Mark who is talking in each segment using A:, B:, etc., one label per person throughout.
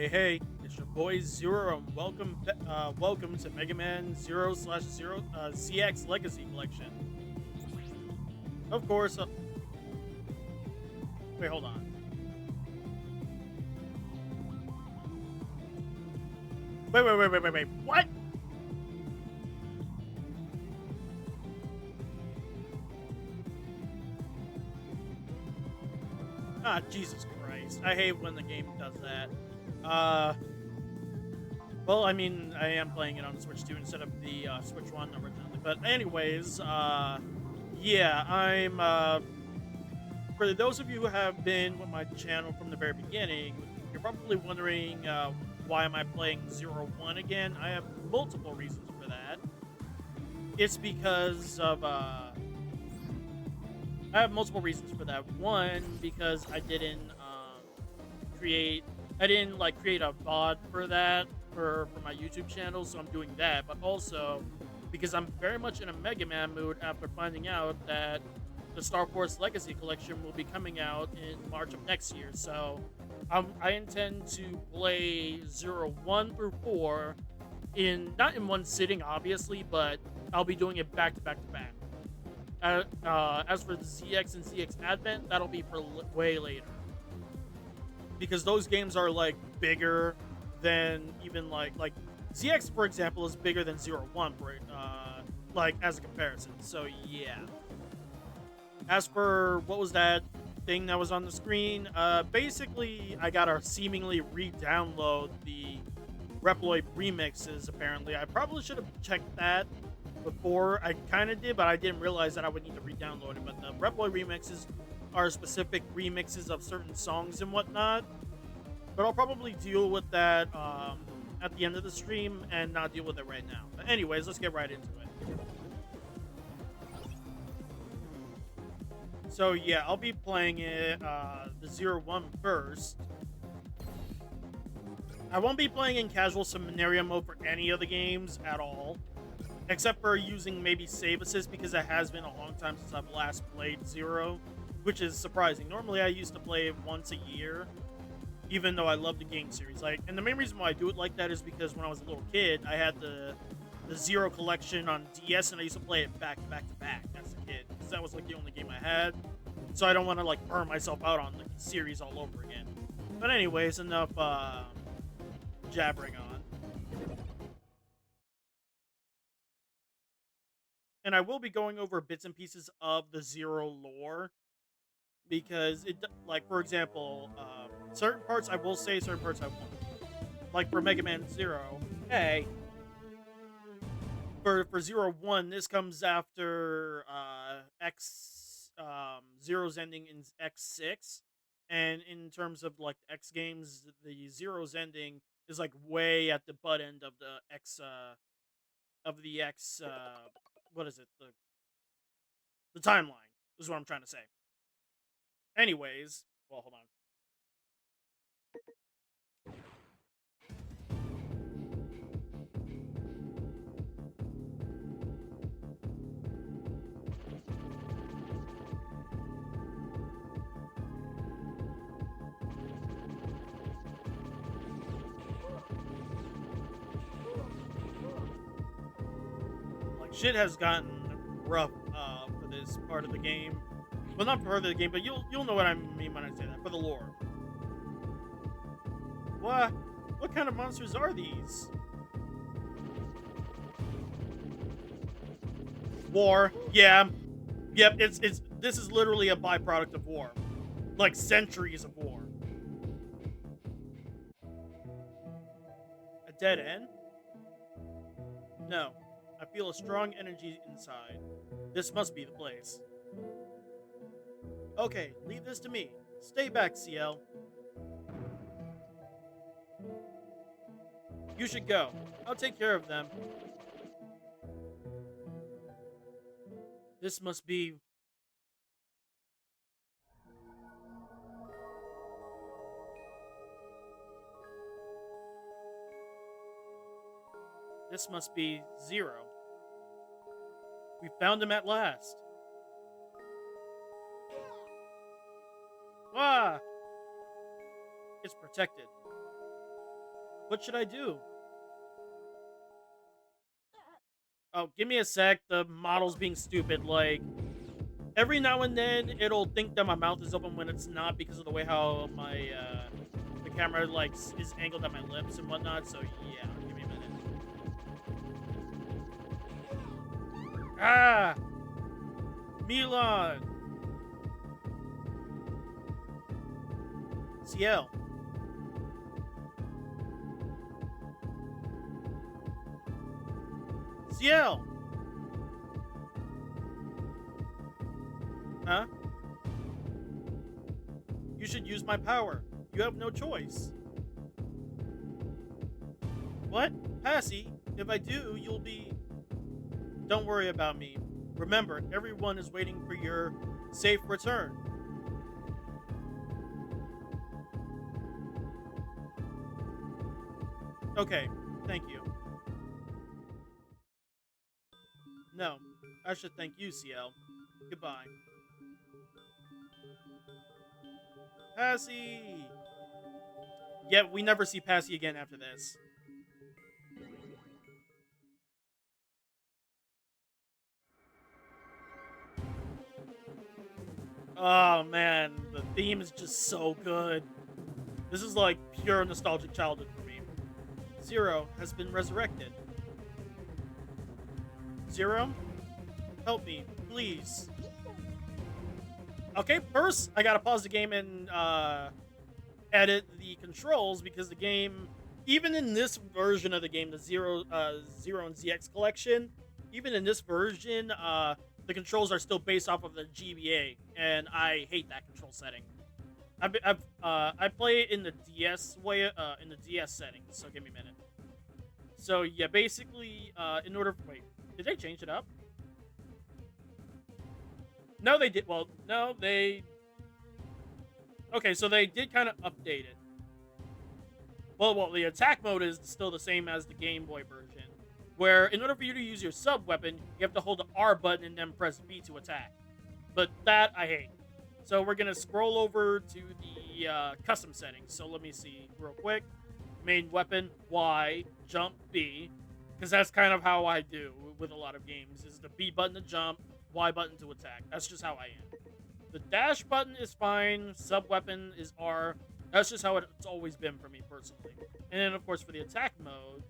A: Hey, it's your boy Zero, and welcome to Megaman Zero slash Zero ZX Legacy Collection. Of course, wait, hold on. Wait. What? Ah, Jesus Christ! I hate when the game does that. Uh, well, I mean, I am playing it on the Switch 2 instead of the Switch 1 originally. But anyways, yeah, for those of you who have been with my channel from the very beginning, you're probably wondering why am I playing Zero One again? I have multiple reasons for that. It's because of I have multiple reasons for that. One, because create I didn't like create a VOD for that for my YouTube channel, so I'm doing that. But also because I'm very much in a Mega Man mood after finding out that the Star Force Legacy Collection will be coming out in March of next year. So I intend to play Zero One through 4 in not in one sitting, obviously, but I'll be doing it back to back to back. As for the ZX and ZX Advent, that'll be for way later because those games are like bigger than even like ZX, for example, is bigger than Zero One for like as a comparison. So yeah. As for what was that thing that was on the screen, basically I gotta seemingly re-download the Reploid remixes. Apparently, I probably should have checked that before. I kind of did, but I didn't realize that I would need to re-download it. But the Reploid remixes are specific remixes of certain songs and whatnot. But I'll probably deal with that at the end of the stream and not deal with it right now. But anyways, let's get right into it. So yeah, I'll be playing it the Zero One first. I won't be playing in casual scenario mode for any of the games at all, except for using maybe save assist because it has been a long time since I've last played Zero, which is surprising. Normally, I used to play it once a year, even though I love the game series. And the main reason why I do it like that is because when I was a little kid, I had the Zero collection on DS, and I used to play it back to back to back as a kid because that was like the only game I had. So I don't want to like burn myself out on the series all over again. But anyways, enough jabbering on. And I will be going over bits and pieces of the Zero lore because like for example, certain parts I will say, certain parts I won't. Like for Mega Man Zero, hey, for Zero One, this comes after X Zero's ending in X6, and in terms of like X games, the Zero's ending is like way at the butt end of the X what is it the timeline is what I'm trying to say. Anyways, well, hold on. Like shit has gotten rough for this part of the game. Well, not part of the game, but you'll know what I mean when I say that. For the lore. What? What kind of monsters are these? War. Yeah. Yep. It's this is literally a byproduct of war. Like centuries of war. A dead end? No. I feel a strong energy inside. This must be the place. Okay, leave this to me. Stay back, CL. You should go. I'll take care of them. This must be. This must be Zero. We found him at last. Ah! It's protected. What should I do? Oh, give me a sec. The model's being stupid. Like, every now and then, it'll think that my mouth is open when it's not because of the way how the camera, like, is angled at my lips and whatnot. So, yeah, give me a minute. Ah! Milan! CL. CL! Huh? You should use my power. You have no choice. What? Passy, if I do, you'll be... Don't worry about me. Remember, everyone is waiting for your safe return. Okay, thank you. No, I should thank you, CL. Goodbye. Passy! Yeah, we never see Passy again after this. Oh man, the theme is just so good. This is like pure nostalgic childhood for me. Zero has been resurrected. Zero, help me, please. Okay, first I gotta pause the game and edit the controls because the game, even in this version of the game, the Zero and ZX collection, even in this version, the controls are still based off of the GBA, and I hate that control setting. I play it in the DS way, in the DS settings. So give me a minute. So yeah, basically, in order, wait, did they change it up? No, they did. Well, no, they. Okay, so they did kind of update it. Well, the attack mode is still the same as the Game Boy version, where in order for you to use your sub weapon, you have to hold the R button and then press B to attack. But that I hate. So we're gonna scroll over to the custom settings. So let me see real quick. Main weapon Y, jump B, because that's kind of how I do with a lot of games. Is the B button to jump, Y button to attack. That's just how I am. The dash button is fine. Sub weapon is R. That's just how it's always been for me personally. And then of course for the attack mode,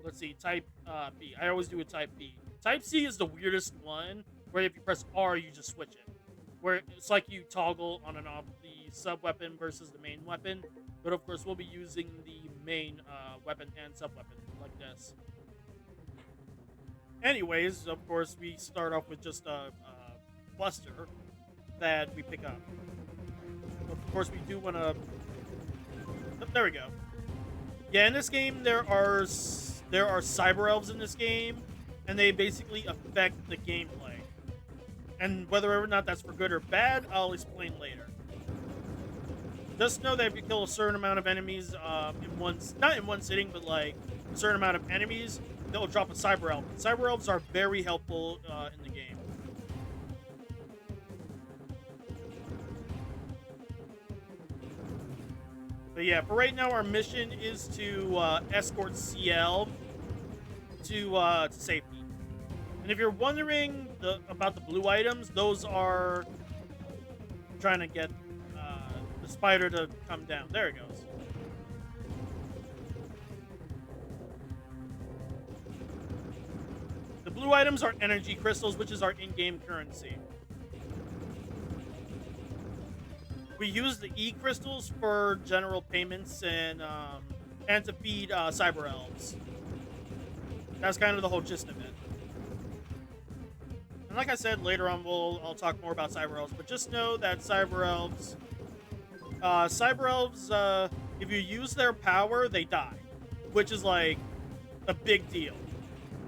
A: let's see, type B. I always do a type B. Type C is the weirdest one, where if you press R, you just switch it. Where it's like you toggle on and off the sub weapon versus the main weapon. But of course, we'll be using the main weapon and sub weapon like this. Anyways, of course, we start off with just a cluster that we pick up. Of course, we do want to. There we go. Yeah, in this game there are cyber elves in this game, and they basically affect the gameplay. And whether or not that's for good or bad, I'll explain later. Just know that if you kill a certain amount of enemies not in one sitting, but like a certain amount of enemies, they'll drop a cyber elf. Cyber elves are very helpful in the game. But yeah, for right now, our mission is to escort CL to safety. And if you're wondering about the blue items, those are trying to get the spider to come down. There it goes. The blue items are energy crystals, which is our in-game currency. We use the E crystals for general payments and to feed cyber elves. That's kind of the whole gist of it. And like I said, later on I'll talk more about cyber elves, but just know that cyber elves, if you use their power, they die, which is like a big deal.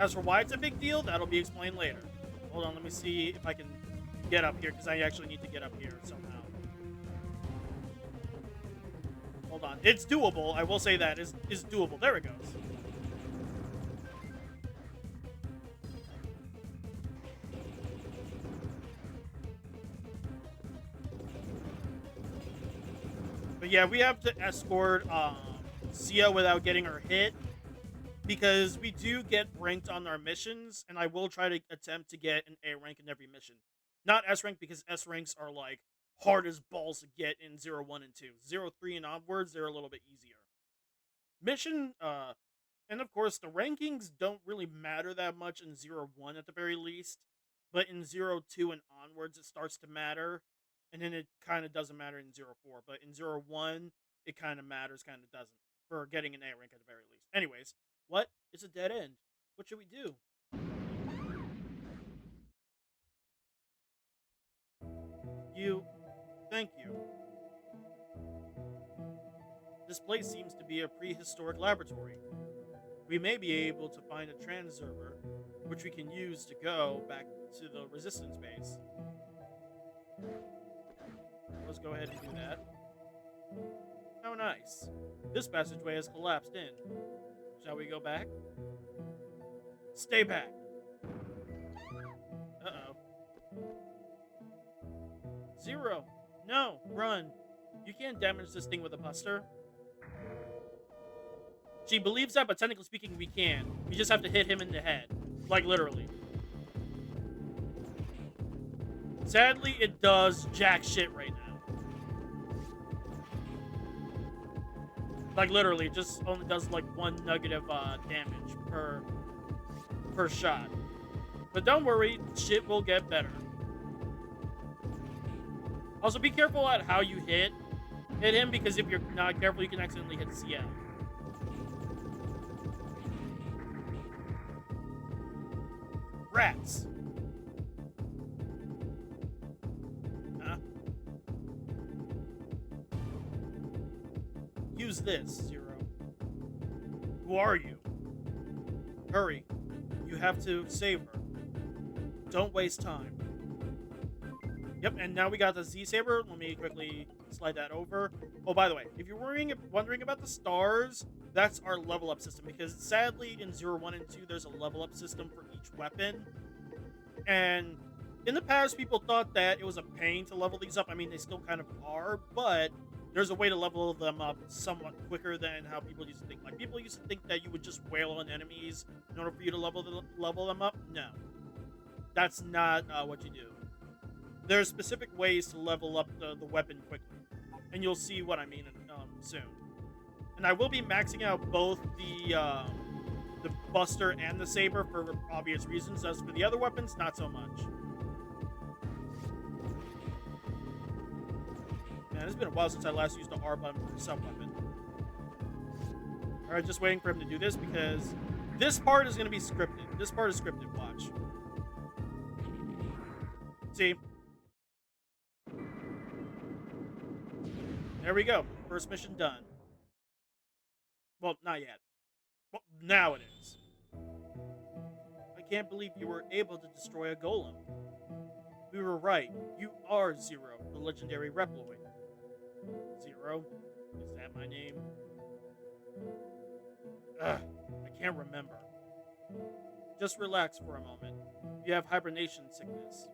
A: As for why it's a big deal, that'll be explained later. Hold on, let me see if I can get up here, because I actually need to get up here somehow. Hold on. It's doable. I will say that. It's doable. There it goes. But yeah, we have to escort Sia without getting her hit, because we do get ranked on our missions, and I will try to attempt to get an A rank in every mission. Not S rank, because S ranks are like hard as balls to get in 0, 1, and 2. 0, 3 and onwards, they're a little bit easier. Mission, and of course, the rankings don't really matter that much in 0, 1 at the very least, but in 0, 2 and onwards, it starts to matter, and then it kind of doesn't matter in 0, 4. But in 0, 1, it kind of matters, kind of doesn't, for getting an A rank at the very least. Anyways, what? It's a dead end. What should we do? You. Thank you. This place seems to be a prehistoric laboratory. We may be able to find a transerver, which we can use to go back to the resistance base. Let's go ahead and do that. How nice. This passageway has collapsed in. Shall we go back? Stay back. Uh-oh. Zero. No, run. You can't damage this thing with a buster. She believes that, but technically speaking, we can. We just have to hit him in the head. Like, literally. Sadly, it does jack shit right now. Like, literally, it just only does, like, 1 negative damage per shot. But don't worry, shit will get better. Also, be careful at how you hit him, because if you're not careful, you can accidentally hit CL. Rats. Huh? Use this, Zero. Who are you? Hurry. You have to save her. Don't waste time. Yep, and now we got the Z-Saber. Let me quickly slide that over. Oh, by the way, if you're wondering about the stars, that's our level up system, because sadly in 0, 1, and 2 there's a level up system for each weapon. And in the past, people thought that it was a pain to level these up. I mean, they still kind of are, but there's a way to level them up somewhat quicker than how people used to think. Like, people used to think that you would just wail on enemies in order for you to level them up. No. That's not what you do. There's specific ways to level up the weapon quickly, and you'll see what I mean soon. And I will be maxing out both the Buster and the Saber for obvious reasons. As for the other weapons, not so much. Man, it's been a while since I last used the R button for a sub-weapon. Alright, just waiting for him to do this, because this part is going to be scripted. This part is scripted, watch. See? There we go. First mission done. Well, not yet. Well, now it is. I can't believe you were able to destroy a golem. We were right. You are Zero, the legendary Reploid. Zero? Is that my name? Ugh, I can't remember. Just relax for a moment. You have hibernation sickness.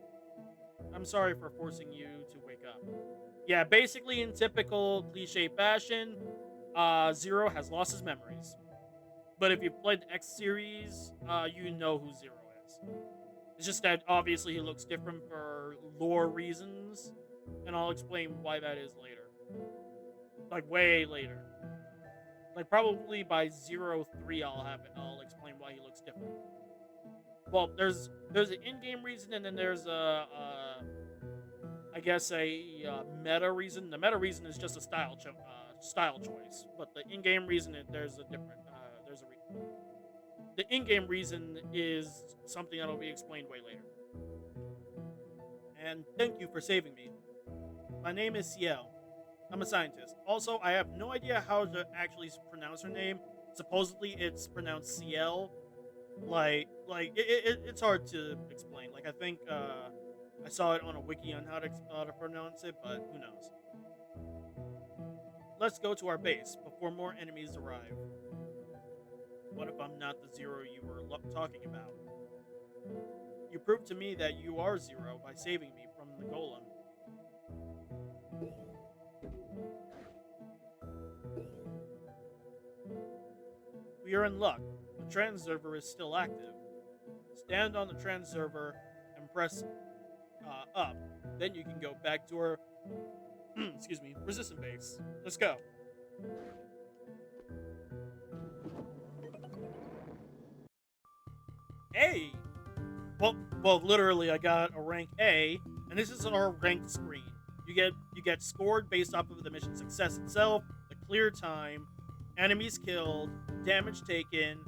A: I'm sorry for forcing you to wake up. Yeah, basically in typical cliche fashion, Zero has lost his memories. But if you've played the X series, you know who Zero is. It's just that obviously he looks different for lore reasons, and I'll explain why that is later. Like, way later. Like, probably by 0, 3 I'll explain why he looks different. Well, there's an in-game reason, and then there's I guess a meta reason. The meta reason is just a style choice, but the in-game reason there's a different the in-game reason is something that'll be explained way later. And thank you for saving me. My name is Ciel. I'm a scientist. Also, I have no idea how to actually pronounce her name. Supposedly, it's pronounced Ciel. It's hard to explain. Like, I think I saw it on a wiki on how to pronounce it, but who knows. Let's go to our base before more enemies arrive. What if I'm not the Zero you were talking about? You proved to me that you are Zero by saving me from the golem. We are in luck. The transerver is still active. Stand on the transerver and press up. Then you can go back to our excuse me, resistant base. Let's go. Hey! Well, literally, I got a rank A, and this is our ranked screen. You get scored based off of the mission success itself, the clear time, enemies killed, damage taken,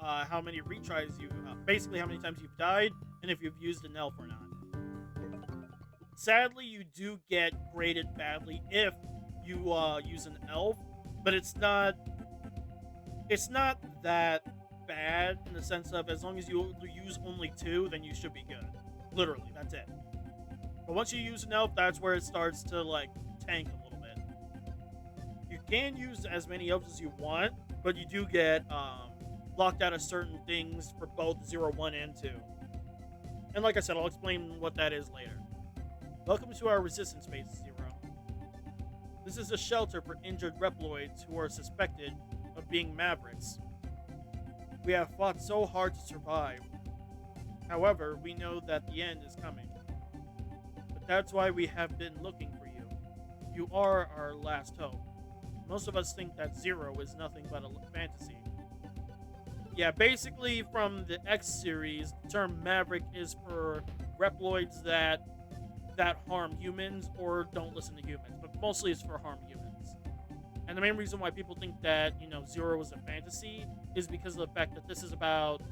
A: how many retries you, basically how many times you've died, and if you've used an elf or not. Sadly, you do get graded badly if you use an elf, but it's not that bad in the sense of as long as you use only two, then you should be good. Literally, that's it. But once you use an elf, that's where it starts to like tank a little bit. You can use as many elves as you want, but you do get locked out of certain things for both 0, 1, and 2. And like I said, I'll explain what that is later. Welcome to our resistance base, Zero. This is a shelter for injured Reploids who are suspected of being Mavericks. We have fought so hard to survive. However, we know that the end is coming. But that's why we have been looking for you. You are our last hope. Most of us think that Zero is nothing but a fantasy. Yeah, basically from the X series, the term Maverick is for Reploids that harm humans or don't listen to humans, but mostly it's for harm humans. And the main reason why people think that, Zero is a fantasy is because of the fact that this is about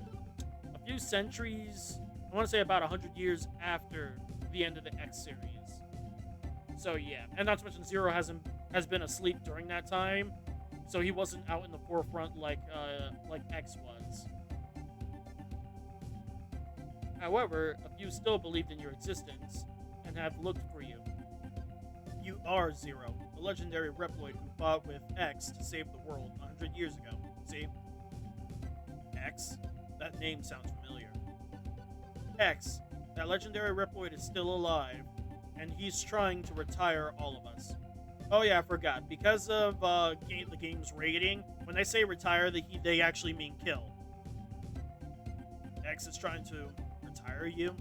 A: a few centuries, I want to say about 100 years after the end of the X series. So yeah, and not to mention Zero has been asleep during that time, so he wasn't out in the forefront like X was. However, a few still believed in your existence and have looked for you. You are Zero, the legendary Reploid who fought with X to save the world 100 years ago. See? X? That name sounds familiar. X, that legendary Reploid is still alive, and he's trying to retire all of us. Oh yeah, I forgot. Because of the game's rating, when they say retire, they actually mean kill. X is trying to retire you?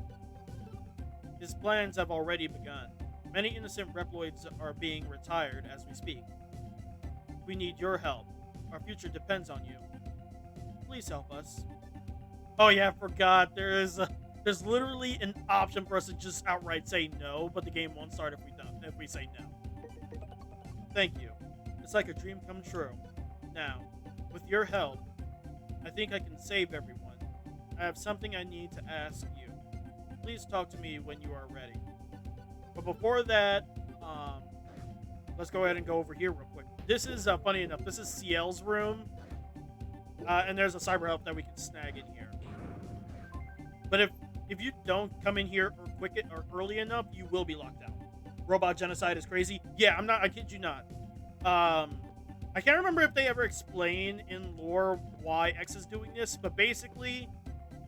A: His plans have already begun. Many innocent Reploids are being retired as we speak. We need your help. Our future depends on you. Please help us. Oh yeah, I forgot. There's literally an option for us to just outright say no, but the game won't start if we say no. Thank you. It's like a dream come true. Now, with your help, I think I can save everyone. I have something I need to ask you. Please talk to me when you are ready. But before that, let's go ahead and go over here real quick. This is, funny enough, this is CL's room. And there's a cyber help that we can snag in here. But if you don't come in here or early enough, you will be locked out. Robot genocide is crazy. Yeah, I kid you not. I can't remember if they ever explain in lore why X is doing this, but basically,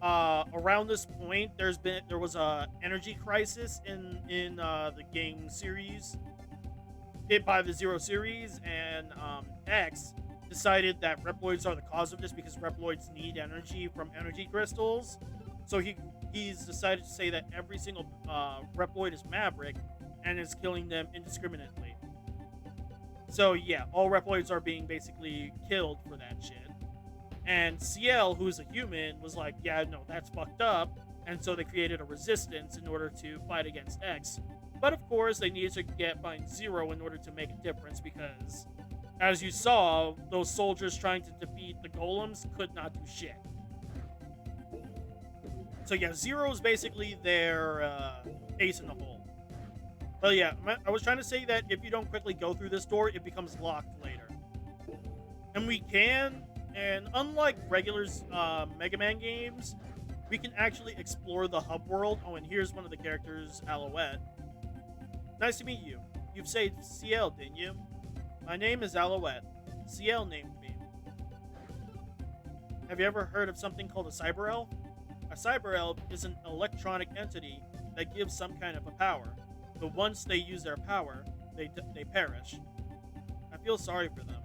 A: around this point, there was a energy crisis in the game series, hit by the Zero series, and X decided that Reploids are the cause of this because Reploids need energy from energy crystals. So he's decided to say that every single Reploid is Maverick and is killing them indiscriminately. So yeah, all Reploids are being basically killed for that shit. And CL, who's a human, was like, yeah, no, that's fucked up. And so they created a resistance in order to fight against X. But of course, they needed to find Zero in order to make a difference because, as you saw, those soldiers trying to defeat the golems could not do shit. So yeah, Zero is basically their ace in the hole. But yeah, I was trying to say that if you don't quickly go through this door, it becomes locked later. And we can, and unlike regular Mega Man games, we can actually explore the hub world. Oh, and here's one of the characters, Alouette. Nice to meet you. You've saved CL, didn't you? My name is Alouette. CL named me. Have you ever heard of something called a cyber elf? A cyber elf is an electronic entity that gives some kind of a power. But once they use their power, they perish. I feel sorry for them.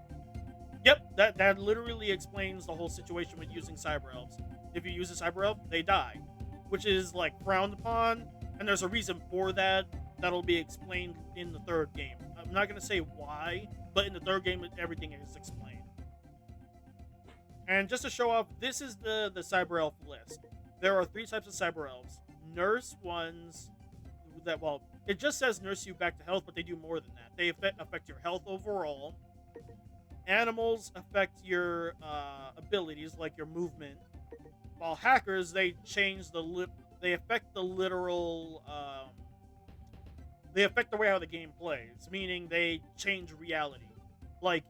A: Yep, that literally explains the whole situation with using cyber elves. If you use a cyber elf, they die, which is like frowned upon, and there's a reason for that that'll be explained in the third game. I'm not gonna say why, but in the third game, everything is explained. And just to show off, this is the cyber elf list. There are three types of cyber elves: nurse ones that, well, it just says nurse you back to health, but they do more than that. They affect your health overall. Animals affect your abilities, like your movement. While hackers, they change they affect the literal. They affect the way how the game plays, meaning they change reality. Like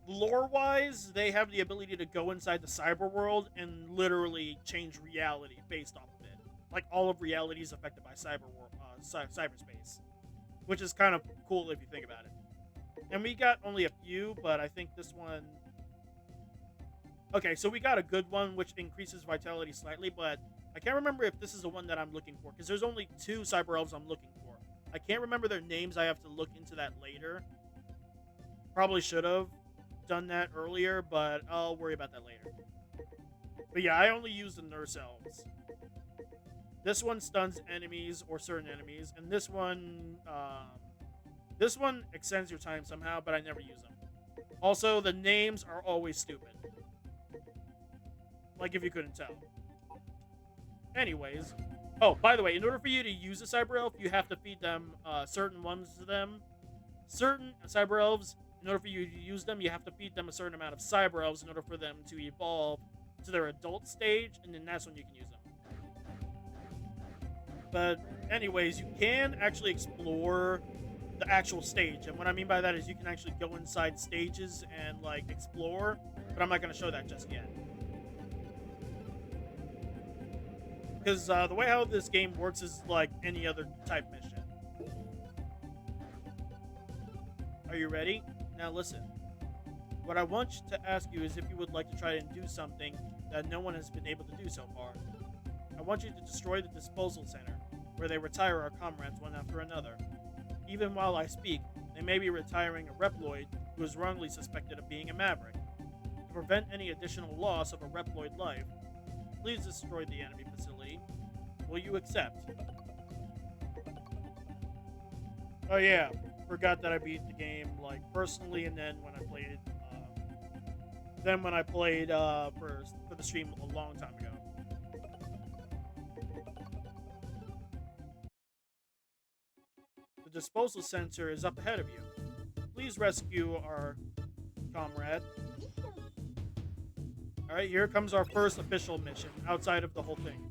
A: lore-wise, they have the ability to go inside the cyber world and literally change reality based off of it. Like all of reality is affected by cyberspace, which is kind of cool if you think about it. And we got only a few, but I think this one. Okay, so we got a good one, which increases vitality slightly, but I can't remember if this is the one that I'm looking for, because there's only two cyber elves I'm looking for. I can't remember their names. I have to look into that later. Probably should have done that earlier, but I'll worry about that later. But yeah, I only use the nurse elves. This one stuns enemies or certain enemies, and this one extends your time somehow, but I never use them. Also, the names are always stupid. Like if you couldn't tell. Anyways. Oh, by the way, in order for you to use a cyber elf, you have to feed them certain ones to them. Certain cyber elves, in order for you to use them, you have to feed them a certain amount of cyber elves in order for them to evolve to their adult stage, and then that's when you can use them. But anyways, you can actually explore the actual stage, and what I mean by that is you can actually go inside stages and like explore, but I'm not going to show that just yet. Because the way how this game works is like any other type mission. Are you ready? Now listen. What I want to ask you is if you would like to try and do something that no one has been able to do so far. I want you to destroy the disposal center, where they retire our comrades one after another. Even while I speak, they may be retiring a Reploid who is wrongly suspected of being a Maverick. To prevent any additional loss of a Reploid life, please destroy the enemy facility. Will you accept? Oh yeah, forgot that I beat the game like personally, and then when I played for the stream a long time ago. The disposal center is up ahead of you. Please rescue our comrade. Alright, here comes our first official mission outside of the whole thing.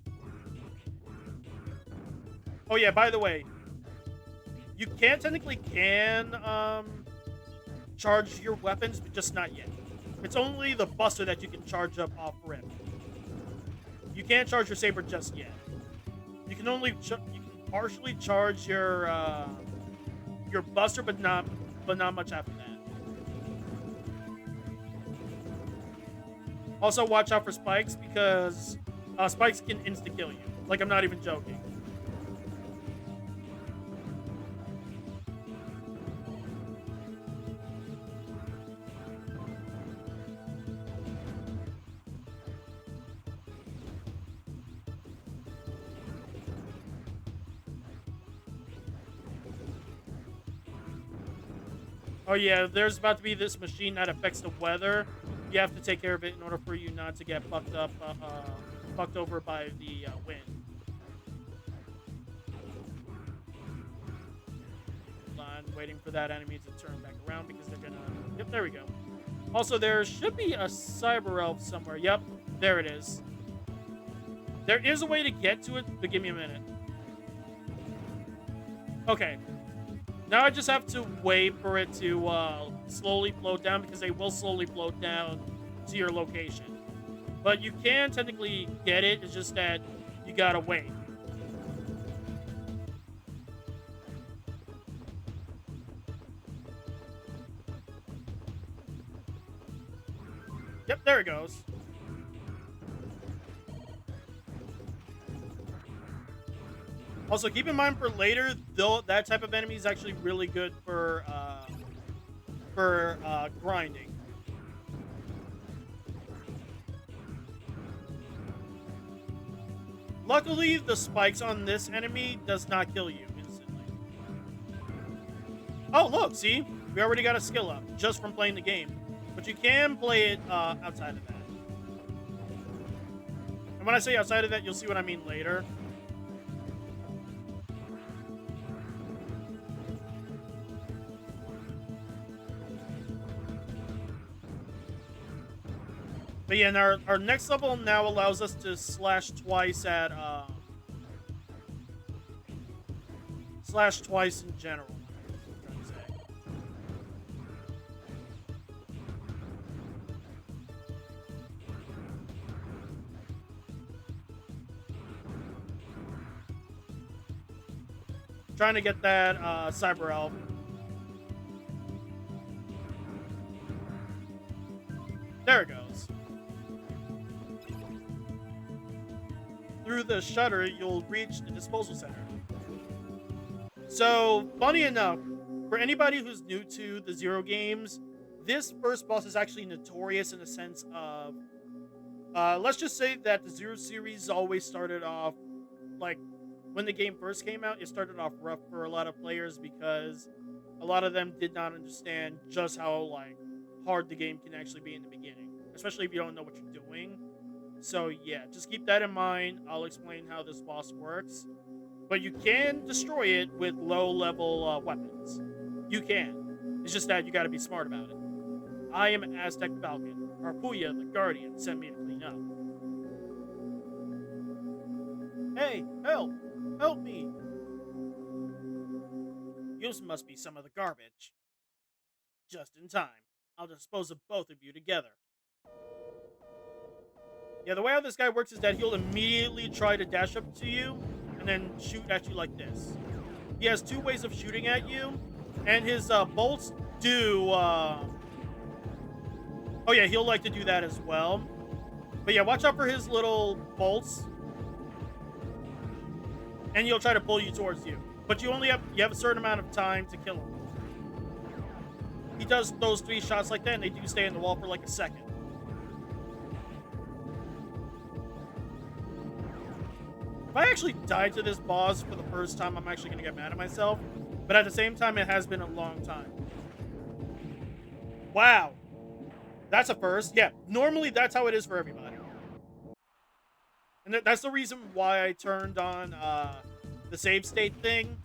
A: Oh yeah, by the way, you technically can charge your weapons, but just not yet. It's only the Buster that you can charge up off rip. You can't charge your saber just yet. You can only you can partially charge your Buster, but not much after that. Also, watch out for spikes because spikes can insta kill you. Like, I'm not even joking. Oh yeah, there's about to be this machine that affects the weather. You have to take care of it in order for you not to get fucked over by the wind. Hold on, waiting for that enemy to turn back around because they're gonna. Yep, there we go. Also, there should be a cyber elf somewhere. Yep, there it is. There is a way to get to it, but give me a minute. Okay. Now I just have to wait for it to slowly float down, because they will slowly float down to your location. But you can technically get it, it's just that you gotta wait. Yep, there it goes. Also, keep in mind for later, though, that type of enemy is actually really good for grinding. Luckily, the spikes on this enemy does not kill you instantly. Oh, look, see? We already got a skill up just from playing the game. But you can play it outside of that. And when I say outside of that, you'll see what I mean later. But yeah, and our next level now allows us to slash twice at slash twice in general. I'm trying to say. Trying to get that cyber elf. There it goes. Through the shutter, you'll reach the disposal center. So, funny enough, for anybody who's new to the Zero games, this first boss is actually notorious in the sense of, let's just say that the Zero series always started off, like, when the game first came out, it started off rough for a lot of players because a lot of them did not understand just how, like, hard the game can actually be in the beginning, especially if you don't know what you're doing. So yeah, just keep that in mind. I'll explain how this boss works. But you can destroy it with low-level weapons. You can. It's just that you gotta be smart about it. I am an Aztec Falcon. Harpuya, the Guardian, sent me to clean up. Hey, help! Help me! You must be some of the garbage. Just in time. I'll dispose of both of you together. Yeah, the way how this guy works is that he'll immediately try to dash up to you and then shoot at you like this. He has two ways of shooting at you, and his bolts do... Oh yeah, he'll like to do that as well. But yeah, watch out for his little bolts. And he'll try to pull you towards you. But you have a certain amount of time to kill him. He does those 3 shots like that, and they do stay in the wall for like a second. If I actually died to this boss for the first time, I'm actually going to get mad at myself. But at the same time, it has been a long time. Wow. That's a first. Yeah, normally that's how it is for everybody. And that's the reason why I turned on the save state thing.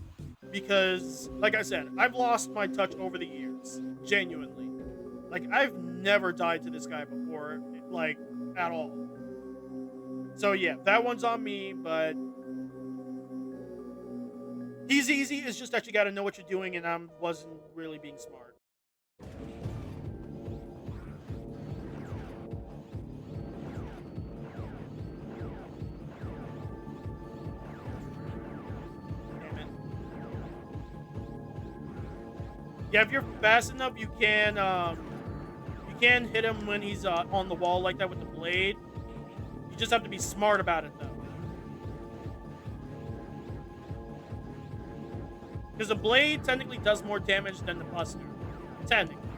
A: Because, like I said, I've lost my touch over the years. Genuinely. Like, I've never died to this guy before, like, at all. So yeah, that one's on me, but he's easy. It's just that you gotta know what you're doing, and I wasn't really being smart. Damn it. Yeah, if you're fast enough, you can hit him when he's on the wall like that with the blade. You just have to be smart about it, though. Because the blade technically does more damage than the buster. Technically.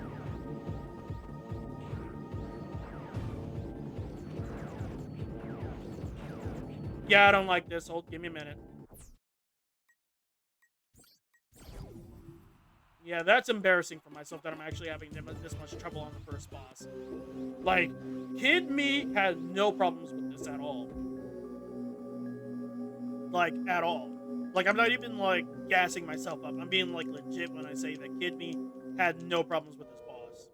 A: Yeah, I don't like this. Hold, give me a minute. Yeah, that's embarrassing for myself that I'm actually having this much trouble on the first boss. Like, Kid Me had no problems with this at all. Like, at all. Like, I'm not even, like, gassing myself up. I'm being, like, legit when I say that Kid Me had no problems with this boss.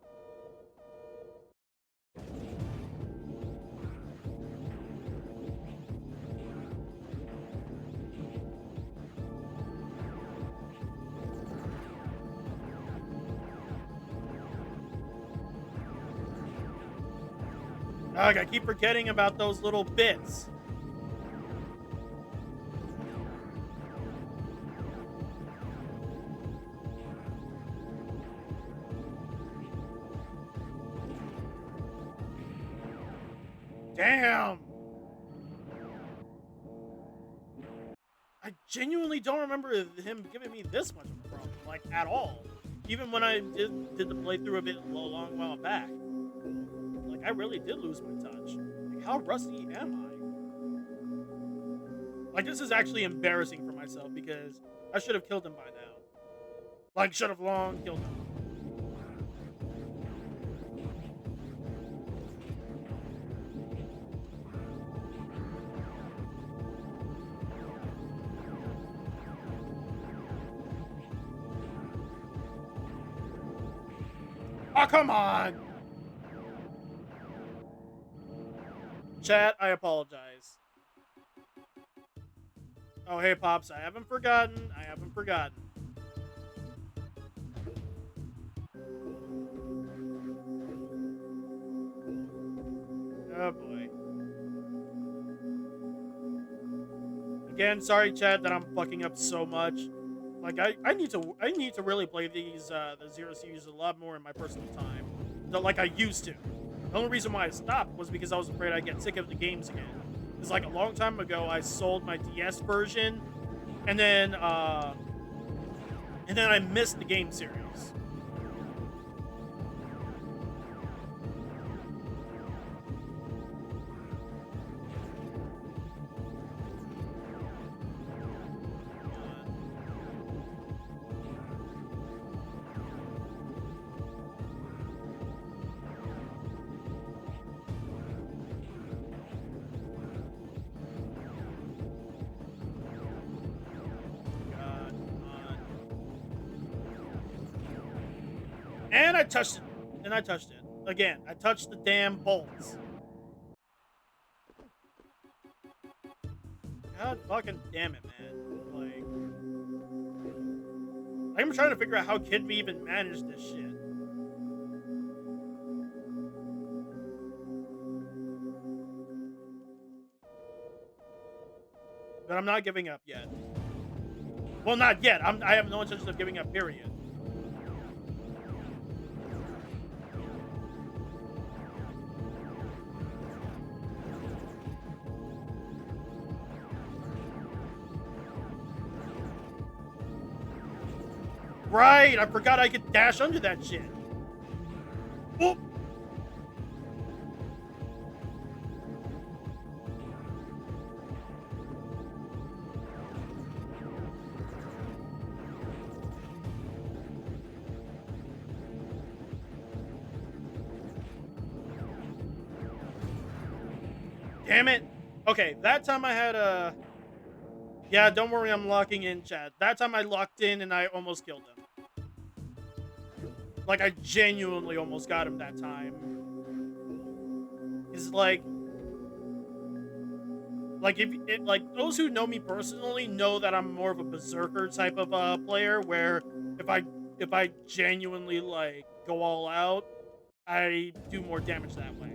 A: Ugh, I keep forgetting about those little bits. Damn! I genuinely don't remember him giving me this much of a problem, like, at all. Even when I did the playthrough of it a long while back. Like, I really did lose my touch. Like, how rusty am I? Like, this is actually embarrassing for myself because I should have killed him by now. Like, should have long killed him. Oh, come on! Chat, I apologize. Oh, hey, Pops, I haven't forgotten. I haven't forgotten. Oh, boy. Again, sorry, chat, that I'm fucking up so much. Like, I need to really play these the Zero series a lot more in my personal time, like I used to. The only reason why I stopped was because I was afraid I'd get sick of the games again. It's like a long time ago I sold my DS version, and then I missed the game series. And I touched it. And I touched it. Again, I touched the damn bolts. God fucking damn it, man. Like, I'm trying to figure out how Kid Me even managed this shit. But I'm not giving up yet. Well, not yet. I have no intention of giving up, period. Right, I forgot I could dash under that shit. Oop. Damn it. Okay, that time I had a... Yeah, don't worry, I'm locking in, chat. That time I locked in and I almost killed him. Like, I genuinely almost got him that time. It's like those who know me personally know that I'm more of a berserker type of player, where if I genuinely like go all out, I do more damage that way.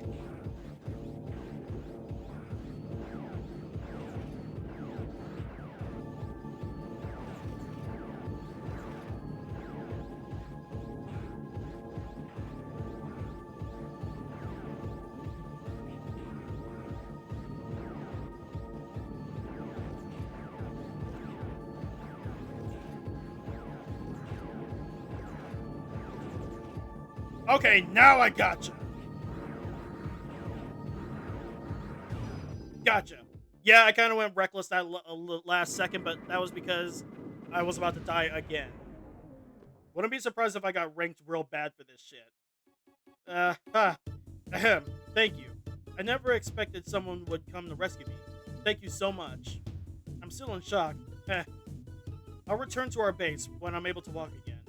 A: Okay, now I gotcha. Gotcha. Yeah, I kind of went reckless that last second, but that was because I was about to die again. Wouldn't be surprised if I got ranked real bad for this shit. Ahem. Thank you. I never expected someone would come to rescue me. Thank you so much. I'm still in shock. I'll return to our base when I'm able to walk again.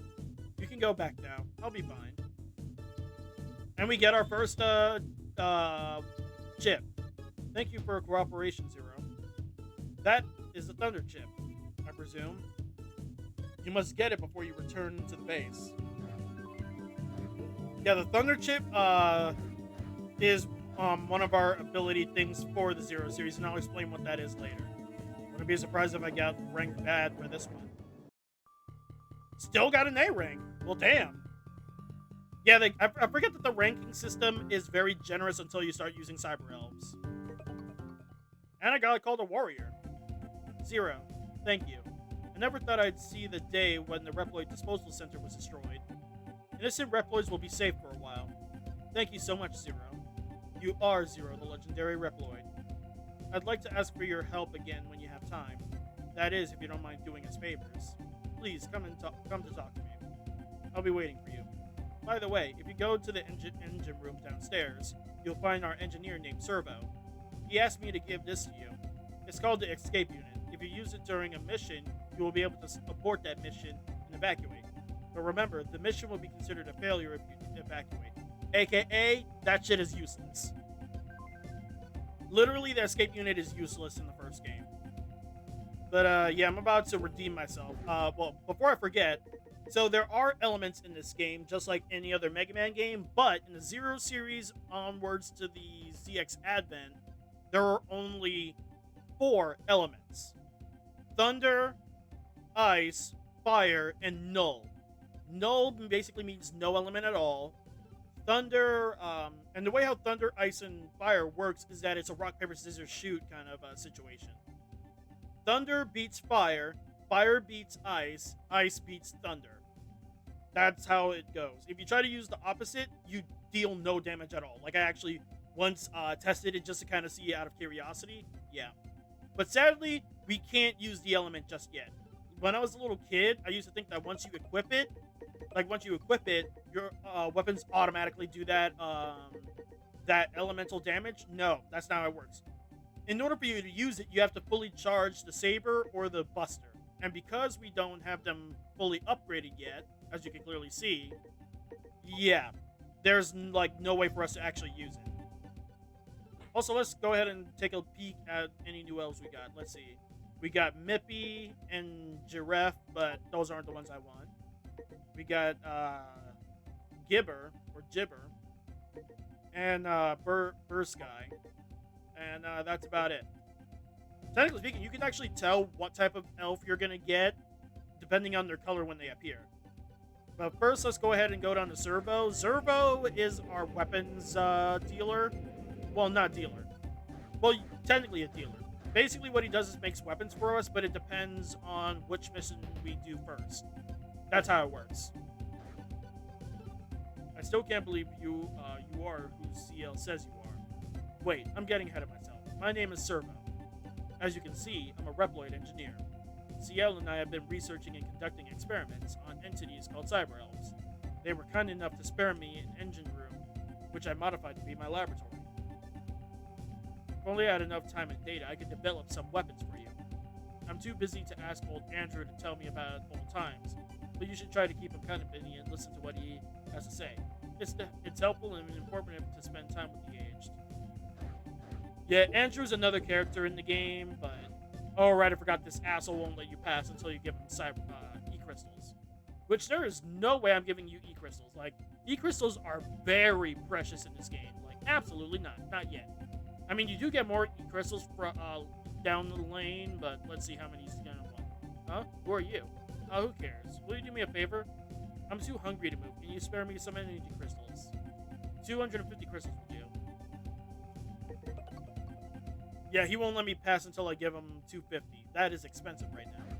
A: You can go back now. I'll be fine. And we get our first chip. Thank you for your cooperation, Zero. That is the Thunder chip, I presume. You must get it before you return to the base. Yeah, the Thunder chip is one of our ability things for the Zero series, and I'll explain what that is later. Wouldn't be surprised if I got ranked bad for this one. Still got an A rank. Well, damn. Yeah, I forget that the ranking system is very generous until you start using Cyber Elves. And I got called a warrior. Zero, thank you. I never thought I'd see the day when the Reploid Disposal Center was destroyed. Innocent Reploids will be safe for a while. Thank you so much, Zero. You are Zero, the legendary Reploid. I'd like to ask for your help again when you have time. That is, if you don't mind doing us favors. Please come to talk to me. I'll be waiting for you. By the way, if you go to the engine room downstairs, you'll find our engineer named Servo. He asked me to give this to you. It's called the escape unit. If you use it during a mission, you will be able to abort that mission and evacuate. But remember, the mission will be considered a failure if you evacuate. AKA, that shit is useless. Literally, the escape unit is useless in the first game. But yeah, I'm about to redeem myself. Well, before I forget, so there are elements in this game, just like any other Mega Man game, but in the Zero series onwards to the ZX Advent, there are only 4 elements. Thunder, ice, fire, and null. Null basically means no element at all. Thunder, and the way how thunder, ice, and fire works is that it's a rock, paper, scissors, shoot kind of situation. Thunder beats fire, fire beats ice, ice beats thunder. That's how it goes. If you try to use the opposite, you deal no damage at all. Like I actually once tested it just to kind of see out of curiosity. Yeah. But sadly, we can't use the element just yet. When I was a little kid, I used to think that once you equip it, your weapons automatically do that elemental damage. No, that's not how it works. In order for you to use it, you have to fully charge the Saber or the Buster. And because we don't have them fully upgraded yet, as you can clearly see, yeah, there's like no way for us to actually use it. Also, let's go ahead and take a peek at any new elves we got. Let's see. We got Mippy and Giraffe, but those aren't the ones I want. We got Gibber, or Jibber, and Bursky. And that's about it. Technically speaking, you can actually tell what type of elf you're going to get depending on their color when they appear. But first, let's go ahead and go down to Zervo. Zervo is our weapons dealer. Well, not dealer. Well, technically a dealer. Basically, what he does is makes weapons for us, but it depends on which mission we do first. That's how it works. I still can't believe you are who CL says you are. Wait, I'm getting ahead of myself. My name is Servo. As you can see, I'm a Reploid engineer. CL and I have been researching and conducting experiments on entities called cyber elves. They were kind enough to spare me an engine room, which I modified to be my laboratory. If only I had enough time and data, I could develop some weapons for you. I'm too busy to ask old Andrew to tell me about old times, but you should try to keep him kind of busy and listen to what he has to say. It's helpful and informative to spend time with the aged. Yeah, Andrew's another character in the game, but... Oh, right, I forgot this asshole won't let you pass until you give him E-crystals. Which there is no way I'm giving you E-crystals. Like, E-crystals are very precious in this game. Like, absolutely not. Not yet. I mean, you do get more E-crystals down the lane, but let's see how many he's gonna want. Huh? Who are you? Who cares? Will you do me a favor? I'm too hungry to move. Can you spare me some energy crystals? 250 crystals will do. Yeah, he won't let me pass until I give him 250. That is expensive right now.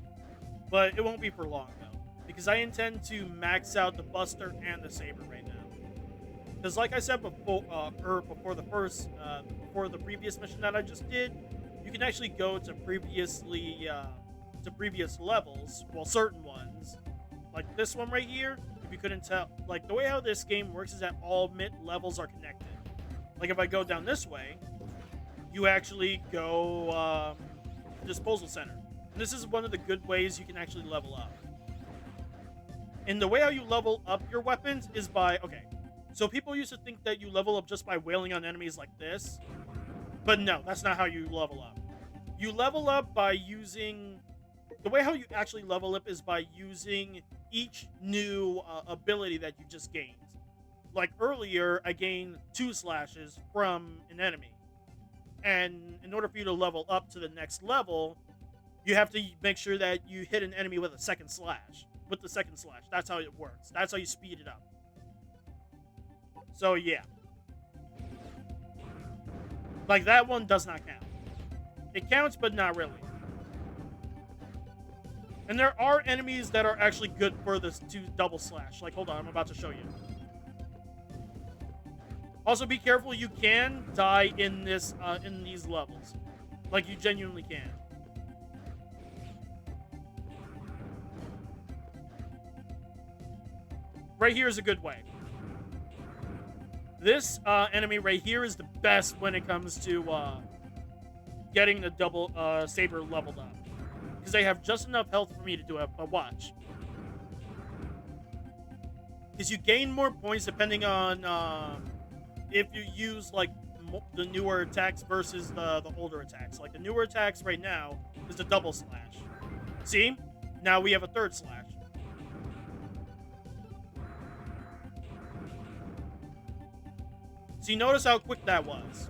A: But it won't be for long, though. Because I intend to max out the Buster and the Saber right now. Because like I said before, before the previous mission that I just did, you can actually go to previous levels, well, certain ones, like this one right here. If you couldn't tell, like the way how this game works is that all levels are connected. Like if I go down this way, you actually go to the disposal center, and this is one of the good ways you can actually level up. And the way how you level up your weapons is by, okay, so people used to think that you level up just by wailing on enemies like this, but no, that's not how you level up. You level up by using, the way how you actually level up is by using each new ability that you just gained. Like earlier, I gained 2 slashes from an enemy. And in order for you to level up to the next level, you have to make sure that you hit an enemy with a second slash. With the second slash. That's how it works. That's how you speed it up. So, yeah. Like, that one does not count. It counts, but not really. And there are enemies that are actually good for this to double slash. Like, hold on, I'm about to show you. Also, be careful. You can die in these levels. Like, you genuinely can. Right here is a good way. This enemy right here is the best when it comes to getting the double saber leveled up. Because they have just enough health for me to do it, but watch. Because you gain more points depending on if you use like the newer attacks versus the older attacks. Like the newer attacks right now is a double slash. See? Now we have a third slash. So you notice how quick that was.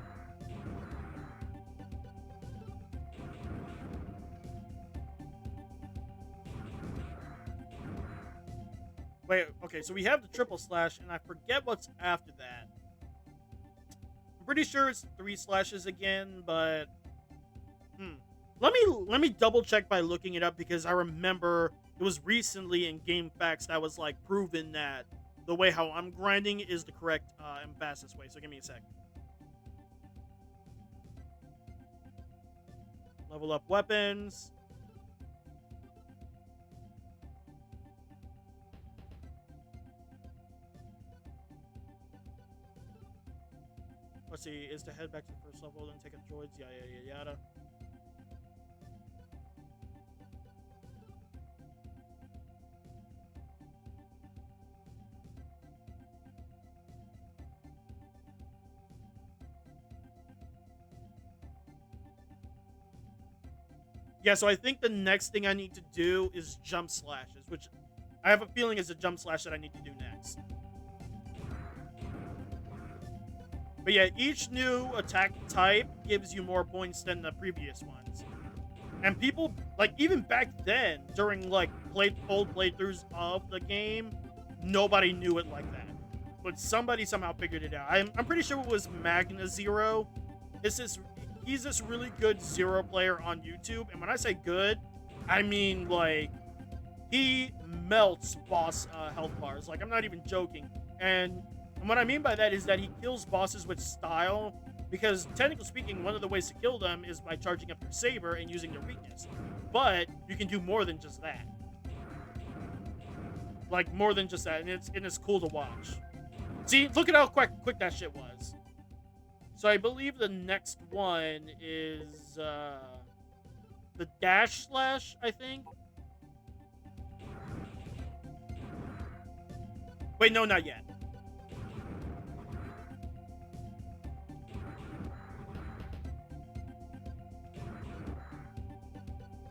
A: Wait, okay, so we have the triple slash, and I forget what's after that. I'm pretty sure it's 3 slashes again, but Let me double check by looking it up because I remember it was recently in Game Facts that was like proven that the way how I'm grinding is the correct and fastest way. So give me a sec. Level up weapons. Let's see, is to head back to the first level, then take up droids, yada. Yeah, so I think the next thing I need to do is jump slashes, which I have a feeling is a jump slash that I need to do next. But yeah, each new attack type gives you more points than the previous ones. And people, like, even back then, during, like, old playthroughs of the game, nobody knew it like that. But somebody somehow figured it out. I'm pretty sure it was Megaman Zero. He's this really good Xero player on YouTube. And when I say good, I mean, like, he melts boss health bars. Like, I'm not even joking. And what I mean by that is that he kills bosses with style, because technically speaking, one of the ways to kill them is by charging up your saber and using their weakness. But you can do more than just that. Like, more than just that, and it's cool to watch. See, look at how quick that shit was. So I believe the next one is the dash slash, I think. Wait, no, not yet.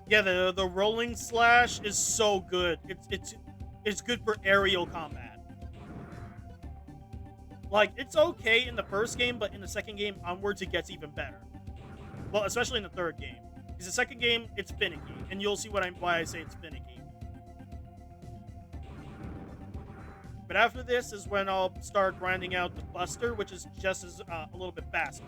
A: Yeah, the rolling slash is so good. It's good for aerial combat. Like, it's okay in the first game, but in the second game onwards, it gets even better. Well, especially in the third game. Because the second game, it's finicky, and you'll see why I say it's finicky. But after this is when I'll start grinding out the Buster, which is just as a little bit faster.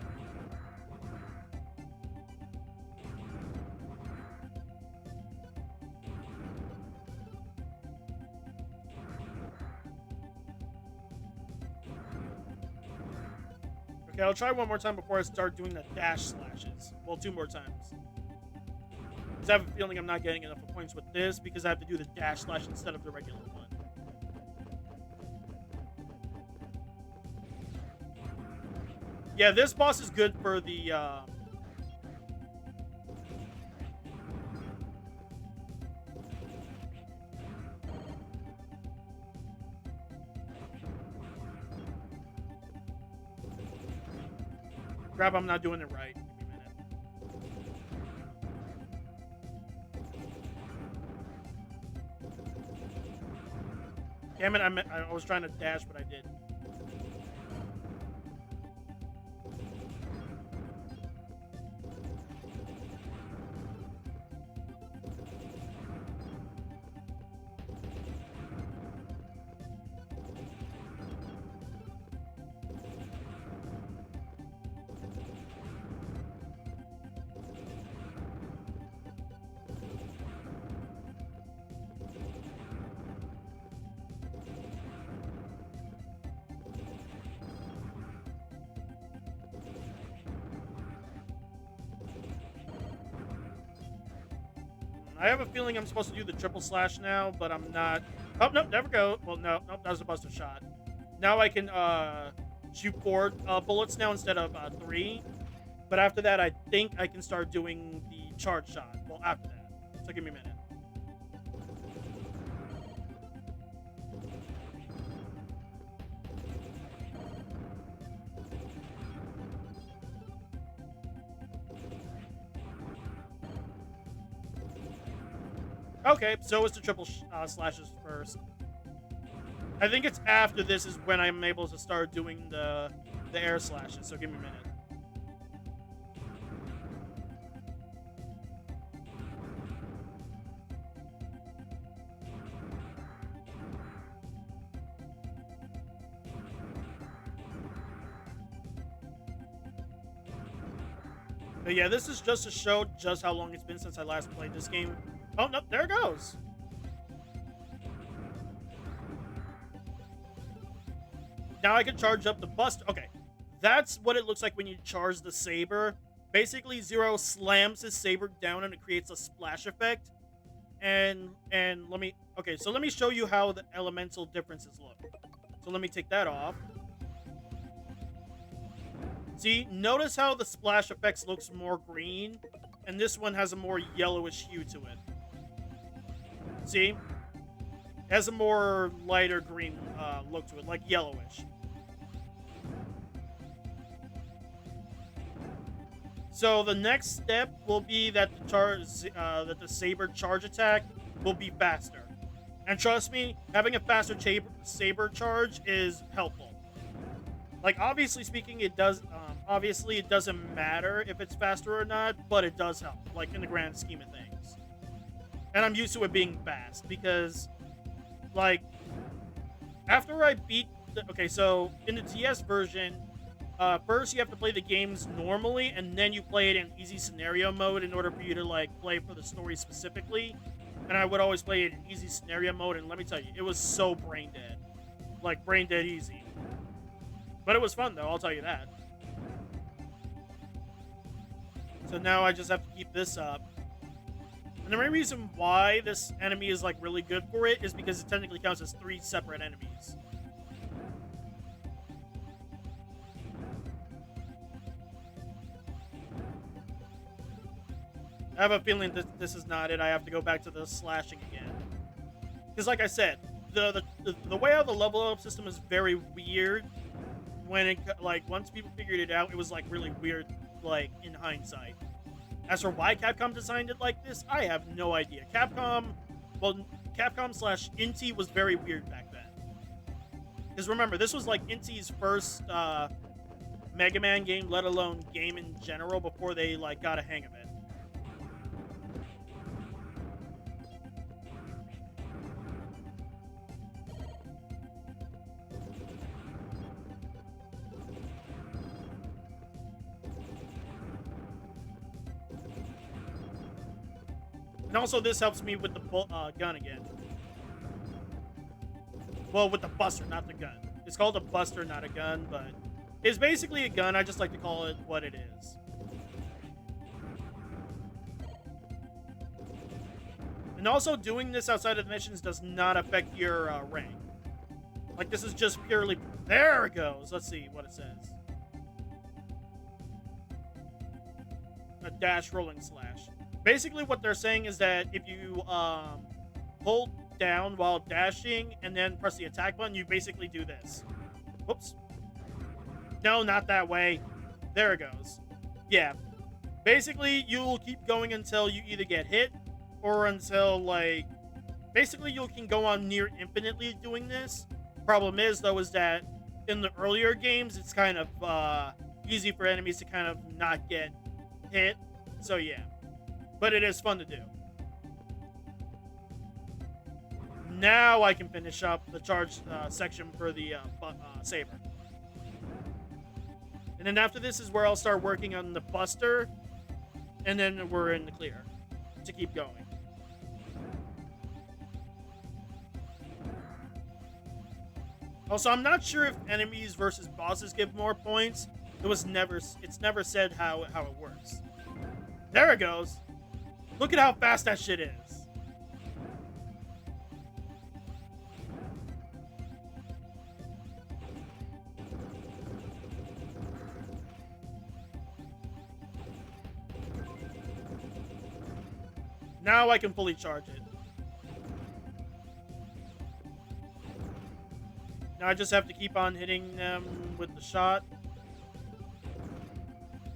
A: Okay, I'll try one more time before I start doing the dash slashes. Well, 2 more times. Because I have a feeling I'm not getting enough points with this because I have to do the dash slash instead of the regular one. Yeah, this boss is good for the crap, I'm not doing it right. Give me a minute. Damn it, I was trying to dash, but I didn't. I have a feeling I'm supposed to do the triple slash now, but I'm not. Oh, no, never go. Well, no, nope, that was a buster shot. Now I can shoot 4 bullets now instead of 3. But after that, I think I can start doing the charge shot. Well, after that. So give me a minute. Okay, so it's the triple slashes first. I think it's after this is when I'm able to start doing the air slashes, so give me a minute. But yeah, this is just to show just how long it's been since I last played this game. Oh, no, there it goes. Now I can charge up the buster. Okay, that's what it looks like when you charge the saber. Basically, Zero slams his saber down and it creates a splash effect. And let me... Okay, so let me show you how the elemental differences look. So let me take that off. See, notice how the splash effects looks more green, and this one has a more yellowish hue to it. See? It has a more lighter green look to it, like yellowish. So the next step will be that the saber charge attack will be faster. And trust me, having a faster saber charge is helpful. Like, obviously speaking, it does. Obviously, it doesn't matter if it's faster or not, but it does help. Like in the grand scheme of things. And I'm used to it being fast because, like, after I beat. Okay, so in the DS version, first you have to play the games normally, and then you play it in easy scenario mode in order for you to like play for the story specifically. And I would always play it in easy scenario mode, and let me tell you, it was so brain dead, like brain dead easy. But it was fun, though, I'll tell you that. So now I just have to keep this up. And the main reason why this enemy is, like, really good for it is because it technically counts as 3 separate enemies. I have a feeling that this is not it. I have to go back to the slashing again. Because, like I said, the way how the level up system is very weird. When it, like, once people figured it out, it was, like, really weird, like, in hindsight. As for why Capcom designed it like this, I have no idea. Capcom slash Inti was very weird back then. Because remember, this was, like, Inti's first Mega Man game, let alone game in general, before they, like, got a hang of it. And also, this helps me with the gun again. Well, with the buster, not the gun. It's called a buster, not a gun, but it's basically a gun. I just like to call it what it is. And also, doing this outside of the missions does not affect your rank. Like, this is just purely... There it goes! Let's see what it says. A dash rolling slash. Basically, what they're saying is that if you hold down while dashing and then press the attack button, you basically do this. Whoops. No, not that way. There it goes. Yeah. Basically, you'll keep going until you either get hit or until, like... Basically, you can go on near infinitely doing this. Problem is, though, is that in the earlier games, it's kind of easy for enemies to kind of not get hit. So, yeah. But it is fun to do. Now I can finish up the charge section for the saber. And then after this is where I'll start working on the buster. And then we're in the clear to keep going. Also, I'm not sure if enemies versus bosses give more points. It's never said how it works. There it goes. Look at how fast that shit is. Now I can fully charge it. Now I just have to keep on hitting them with the shot.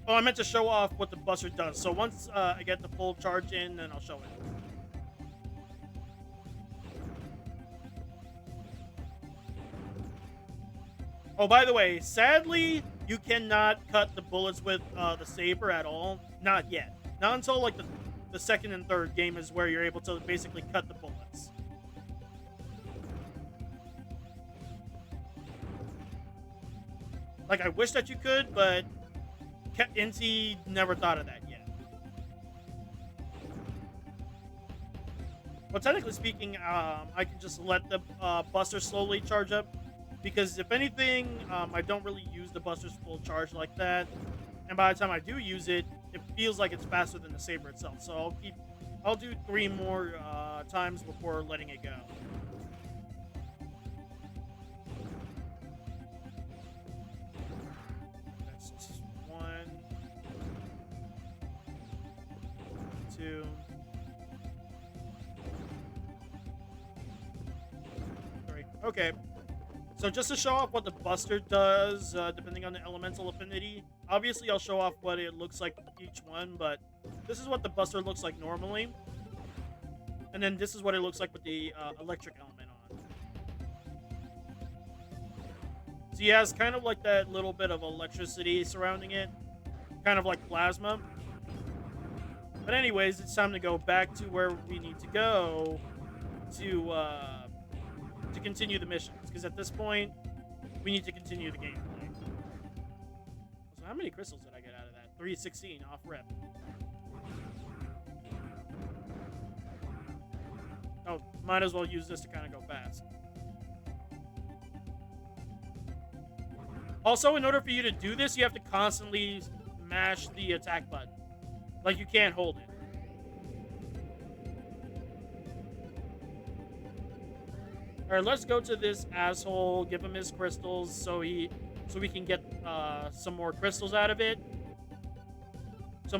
A: Oh, I meant to show off what the Buster does. So once I get the full charge in, then I'll show it. Oh, by the way, sadly, you cannot cut the bullets with the saber at all. Not yet. Not until like the second and third game is where you're able to basically cut the bullets. Like, I wish that you could, but Inti never thought of that yet. Well, technically speaking, I can just let the Buster slowly charge up. Because if anything, I don't really use the Buster's full charge like that. And by the time I do use it, it feels like it's faster than the saber itself. So I'll do 3 more times before letting it go. That's just 1, 2. Okay. So just to show off what the Buster does, depending on the elemental affinity, obviously I'll show off what it looks like each one, but this is what the Buster looks like normally. And then this is what it looks like with the electric element on. So he has kind of like that little bit of electricity surrounding it, kind of like plasma. But anyways, it's time to go back to where we need to go to continue the missions, because at this point we need to continue the gameplay. So how many crystals did I get out of that? 316 off rip. Oh, might as well use this to kind of go fast. Also, in order for you to do this, you have to constantly mash the attack button. Like, you can't hold it. Alright, let's go to this asshole, give him his crystals so we can get some more crystals out of it.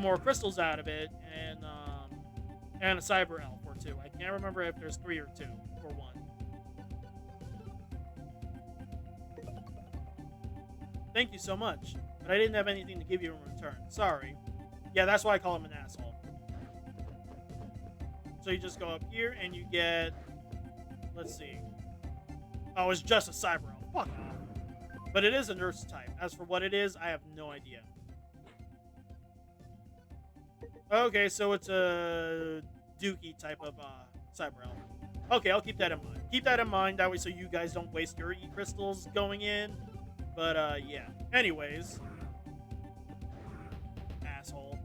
A: And a cyber elf or 2. I can't remember if there's 3 or 2 or 1. Thank you so much, but I didn't have anything to give you in return. Sorry. Yeah, that's why I call him an asshole. So you just go up here and you get, let's see. Oh, it's just a cyber elf. Fuck off. But it is a nurse type. As for what it is, I have no idea. Okay, so it's a Dookie type of cyber elf. Okay, I'll keep that in mind. Keep that in mind, that way so you guys don't waste your E-crystals going in. But, yeah. Anyways. Asshole.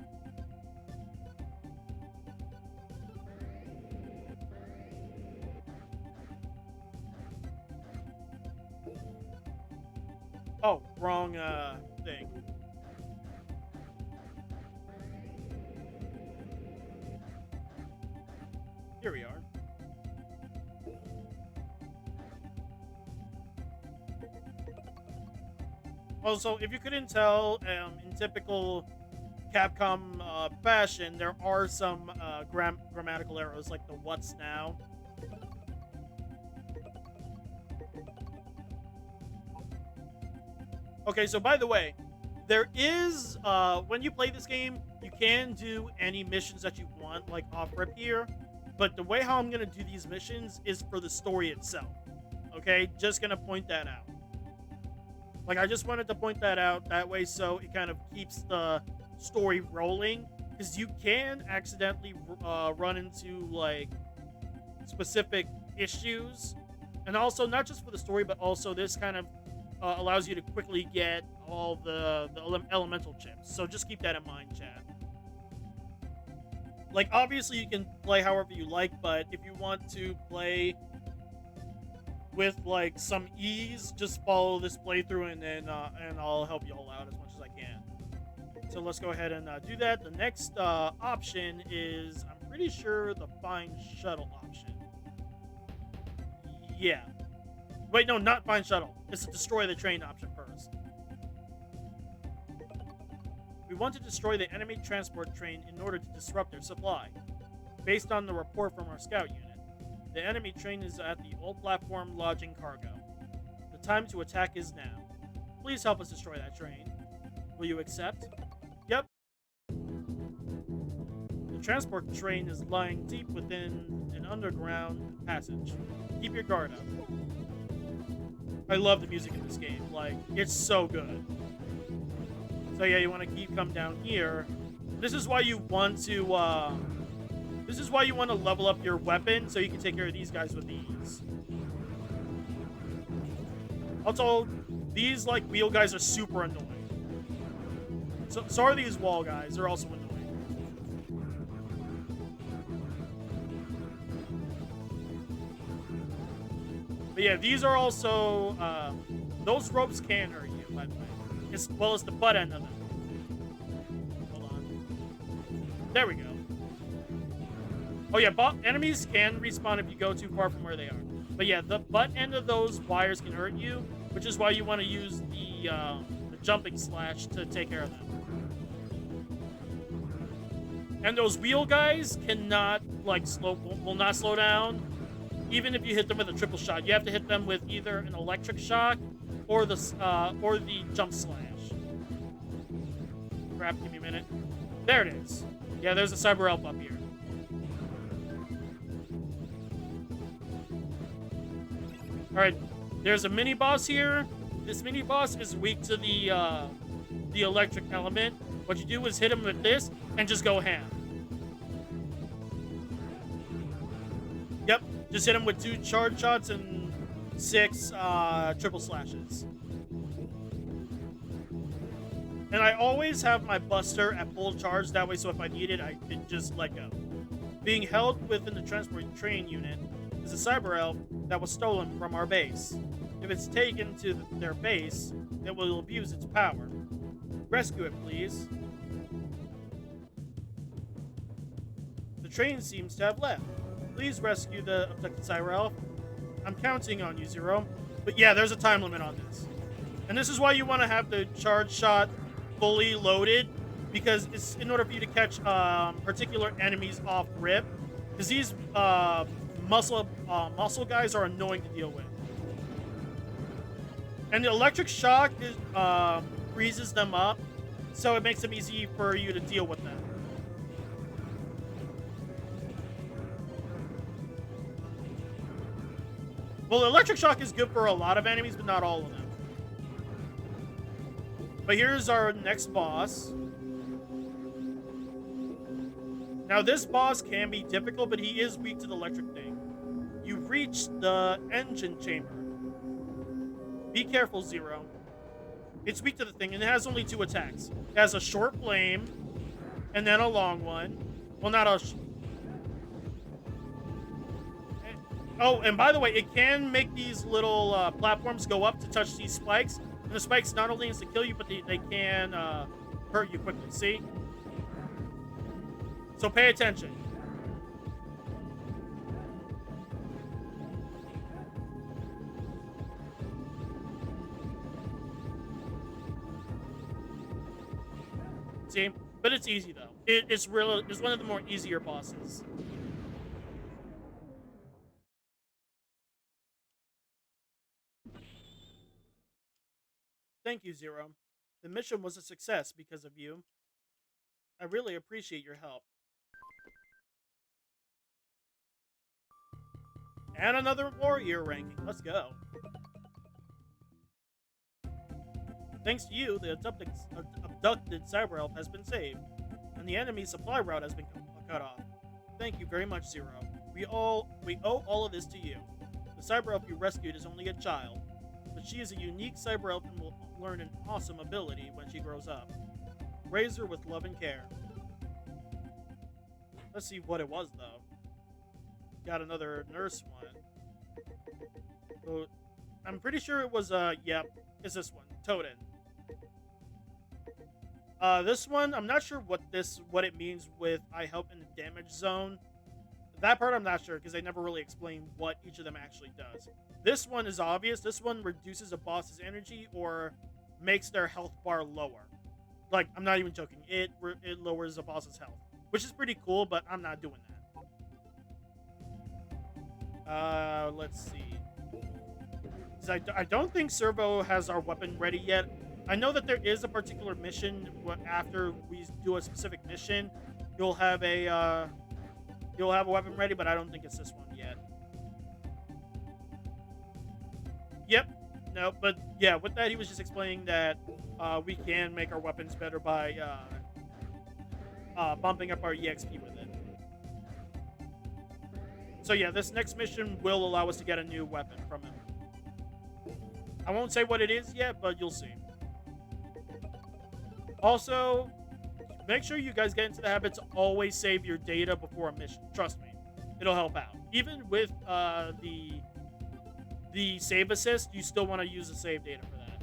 A: Oh, wrong thing. Here we are. Also, if you couldn't tell, in typical Capcom fashion, there are some grammatical errors, like the "what's now." Okay, so by the way, there is, when you play this game, you can do any missions that you want, like off-rip here, but the way how I'm going to do these missions is for the story itself. Okay, just going to point that out. Like, I just wanted to point that out that way so it kind of keeps the story rolling, because you can accidentally run into, like, specific issues, and also not just for the story, but also this kind of allows you to quickly get all the elemental chips. So just keep that in mind, chat. Like, obviously you can play however you like, but if you want to play with, like, some ease, just follow this playthrough, and then and I'll help you all out as much as I can. So let's go ahead and do that. The next option is, I'm pretty sure, the find shuttle option. Yeah. Wait, no, not find shuttle. It's to destroy the train option first. We want to destroy the enemy transport train in order to disrupt their supply. based on the report from our scout unit. The enemy train is at the old platform lodging cargo. The time to attack is now. Please help us destroy that train. Will you accept? Yep. The transport train is lying deep within an underground passage. Keep your guard up. I love the music in this game. Like, it's so good. So yeah, you want to come down here. This is why you want to level up your weapon so you can take care of these guys with ease. Also, these like wheel guys are super annoying. So are these wall guys. They're also annoying. But yeah, these are also those ropes can hurt you, by the way. As well as the butt end of them. Hold on. There we go. Oh yeah, enemies can respawn if you go too far from where they are. But yeah, the butt end of those wires can hurt you, which is why you want to use the jumping slash to take care of them. And those wheel guys cannot will not slow down, even if you hit them with a triple shot. You have to hit them with either an electric shock or the jump slash. Crap, give me a minute. There it is. Yeah, there's a cyber elf up here. Alright, there's a mini boss here. This mini boss is weak to the electric element. What you do is hit him with this and just go ham. Yep, just hit him with 2 charge shots and 6 triple slashes. And I always have my buster at full charge, that way so if I need it, I can just let go. Being held within the transport train unit is a cyber elf that was stolen from our base. If it's taken to their base, it will abuse its power. Rescue it, please. The train seems to have left. Please rescue the abducted cyber elf. I'm counting on you, Zero. But yeah, there's a time limit on this. And this is why you want to have the charge shot fully loaded, because it's in order for you to catch particular enemies off rip. Because these muscle guys are annoying to deal with. And the electric shock is, freezes them up, so it makes them easy for you to deal with them. Well, electric shock is good for a lot of enemies, but not all of them. But here's our next boss. Now, this boss can be difficult, but he is weak to the electric thing. You've reached the engine chamber. Be careful, Zero. It's weak to the thing, and it has only 2 attacks. It has a short flame, and then a long one. Well, not a... Oh, and by the way, it can make these little platforms go up to touch these spikes. And the spikes not only insta kill you, but they can hurt you quickly. See? So pay attention. See? But it's easy, though. It's one of the more easier bosses. Thank you, Zero. The mission was a success because of you. I really appreciate your help. And another warrior ranking. Let's go. Thanks to you, the abducted cyber elf has been saved, and the enemy's supply route has been cut off. Thank you very much, Zero. We owe all of this to you. The cyber elf you rescued is only a child, but she is a unique cyber elf and will learn an awesome ability when she grows up. Raise her with love and care. Let's see what it was, though. Got another nurse one. So, I'm pretty sure it was, yep, it's this one, Totem. This one, I'm not sure what it means with I help in the damage zone. That part I'm not sure, because they never really explain what each of them actually does. This one is obvious. This one reduces a boss's energy or makes their health bar lower. Like, I'm not even joking. It lowers a boss's health, which is pretty cool, but I'm not doing that. Let's see. 'Cause I don't think Servo has our weapon ready yet. I know that there is a particular mission after we do a specific mission, you'll have a uh, you'll have a weapon ready, but I don't think it's this one yet. Yep. No, but yeah, with that he was just explaining that we can make our weapons better by bumping up our EXP with it. So yeah, this next mission will allow us to get a new weapon from him. I won't say what it is yet, but you'll see. Also, make sure you guys get into the habit to always save your data before a mission. Trust me, it'll help out. Even with the save assist, you still want to use the save data for that.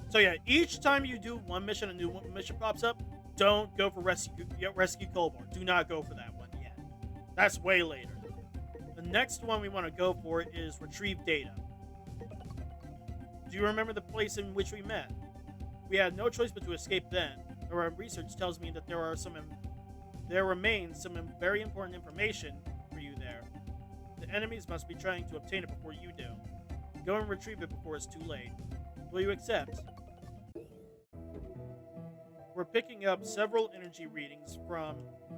A: So yeah, each time you do one mission, a new mission pops up. Don't go for rescue Colbor. Do not go for that one yet. That's way later. The next one we want to go for is retrieve data. Do you remember the place in which we met? We had no choice but to escape then. Our research tells me that there remains some very important information for you there. The enemies must be trying to obtain it before you do. Go and retrieve it before it's too late. Will you accept? We're picking up several energy readings from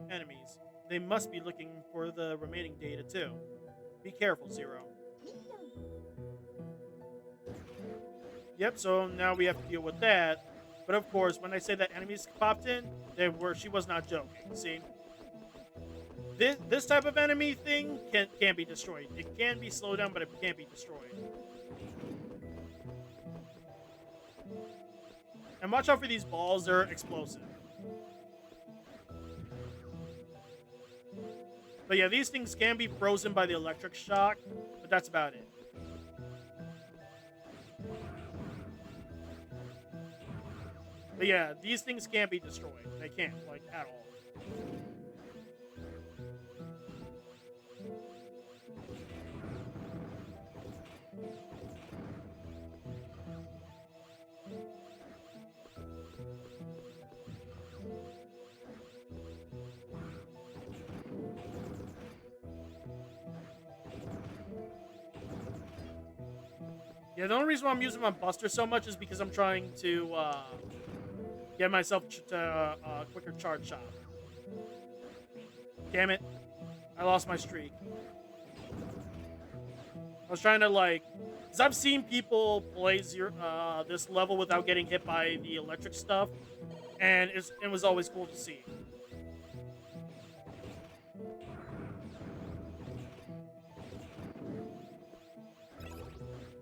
A: enemies. They must be looking for the remaining data too. Be careful, Zero. Yep, so now we have to deal with that. But of course, when I say that enemies popped in, she was not joking. See? This type of enemy thing can't be destroyed. It can be slowed down, but it can't be destroyed. And watch out for these balls, they're explosive. But yeah, these things can be frozen by the electric shock, but that's about it. But yeah, these things can't be destroyed. They can't, like, at all. Yeah, the only reason why I'm using my Buster so much is because I'm trying to get myself to a quicker charge shot. Damn it. I lost my streak. I was trying to, like... Because I've seen people play this level without getting hit by the electric stuff. And it was always cool to see.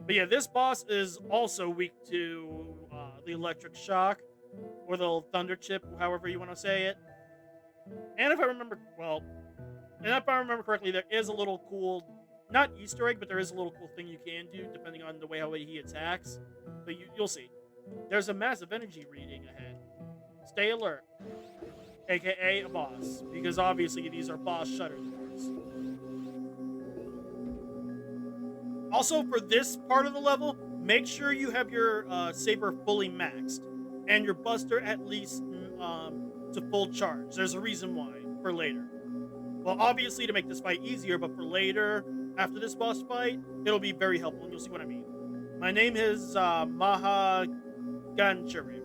A: But yeah, this boss is also weak to the electric shock. Or the thunder chip, however you want to say it. And if I remember correctly, there is a little cool, not Easter egg, but there is a little cool thing you can do depending on the way how he attacks. But you'll see. There's a massive energy reading ahead. Stay alert, aka a boss, because obviously these are boss shutter doors. Also, for this part of the level, make sure you have your saber fully maxed. And your Buster at least to full charge. There's a reason why, for later. Well, obviously to make this fight easier, but for later, after this boss fight, it'll be very helpful, and you'll see what I mean. My name is Maha Ganchariv.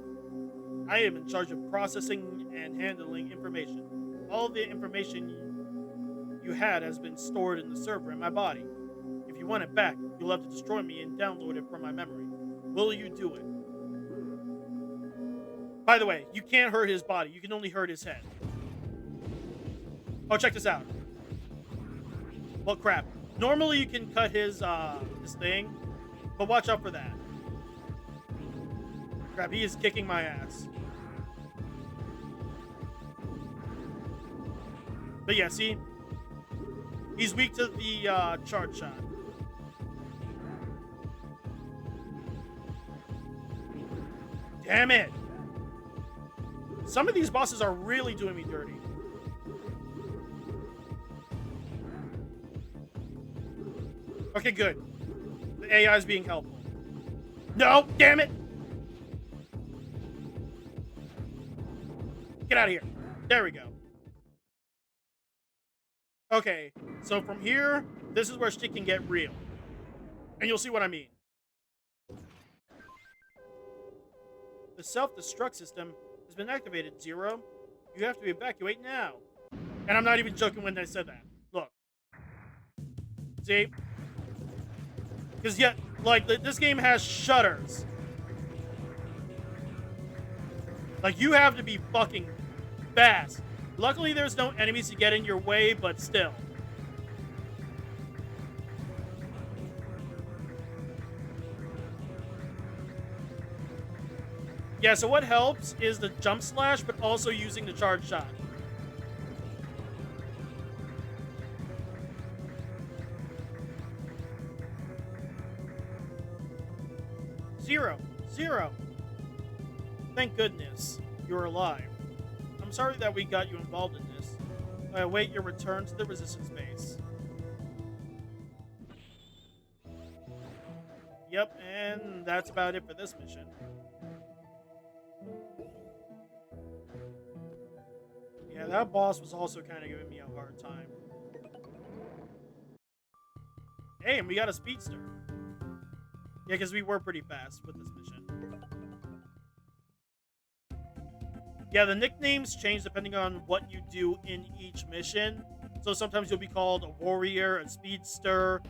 A: I am in charge of processing and handling information. All the information you had has been stored in the server in my body. If you want it back, you'll have to destroy me and download it from my memory. Will you do it? By the way, you can't hurt his body. You can only hurt his head. Oh, check this out. Well, crap. Normally you can cut his thing, but watch out for that. Crap, he is kicking my ass. But yeah, see? He's weak to the charge shot. Damn it! Some of these bosses are really doing me dirty. Okay, good. The AI is being helpful. No, damn it! Get out of here. There we go. Okay, so from here, this is where shit can get real. And you'll see what I mean. The self-destruct system has been activated, Zero. You have to evacuate now. And I'm not even joking when I said that. Look. See? Because, yeah, like, this game has shutters. Like, you have to be fucking fast. Luckily, there's no enemies to get in your way, but still. Yeah, so what helps is the jump slash, but also using the charge shot. Zero. Zero. Thank goodness you're alive. I'm sorry that we got you involved in this. I await your return to the resistance base. Yep, and that's about it for this mission. Yeah, that boss was also kind of giving me a hard time. Hey, and we got a speedster. Yeah, because we were pretty fast with this mission. Yeah, the nicknames change depending on what you do in each mission. So sometimes you'll be called a warrior, a speedster,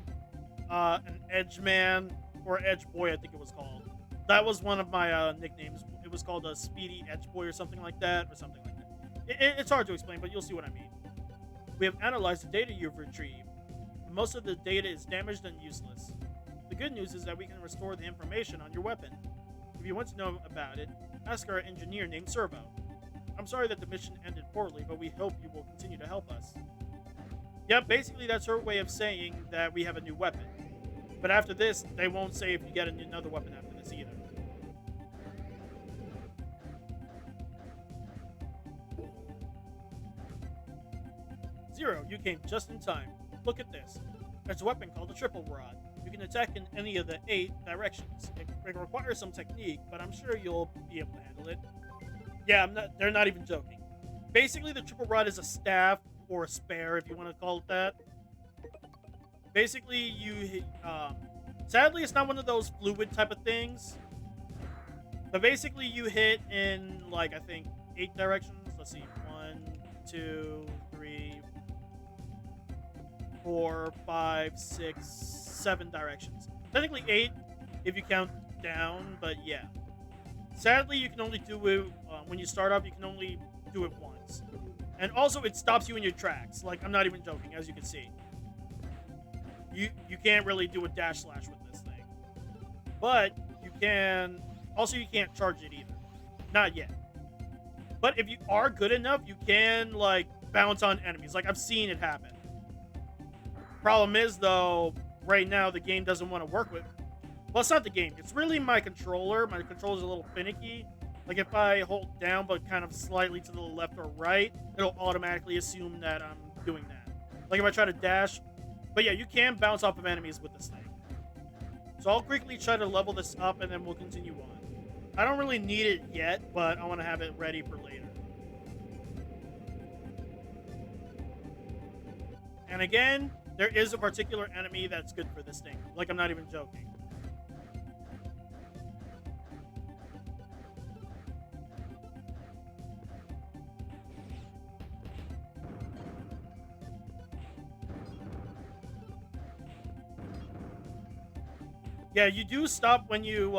A: an edge man, or edge boy, I think it was called. That was one of my nicknames. It was called a speedy edge boy or something like that, it's hard to explain, but you'll see what I mean. We have analyzed the data you've retrieved. Most of the data is damaged and useless. The good news is that we can restore the information on your weapon. If you want to know about it, ask our engineer named Servo. I'm sorry that the mission ended poorly, but we hope you will continue to help us. Yep, basically that's her way of saying that we have a new weapon. But after this, they won't say if you get another weapon after this either. Zero, you came just in time. Look at this. There's a weapon called the Triple Rod. You can attack in any of the 8 directions. It requires some technique, but I'm sure you'll be able to handle it. Yeah, they're not even joking. Basically, the Triple Rod is a staff, or a spare, if you want to call it that. Basically, sadly, it's not one of those fluid type of things. But basically, you hit in, like, I think, 8 directions. Let's see. 1, 2, 3, 4, 5, 6, 7 directions. Technically 8 if you count down, but yeah. Sadly, you can only do it when you start off. You can only do it once, and also it stops you in your tracks. Like, I'm not even joking, as you can see. You can't really do a dash slash with this thing, but you can. Also, you can't charge it either, not yet. But if you are good enough, you can like bounce on enemies. Like, I've seen it happen. Problem is, though, right now the game doesn't want to work with. Well, it's not the game. It's really my controller. My controller's a little finicky. Like, if I hold down but kind of slightly to the left or right, it'll automatically assume that I'm doing that. Like, if I try to dash. But yeah, you can bounce off of enemies with this thing. So I'll quickly try to level this up, and then we'll continue on. I don't really need it yet, but I want to have it ready for later. And again, there is a particular enemy that's good for this thing. Like, I'm not even joking. Yeah, you do stop when you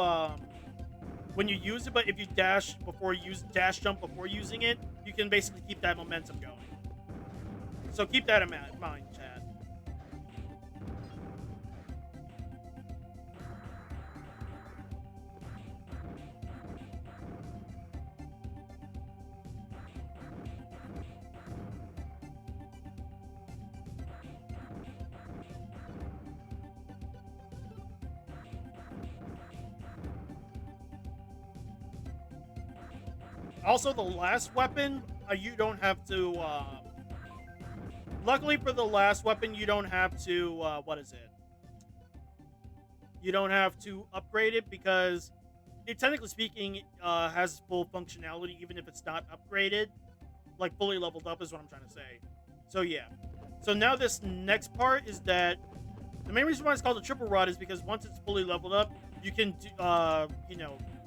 A: use it, but if you dash jump before using it, you can basically keep that momentum going. So keep that in mind, Chad. Also, the last weapon, you don't have to. Luckily for the last weapon, you don't have to. What is it? You don't have to upgrade it because it, technically speaking, has full functionality even if it's not upgraded. Like, fully leveled up is what I'm trying to say. So yeah. So now this next part is that the main reason why it's called a triple rod is because once it's fully leveled up, you can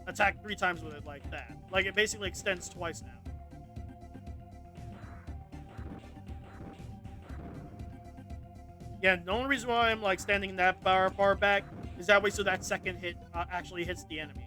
A: attack 3 times with it like that. Like it basically extends twice now. Yeah, the only reason why I'm like standing that far back is that way so that second hit actually hits the enemy.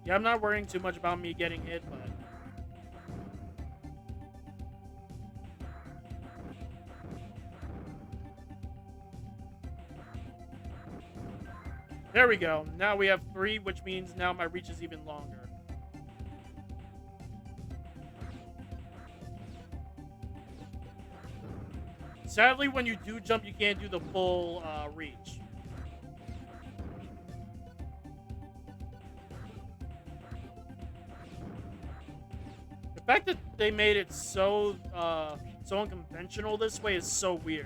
A: Yeah, I'm not worrying too much about me getting hit, but there we go. Now we have 3, which means now my reach is even longer. Sadly, when you do jump, you can't do the full reach. The fact that they made it so unconventional this way is so weird.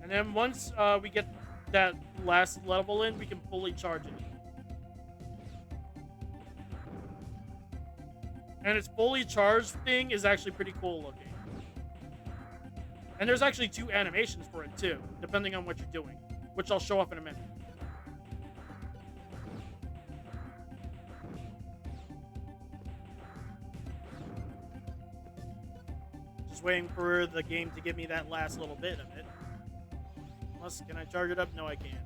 A: And then once we get that last level in, we can fully charge it. And its fully charged thing is actually pretty cool looking. And there's actually 2 animations for it too, depending on what you're doing, which I'll show off in a minute. Just waiting for the game to give me that last little bit of it. Unless, can I charge it up? No, I can't.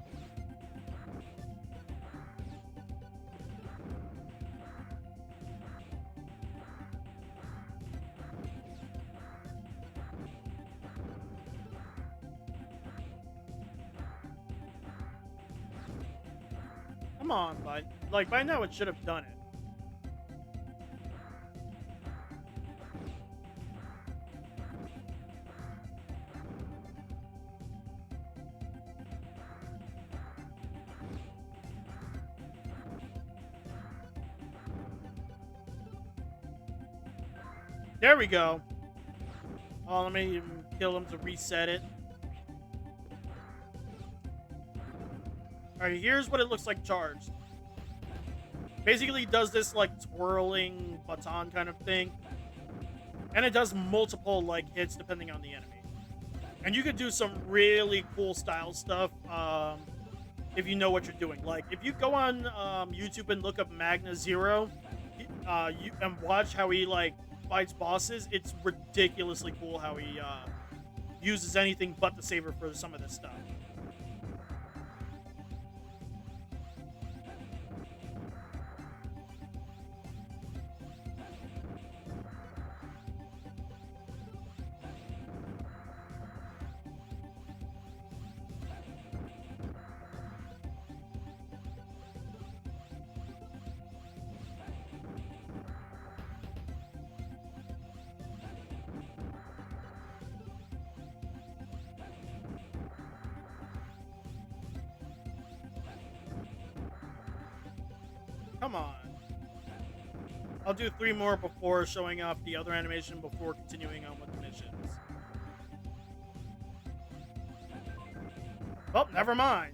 A: Come on, bud. Like, by now it should have done it. There we go. Oh, let me kill him to reset it. Alright, here's what it looks like charged. Basically does this like twirling baton kind of thing. And it does multiple like hits depending on the enemy. And you could do some really cool style stuff if you know what you're doing. Like if you go on YouTube and look up Megaman Zero and watch how he like fights bosses, it's ridiculously cool how he uses anything but the saber for some of this stuff. Come on. I'll do 3 more before showing off the other animation before continuing on with the missions. Oh, never mind.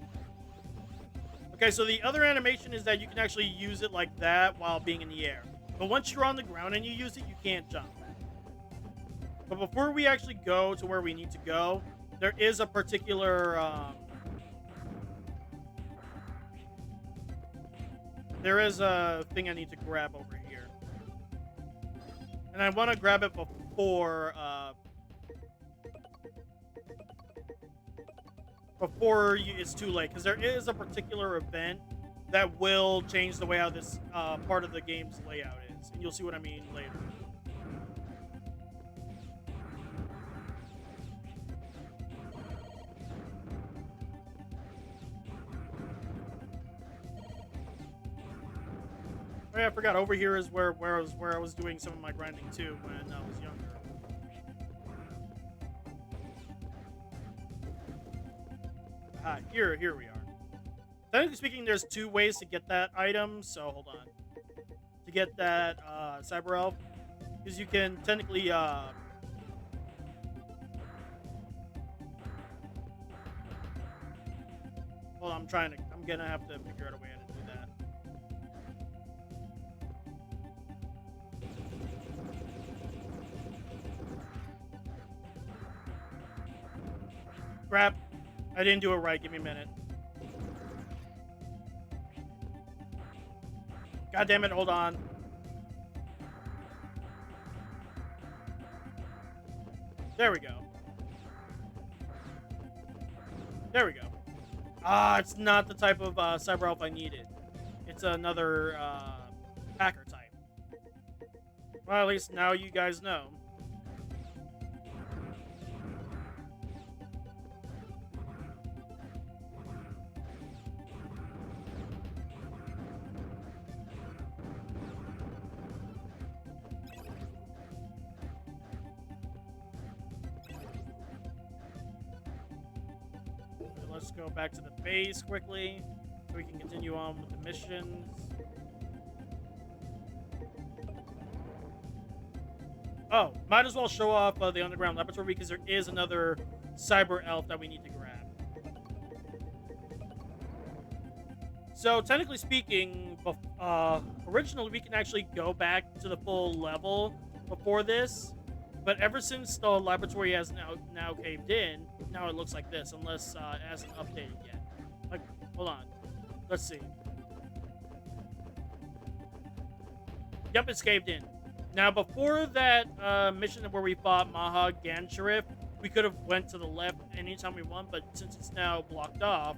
A: Okay, so the other animation is that you can actually use it like that while being in the air. But once you're on the ground and you use it, you can't jump. But before we actually go to where we need to go, there is a particular there is a thing I need to grab over here. And I want to grab it before it's too late, because there is a particular event that will change the way how this part of the game's layout is. And you'll see what I mean later. Oh yeah, I forgot. Over here is where I was doing some of my grinding too when I was younger. Here we are. Technically speaking, there's two ways to get that item. So hold on. To get that cyber elf, because you can technically hold on, I'm gonna have to figure out a way how to do that. Crap. I didn't do it right. Give me a minute. God damn it, hold on. There we go. There we go. Ah, it's not the type of cyber elf I needed. It's another hacker type. Well, at least now you guys know. Let's go back to the base quickly so we can continue on with the missions. Oh, might as well show off the underground laboratory because there is another cyber elf that we need to grab. So technically speaking, originally we can actually go back to the full level before this, but ever since the laboratory has now caved in, now it looks like this, unless it hasn't updated yet. Like, hold on, let's see. Yep, it's caved in. Now, before that mission where we fought Maha Gansharif, we could have went to the left anytime we want, but since it's now blocked off,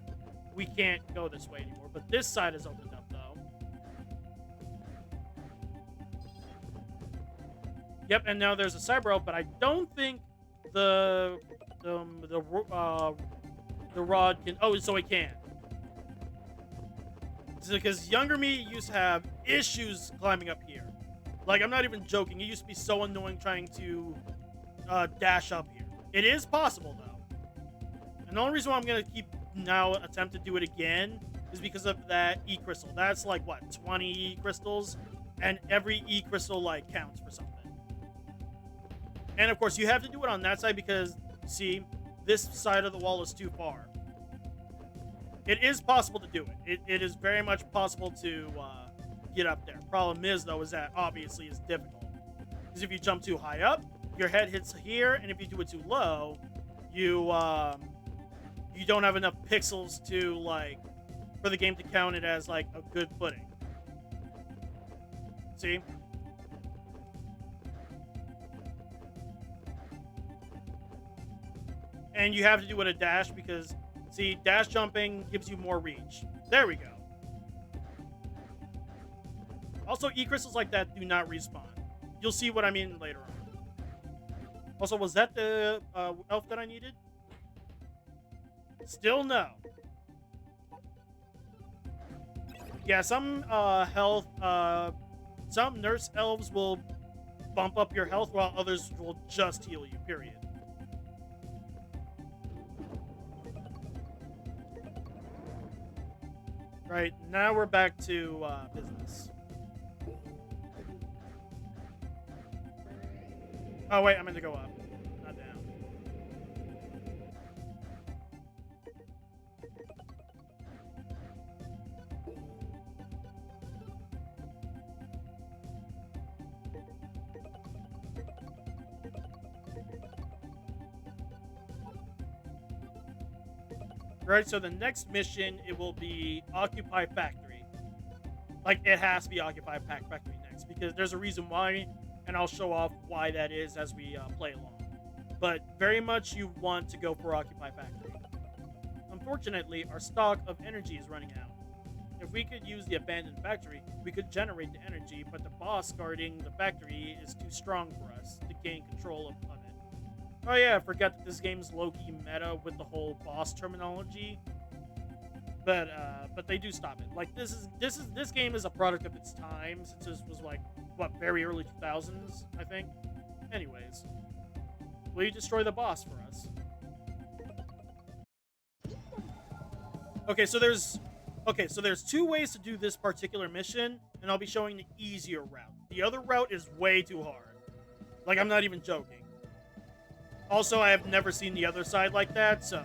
A: we can't go this way anymore. But this side is opened up, though. Yep, and now there's a cyber elf, but I don't think the rod can. Oh, so it can. Because younger me used to have issues climbing up here. Like, I'm not even joking. It used to be so annoying trying to dash up here. It is possible, though. And the only reason why I'm going to keep now attempt to do it again is because of that E-crystal. That's like, what, 20 E-crystals? And every E-crystal, like, counts for something. And, of course, you have to do it on that side because, see, this side of the wall is too far. It is possible to do it. It is very much possible to get up there. Problem is, though, is that obviously it's difficult. Because if you jump too high up, your head hits here, and if you do it too low, you don't have enough pixels to, like, for the game to count it as, like, a good footing. See? And you have to do it a dash because, see, dash jumping gives you more reach. There we go. Also, E-crystals like that do not respawn. You'll see what I mean later on. Also, was that the elf that I needed? Still no. Yeah, some health, some nurse elves will bump up your health while others will just heal you, period. Right, now we're back to business. Oh, wait, I meant to go up, not down. Right, so the next mission, it will be Occupy Factory. Like, it has to be Occupy Factory next, because there's a reason why, and I'll show off why that is as we play along. But very much you want to go for Occupy Factory. Unfortunately, our stock of energy is running out. If we could use the abandoned factory, we could generate the energy, but the boss guarding the factory is too strong for us to gain control of it. Oh yeah, I forgot that this game's low-key meta with the whole boss terminology. But but they do stop it. Like this game is a product of its time since this was like what very early 2000s, I think. Anyways, will you destroy the boss for us? Okay, so there's two ways to do this particular mission, and I'll be showing the easier route. The other route is way too hard. Like, I'm not even joking. Also, I have never seen the other side like that, so...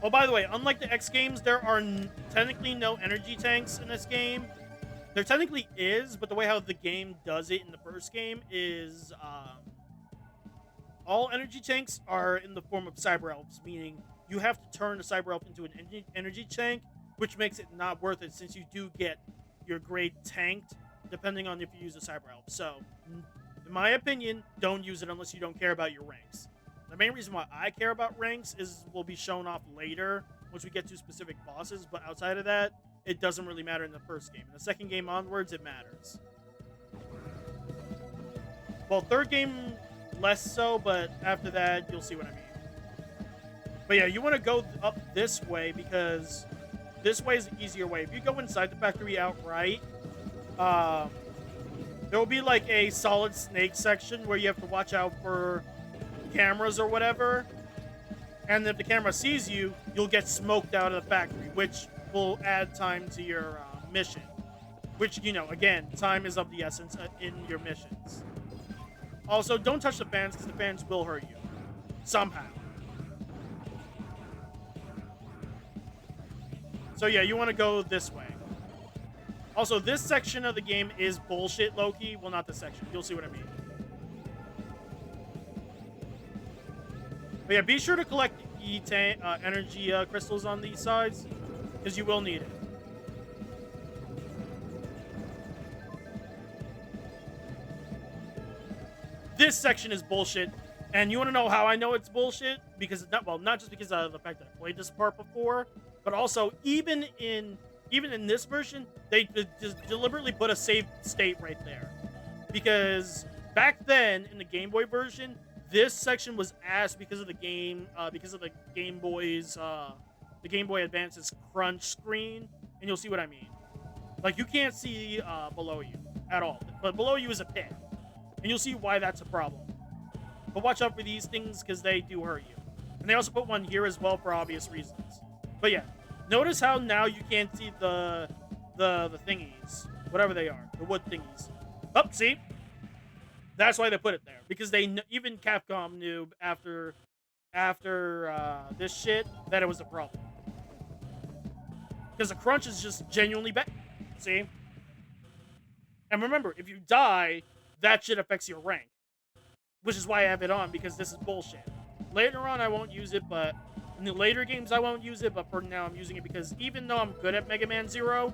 A: Oh, by the way, unlike the X games, there are technically no energy tanks in this game. There technically is, but the way how the game does it in the first game is all energy tanks are in the form of cyber elves, meaning you have to turn a cyber elf into an energy tank, which makes it not worth it since you do get your grade tanked depending on if you use a cyber elf. So, in my opinion, don't use it unless you don't care about your ranks. The main reason why I care about ranks is will be shown off later once we get to specific bosses, but outside of that, it doesn't really matter in the first game. In the second game onwards, it matters. Well, third game, less so, but after that, you'll see what I mean. But yeah, you want to go up this way because this way is the easier way. If you go inside the factory outright, there will be like a solid snake section where you have to watch out for cameras or whatever, and if the camera sees you, you'll get smoked out of the factory, which will add time to your mission, which, you know, again, time is of the essence in your missions. Also, don't touch the fans because the fans will hurt you somehow. So yeah, you want to go this way. Also, this section of the game is bullshit, low-key. Well, not this section, you'll see what I mean. But yeah, be sure to collect energy crystals on these sides, because you will need it. This section is bullshit, and you want to know how I know it's bullshit? Because not just because of the fact that I played this part before, but also even in this version, they just deliberately put a save state right there, because back then in the Game Boy version, this section was ass because of the Game Boy's the Game Boy Advance's crunch screen, and you'll see what I mean. Like, you can't see below you at all, but below you is a pit, and you'll see why that's a problem. But watch out for these things because they do hurt you, and they also put one here as well for obvious reasons. But yeah, notice how now you can't see the thingies, whatever they are, the wood thingies. Oh, see. That's why they put it there, because even Capcom knew after this shit that it was a problem. Because the crunch is just genuinely bad. See? And remember, if you die, that shit affects your rank. Which is why I have it on, because this is bullshit. Later on, I won't use it, but in the later games, I won't use it, but for now, I'm using it because even though I'm good at Megaman Zero,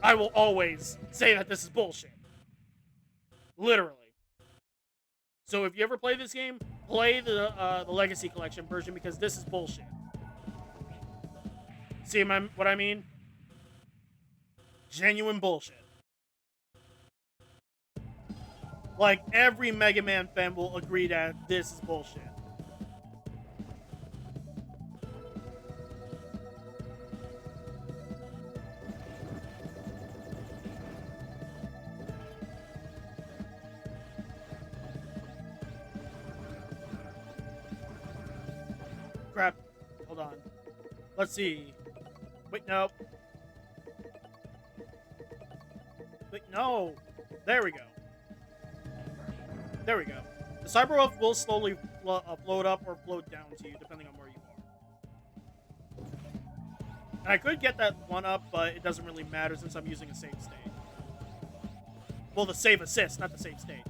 A: I will always say that this is bullshit. Literally. So if you ever play this game, play the Legacy Collection version because this is bullshit. See what I mean? Genuine bullshit. Like, every Mega Man fan will agree that this is bullshit. Crap. Hold on. Let's see. Wait, no. Wait, no. There we go. There we go. The Cyber Wolf will slowly float up or float down to you, depending on where you are. And I could get that one up, but it doesn't really matter since I'm using a save state. Well, the save assist, not the save state.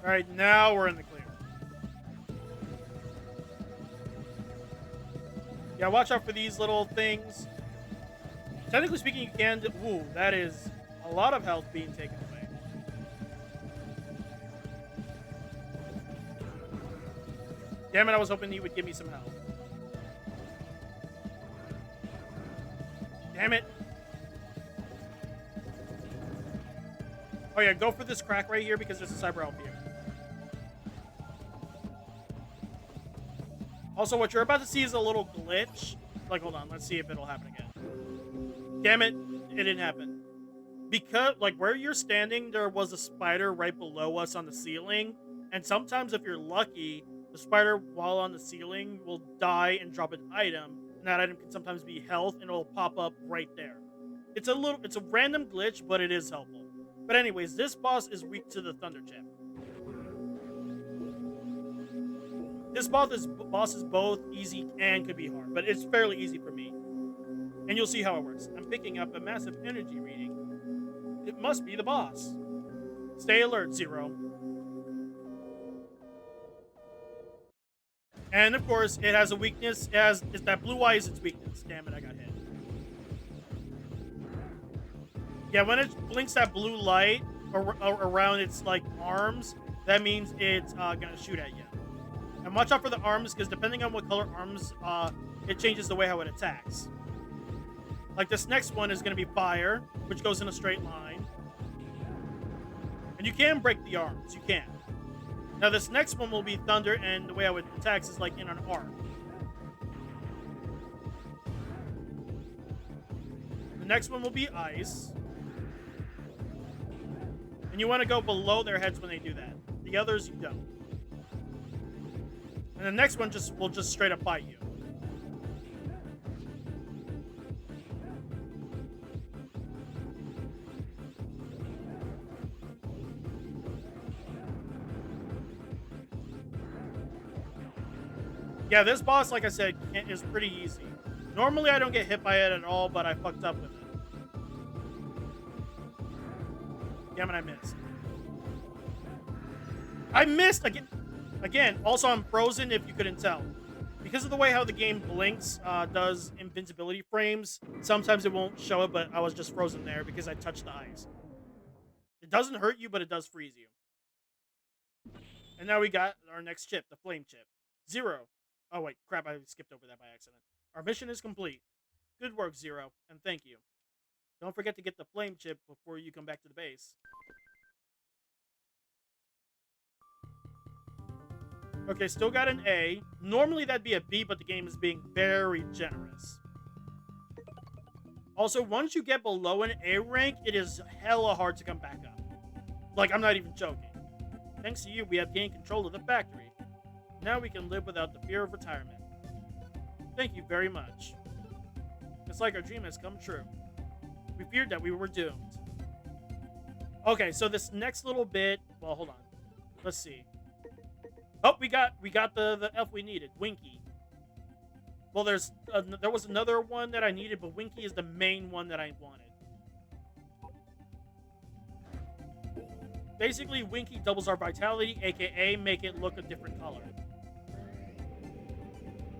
A: Alright, now we're in the clear. Yeah, watch out for these little things. Technically speaking, you can. Ooh, that is a lot of health being taken away. Damn it! I was hoping he would give me some health. Damn it! Oh yeah, go for this crack right here because there's a cyber elf here. Also, what you're about to see is a little glitch. Like, hold on, let's see if it'll happen again. Damn it, it didn't happen. Because, like, where you're standing, there was a spider right below us on the ceiling. And sometimes, if you're lucky, the spider, while on the ceiling, will die and drop an item. And that item can sometimes be health, and it'll pop up right there. It's a random glitch, but it is helpful. But anyways, this boss is weak to the Thunder Chip. This boss is both easy and could be hard, but it's fairly easy for me. And you'll see how it works. I'm picking up a massive energy reading. It must be the boss. Stay alert, Zero. And of course, it has a weakness. It's that blue eye is its weakness. Damn it, I got hit. Yeah, when it blinks that blue light around its like arms, that means it's gonna shoot at you. And watch out for the arms, because depending on what color arms, it changes the way how it attacks. Like this next one is gonna be fire, which goes in a straight line. And you can break the arms, you can. Now this next one will be thunder, and the way how it attacks is like in an arc. The next one will be ice. And you want to go below their heads when they do that. The others, you don't. And the next one will just straight up bite you. Yeah, this boss, like I said, is pretty easy. Normally, I don't get hit by it at all, but I fucked up with it. Damn it, I missed. I missed again. Again, also I'm frozen if you couldn't tell. Because of the way how the game blinks, does invincibility frames, sometimes it won't show it, but I was just frozen there because I touched the ice. It doesn't hurt you, but it does freeze you. And now we got our next chip, the flame chip. Zero. Oh wait, crap, I skipped over that by accident. Our mission is complete. Good work, Zero, and thank you. Don't forget to get the flame chip before you come back to the base. Okay, still got an A. Normally that'd be a B, but the game is being very generous. Also, once you get below an A rank, it is hella hard to come back up. Like, I'm not even joking. Thanks to you, we have gained control of the factory. Now we can live without the fear of retirement. Thank you very much. It's like our dream has come true. We feared that we were doomed. Okay, so this next little bit... Well, hold on. Let's see. Oh, we got the elf we needed, Winky. Well, there was another one that I needed, but Winky is the main one that I wanted. Basically, Winky doubles our vitality, aka make it look a different color.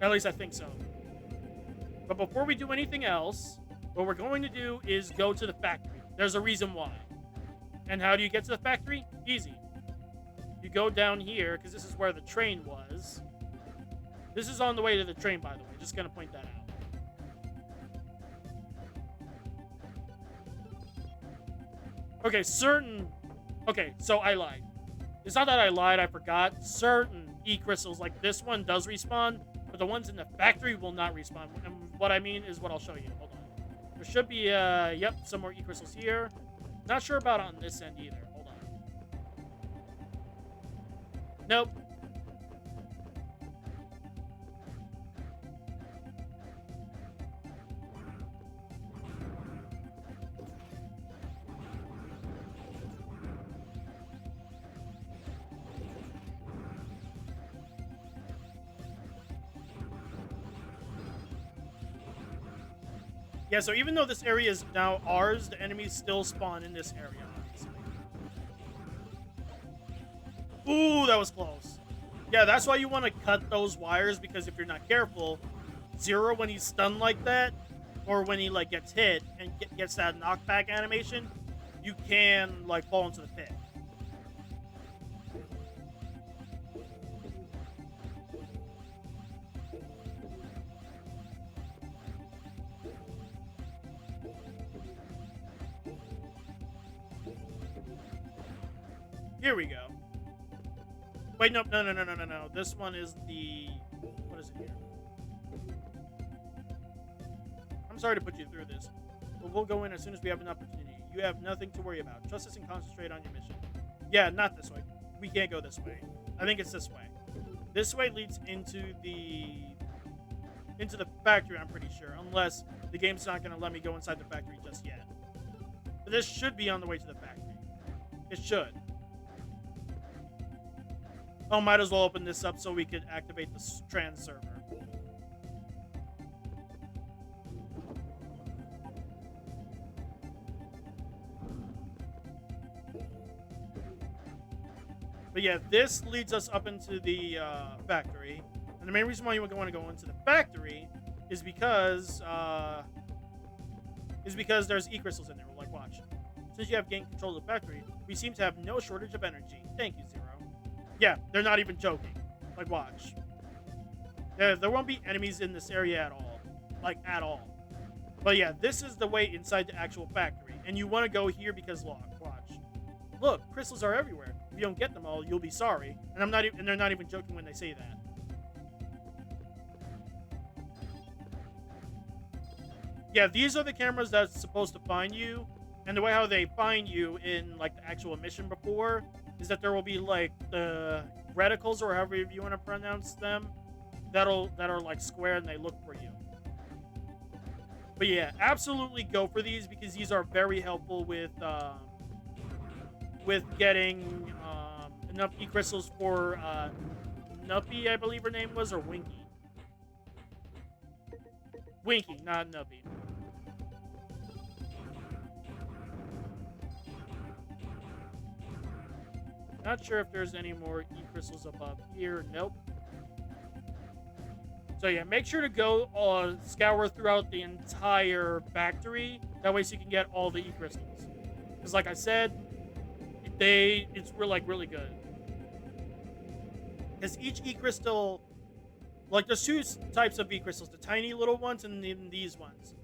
A: At least I think so. But before we do anything else, what we're going to do is go to the factory. There's a reason why. And how do you get to the factory? Easy. You go down here, because this is where the train was. This is on the way to the train, by the way. Just going to point that out. Okay, Okay, so I lied. It's not that I lied, I forgot. Certain E-crystals, like this one, does respawn, but the ones in the factory will not respawn. And what I mean is what I'll show you. Hold on. There should be, yep, some more E-crystals here. Not sure about on this end either. Hold on. Nope. Yeah, so even though this area is now ours, the enemies still spawn in this area, obviously. Ooh, that was close. Yeah, that's why you want to cut those wires, because if you're not careful, Zero, when he's stunned like that, or when he like gets hit and gets that knockback animation, you can like fall into the pit. Here we go. Wait, no. This one is the... What is it here? I'm sorry to put you through this, but we'll go in as soon as we have an opportunity. You have nothing to worry about. Trust us and concentrate on your mission. Yeah, not this way. We can't go this way. I think it's this way. This way leads into the factory, I'm pretty sure. Unless the game's not going to let me go inside the factory just yet. But this should be on the way to the factory. It should. Oh, might as well open this up so we could activate the trans server. But yeah, this leads us up into the factory. And the main reason why you want to go into the factory is because there's E-crystals in there. Like, watch. Since you have gained control of the factory, we seem to have no shortage of energy. Thank you, Zero. Yeah, they're not even joking. Like, watch. There won't be enemies in this area at all. Like, at all. But yeah, this is the way inside the actual factory. And you want to go here because, watch. Look, crystals are everywhere. If you don't get them all, you'll be sorry. And they're not even joking when they say that. Yeah, these are the cameras that's supposed to find you. And the way how they find you in, like, the actual mission before is that there will be, like, the reticles, or however you want to pronounce them, that are, like, square and they look for you. But yeah, absolutely go for these because these are very helpful with getting enough E-crystals for Nuppy, I believe her name was, or Winky. Winky, not Nuppy. Not sure if there's any more E-crystals above here. Nope. So yeah, make sure to go scour throughout the entire factory. That way so you can get all the E-crystals. Because like I said, it's really good. Because each E-crystal, like there's two types of E-crystals, the tiny little ones and then these ones.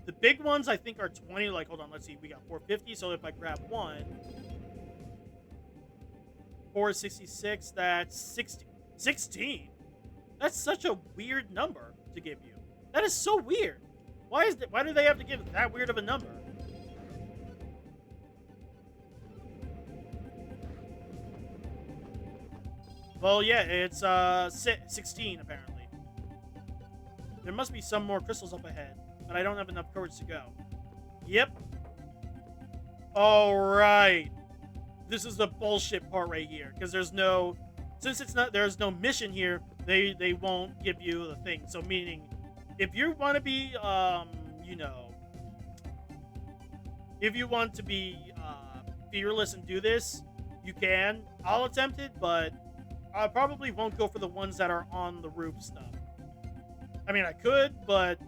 A: The big ones I think are 20, like hold on, let's see, we got 450, so if I grab one, 466, that's 16. That's such a weird number to give you. That is so weird. Why do they have to give that weird of a number? Well, yeah, it's 16 apparently. There must be some more crystals up ahead, but I don't have enough courage to go. Yep. All right. This is the bullshit part right here, because there's no mission here. They won't give you the thing. So meaning, if you want to be if you want to be fearless and do this, you can. I'll attempt it, but I probably won't go for the ones that are on the roof stuff. I mean, I could, but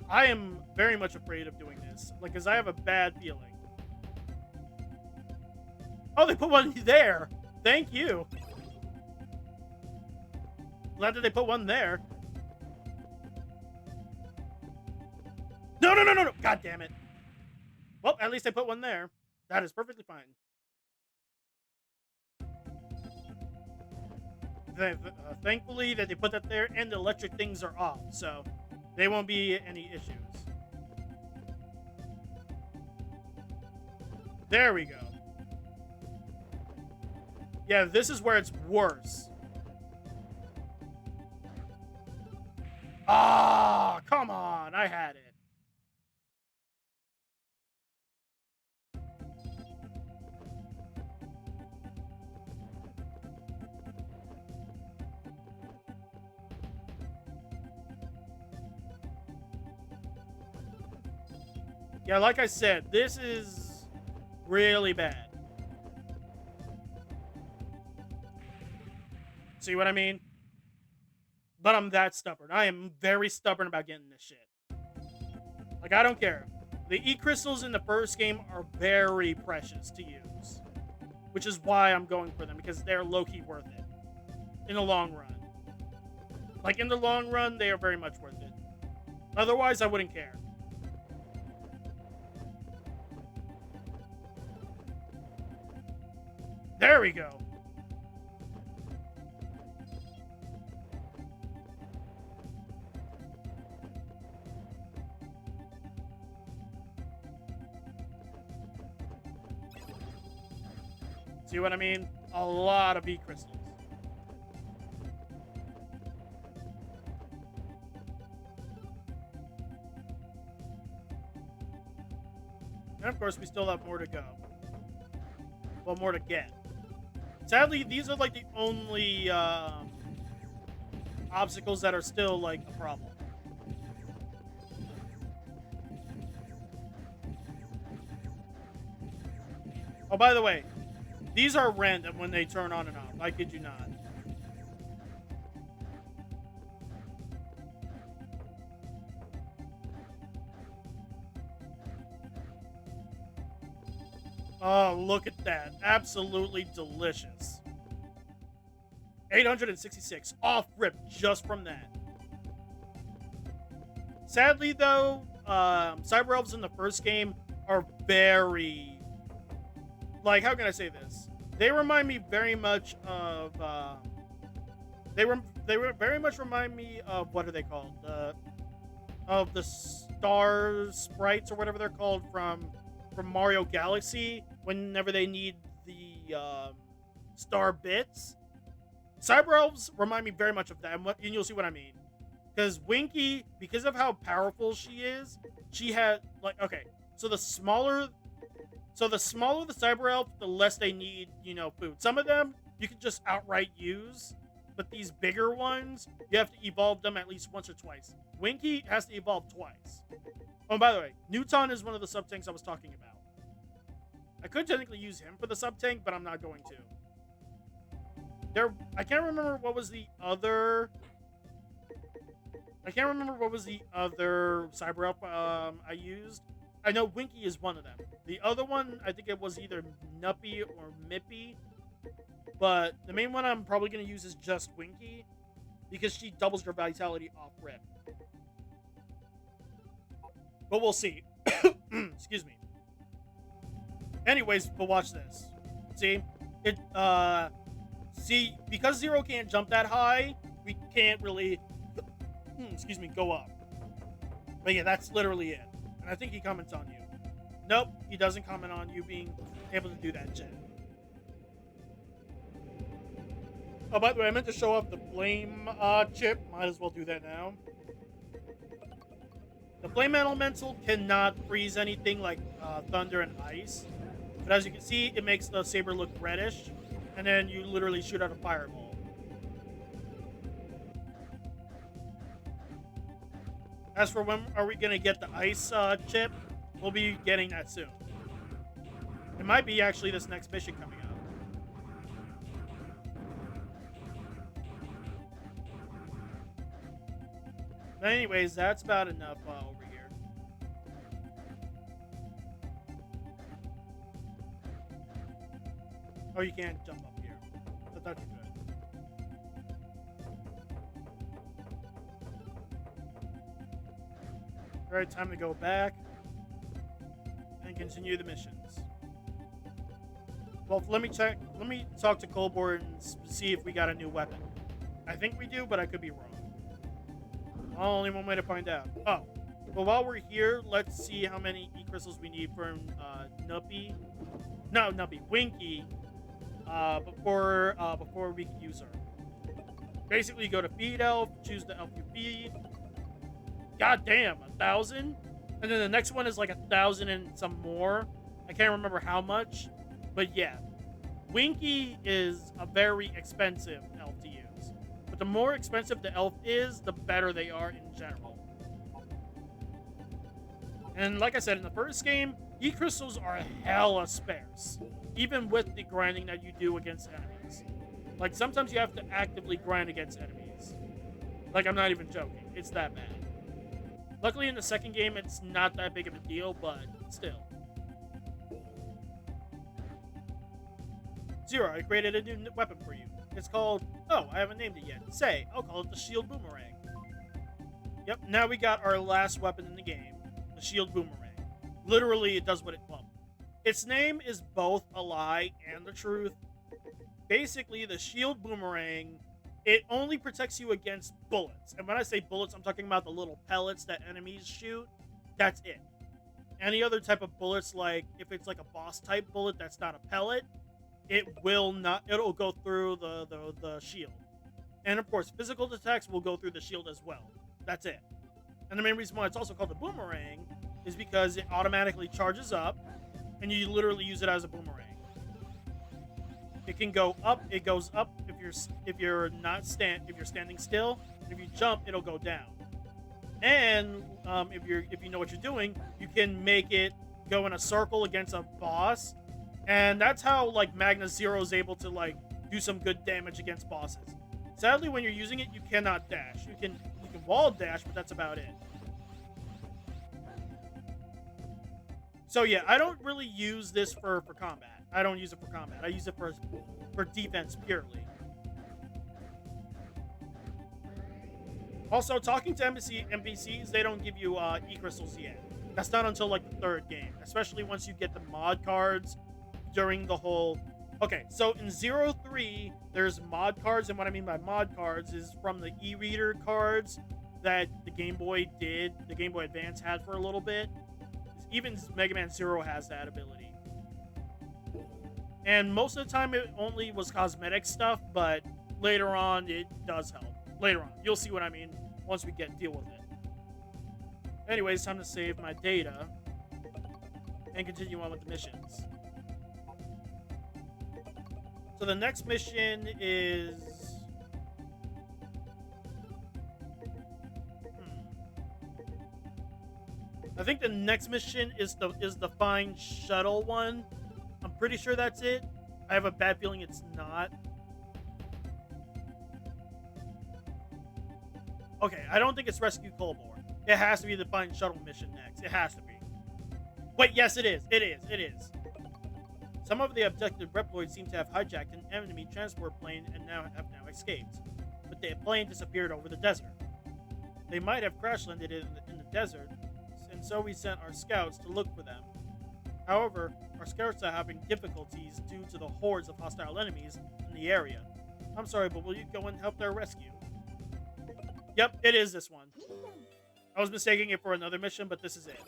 A: I am very much afraid of doing this, like, because I have a bad feeling. Oh, they put one there. Thank you. Glad that they put one there. No. God damn it. Well, at least they put one there. That is perfectly fine. Thankfully that they put that there, and the electric things are off, so they won't be any issues. There we go. Yeah, this is where it's worse. Ah, come on. I had it. Yeah, like I said, this is really bad. See what I mean? But I'm that stubborn. I am very stubborn about getting this shit. Like, I don't care. The E-crystals in the first game are very precious to use, which is why I'm going for them, because they're low-key worth it in the long run. Like, in the long run, they are very much worth it. Otherwise, I wouldn't care. There we go. See what I mean? A lot of E-crystals. And of course, we still have more to go. Well, more to get. Sadly, these are like the only obstacles that are still like a problem. Oh, by the way, these are random when they turn on and off. I kid you not. Oh, look at that. Absolutely delicious. 866 off rip just from that. Sadly, though, Cyber Elves in the first game are very... Like, how can I say this? They remind me very much of... They very much remind me of... What are they called? Of the star sprites or whatever they're called from Mario Galaxy, whenever they need the star bits. Cyber Elves remind me very much of that, and you'll see what I mean. Because Winky, because of how powerful she is, she had, like, okay, so the smaller the Cyber Elf, the less they need, food. Some of them you can just outright use, but these bigger ones, you have to evolve them at least once or twice. Winky has to evolve twice. Oh, and by the way, Newton is one of the sub-tanks I was talking about. I could technically use him for the sub-tank, but I'm not going to. I can't remember what was the other... Cyber Elf I used. I know Winky is one of them. The other one, I think it was either Nuppy or Mippy. But the main one I'm probably going to use is just Winky, because she doubles your vitality off rip. But we'll see. Excuse me. Anyways, but watch this. See? Because Zero can't jump that high, we can't really, go up. But yeah, that's literally it. And I think he comments on you. Nope, he doesn't comment on you being able to do that shit. Oh, by the way, I meant to show off the flame chip. Might as well do that now. The Flame Elemental cannot freeze anything like thunder and ice. But as you can see, it makes the saber look reddish. And then you literally shoot out a fireball. As for when are we going to get the ice chip, we'll be getting that soon. It might be actually this next mission coming up. But anyways, that's about enough over here. Oh, you can't jump up here. I thought you could. Alright, time to go back and continue the missions. Well, let me talk to Colbor and see if we got a new weapon. I think we do, but I could be wrong. Only one way to find out. Oh, but while we're here, let's see how many E-crystals we need from Winky, before we can use her. Basically, you go to Feed Elf, choose the elf you feed. God damn, 1,000? And then the next one is like 1,000 and some more. I can't remember how much, but yeah. Winky is a very expensive elf to use. But the more expensive the elf is, the better they are in general. And like I said, in the first game, E-crystals are hella sparse. Even with the grinding that you do against enemies. Like, sometimes you have to actively grind against enemies. Like, I'm not even joking. It's that bad. Luckily, in the second game, it's not that big of a deal, but still. Zero, I created a new weapon for you. It's called... Oh, I haven't named it yet. Say, I'll call it the Shield Boomerang. Yep, now we got our last weapon in the game, the Shield Boomerang. Literally, it does what it... Well, its name is both a lie and the truth. Basically, the Shield Boomerang, it only protects you against bullets. And when I say bullets, I'm talking about the little pellets that enemies shoot. That's it. Any other type of bullets, like if it's like a boss type bullet that's not a pellet, it will not, it'll go through the shield. And of course, physical attacks will go through the shield as well. That's it. And the main reason why it's also called the boomerang is because it automatically charges up and you literally use it as a boomerang. It can go up, it goes up if you're standing still. If you jump, it'll go down. And if you know what you're doing, you can make it go in a circle against a boss. And that's how like Megaman Zero is able to like do some good damage against bosses. Sadly, when you're using it, you cannot dash. You can wall dash, but that's about it. So yeah, I don't really use this for combat. I don't use it for combat. I use it for defense purely. Also, talking to NPCs, they don't give you E-crystals yet. That's not until like the third game, especially once you get the mod cards during the whole... Okay, so in Zero 3, there's mod cards, and what I mean by mod cards is from the e-reader cards that the Game Boy Advance had for a little bit. Even Megaman Zero has that ability. And most of the time it only was cosmetic stuff, but later on it does help. Later on. You'll see what I mean once we deal with it. Anyways, time to save my data and continue on with the missions. So the next mission is... I think the next mission is the Find Shuttle one. I'm pretty sure that's it. I have a bad feeling it's not. Okay, I don't think it's Rescue Colbor. It has to be the Find Shuttle mission next. It has to be. Wait, yes, it is. It is. Some of the abducted Reploids seem to have hijacked an enemy transport plane and have now escaped. But the plane disappeared over the desert. They might have crash landed in the desert, and so we sent our scouts to look for them. However, our scouts are having difficulties due to the hordes of hostile enemies in the area. I'm sorry, but will you go and help their rescue? Yep, it is this one. I was mistaking it for another mission, but this is it.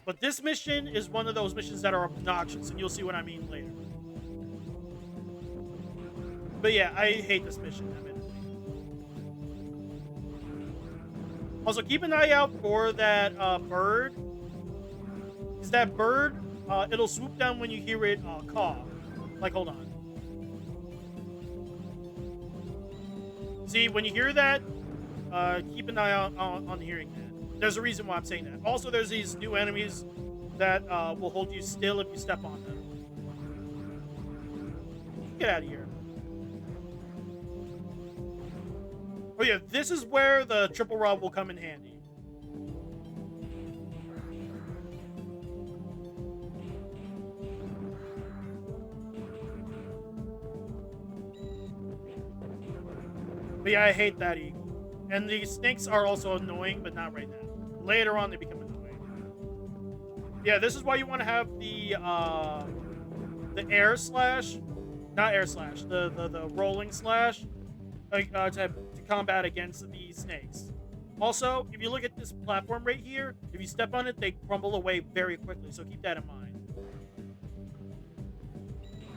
A: But this mission is one of those missions that are obnoxious, and you'll see what I mean later. But yeah, I hate this mission. Also, keep an eye out for that bird. Is that bird? It'll swoop down when you hear it caw. Like, hold on. See, when you hear that, keep an eye on hearing that. There's a reason why I'm saying that. Also, there's these new enemies that will hold you still if you step on them. Get out of here. Oh yeah, this is where the triple rod will come in handy. But yeah, I hate that eagle. And the snakes are also annoying, but not right now. Later on, they become annoying. Yeah, this is why you want to have the air slash, not air slash, the rolling slash, to combat against the snakes. Also, if you look at this platform right here, if you step on it, they crumble away very quickly. So keep that in mind.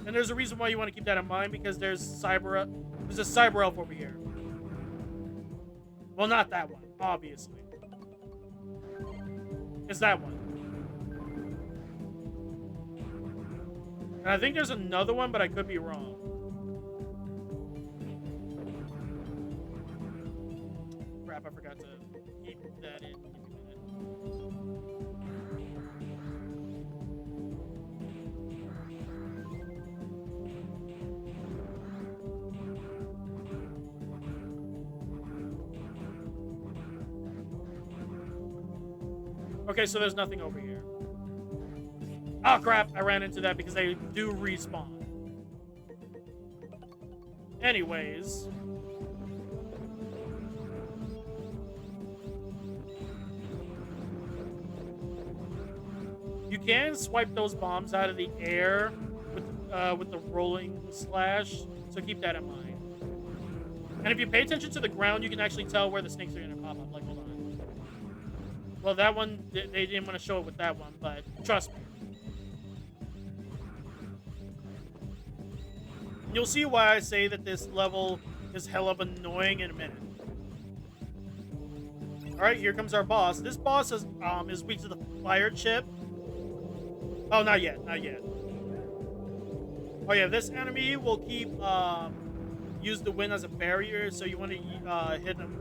A: And there's a reason why you want to keep that in mind, because there's a cyber elf over here. Well, not that one, obviously. It's that one. And I think there's another one, but I could be wrong. Crap, I forgot to keep that in. Okay, so there's nothing over here. Oh crap, I ran into that because they do respawn. Anyways. You can swipe those bombs out of the air with the rolling slash, so keep that in mind. And if you pay attention to the ground, you can actually tell where the snakes are going to pop up. Like, hold on. Well, that one, they didn't want to show it with that one, but trust me. You'll see why I say that this level is hell of annoying in a minute. Alright, here comes our boss. This boss is weak to the fire chip. Oh, not yet, not yet. Oh yeah, this enemy will keep use the wind as a barrier, so you want to hit him.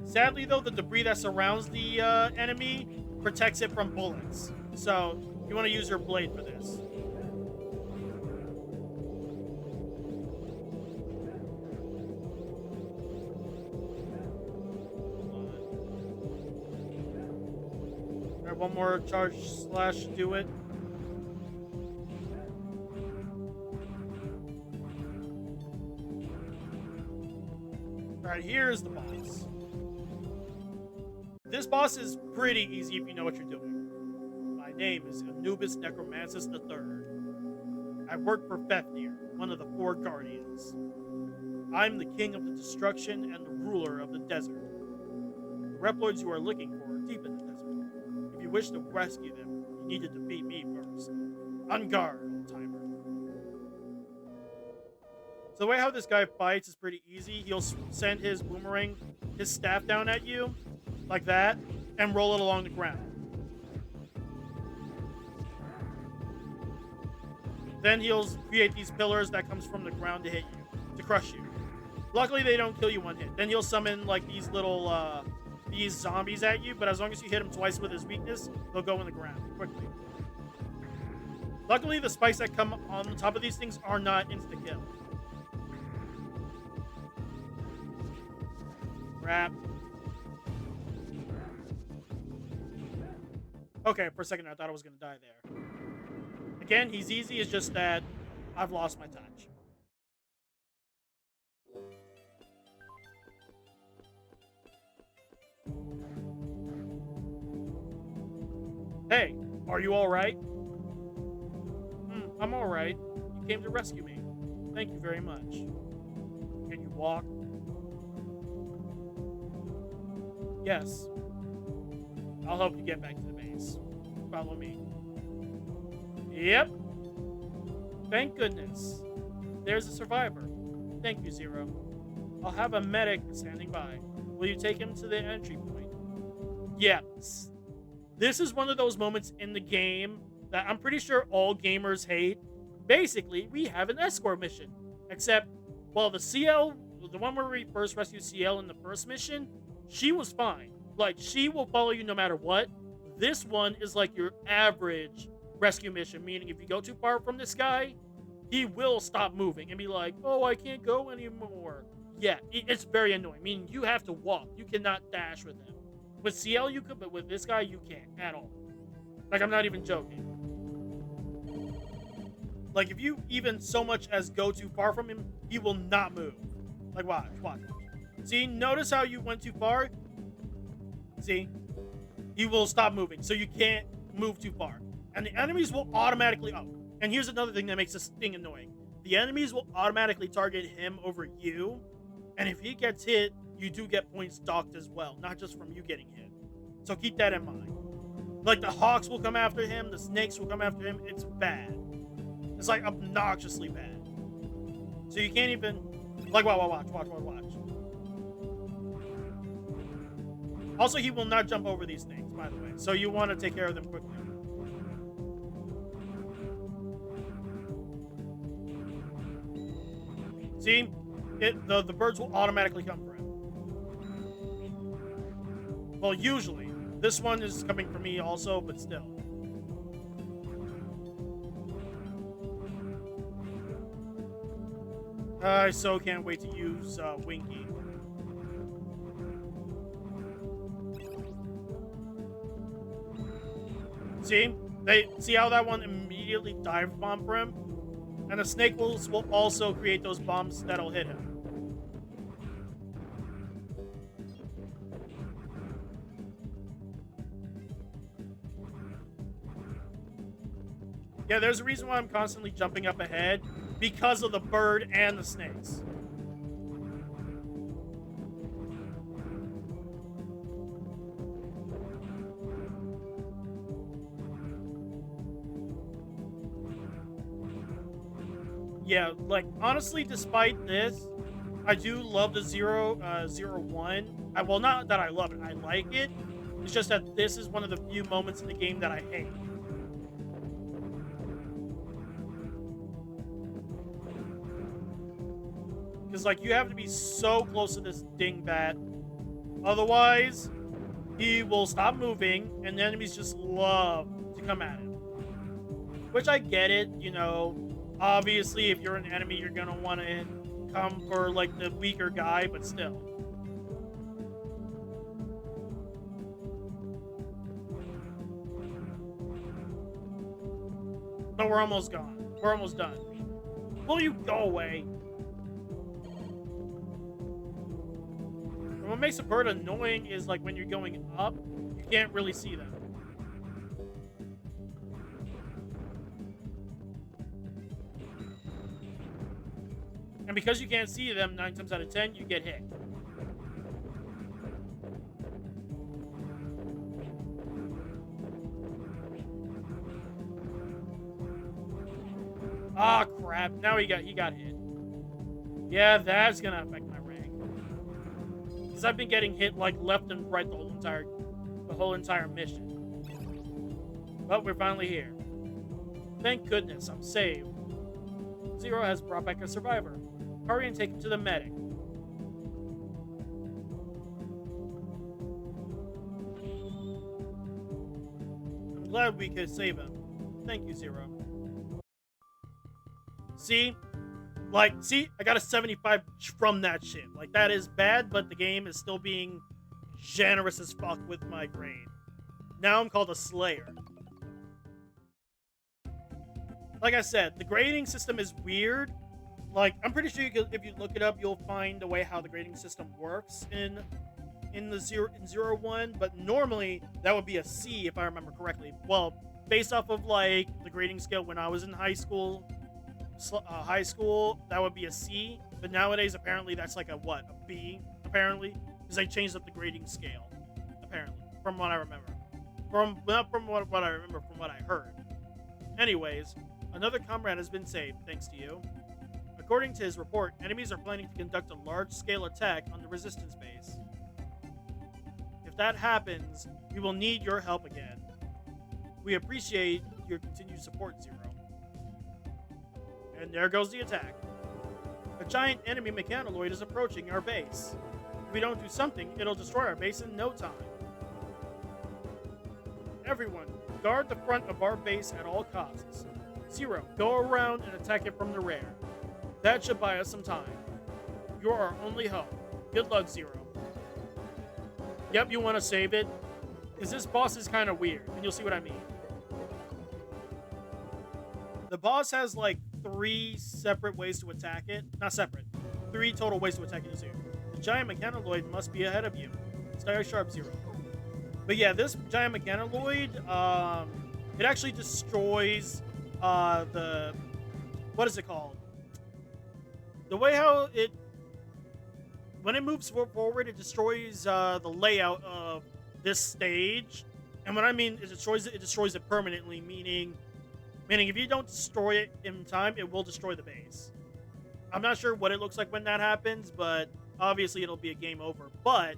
A: Sadly though, the debris that surrounds the enemy protects it from bullets, so you want to use your blade for this. Alright, one more charge slash to do it. Alright, here's the boss. This boss is pretty easy if you know what you're doing. My name is Anubis Necromancis III. I work for Fefnir, one of the 4 guardians. I'm the king of the destruction and the ruler of the desert. The Reploids you are looking for are deep in the desert. If you wish to rescue them, you need to defeat me first. On guard, old-timer. So the way how this guy fights is pretty easy. He'll send his boomerang, his staff down at you, like that, and roll it along the ground. Then he'll create these pillars that comes from the ground to hit you, to crush you. Luckily, they don't kill you one hit. Then he'll summon like these little these zombies at you, but as long as you hit him twice with his weakness, they'll go in the ground quickly. Luckily, the spikes that come on the top of these things are not insta-kill. Crap. Okay, for a second I thought I was going to die there. Again, he's easy, it's just that I've lost my touch. Hey, are you alright? I'm alright. You came to rescue me. Thank you very much. Can you walk? Yes. I'll help you get back to the base. Follow me. Yep. Thank goodness. There's a survivor. Thank you, Zero. I'll have a medic standing by. Will you take him to the entry point? Yes. This is one of those moments in the game that I'm pretty sure all gamers hate. Basically, we have an escort mission. Except, well, the CL, the one where we first rescued CL in the first mission, she was fine. Like, she will follow you no matter what. This one is like your average rescue mission, meaning if you go too far from this guy, he will stop moving and be like, oh, I can't go anymore. Yeah, it's very annoying, meaning you have to walk. You cannot dash with him. With CL, you could, but with this guy, you can't at all. Like, I'm not even joking. Like, if you even so much as go too far from him, he will not move. Like, watch. See, notice how you went too far? See? He will stop moving, so you can't move too far. And the enemies will automatically... Oh, and here's another thing that makes this thing annoying. The enemies will automatically target him over you, and if he gets hit, you do get points docked as well, not just from you getting hit. So keep that in mind. Like, the hawks will come after him, the snakes will come after him. It's bad. It's, like, obnoxiously bad. So you can't even... Like, watch. Also, he will not jump over these things, by the way. So you want to take care of them quickly. See? The birds will automatically come for him. Well, usually. This one is coming for me also, but still. I so can't wait to use Winky. See? See how that one immediately dive bomb for him? And the snake will also create those bombs that'll hit him. Yeah, there's a reason why I'm constantly jumping up ahead, because of the bird and the snakes. Yeah, like, honestly, despite this, I do love the Zero 1. Well, not that I love it, I like it. It's just that this is one of the few moments in the game that I hate. Because, like, you have to be so close to this dingbat. Otherwise, he will stop moving, and the enemies just love to come at him. Which I get it, you know. Obviously, if you're an enemy, you're going to want to come for, like, the weaker guy, but still. But we're almost gone. We're almost done. Will you go away? And what makes a bird annoying is, like, when you're going up, you can't really see them. And because you can't see them, 9 times out of 10, you get hit. Ah, crap. Now he got hit. Yeah, that's gonna affect my rank. Because I've been getting hit, like, left and right the whole entire mission. But we're finally here. Thank goodness, I'm saved. Zero has brought back a survivor. Hurry and take him to the medic. I'm glad we could save him. Thank you, Zero. See? Like, see? I got a 75 from that shit. Like, that is bad, but the game is still being generous as fuck with my grade. Now I'm called a Slayer. Like I said, the grading system is weird. Like, I'm pretty sure if you look it up, you'll find the way how the grading system works in Zero 1, but normally that would be a C if I remember correctly. Well, based off of, like, the grading scale when I was in high school, that would be a C, but nowadays apparently that's like a B, apparently, because they changed up the grading scale, apparently, from what I remember. Not from what I remember, from what I heard. Anyways, another comrade has been saved, thanks to you. According to his report, enemies are planning to conduct a large-scale attack on the resistance base. If that happens, we will need your help again. We appreciate your continued support, Zero. And there goes the attack. A giant enemy mechanoid is approaching our base. If we don't do something, it'll destroy our base in no time. Everyone, guard the front of our base at all costs. Zero, go around and attack it from the rear. That should buy us some time. You're our only hope. Good luck, Zero. Yep, you want to save it? Because this boss is kind of weird, and you'll see what I mean. The boss has, like, 3 separate ways to attack it. Not separate. 3 total ways to attack it. The giant mechanoid must be ahead of you. Stay sharp, Zero. But yeah, this giant mechanoid, it actually destroys the... What is it called? The way how it... When it moves forward, it destroys the layout of this stage. And when I mean it destroys it permanently, meaning if you don't destroy it in time, it will destroy the base. I'm not sure what it looks like when that happens, but obviously it'll be a game over. But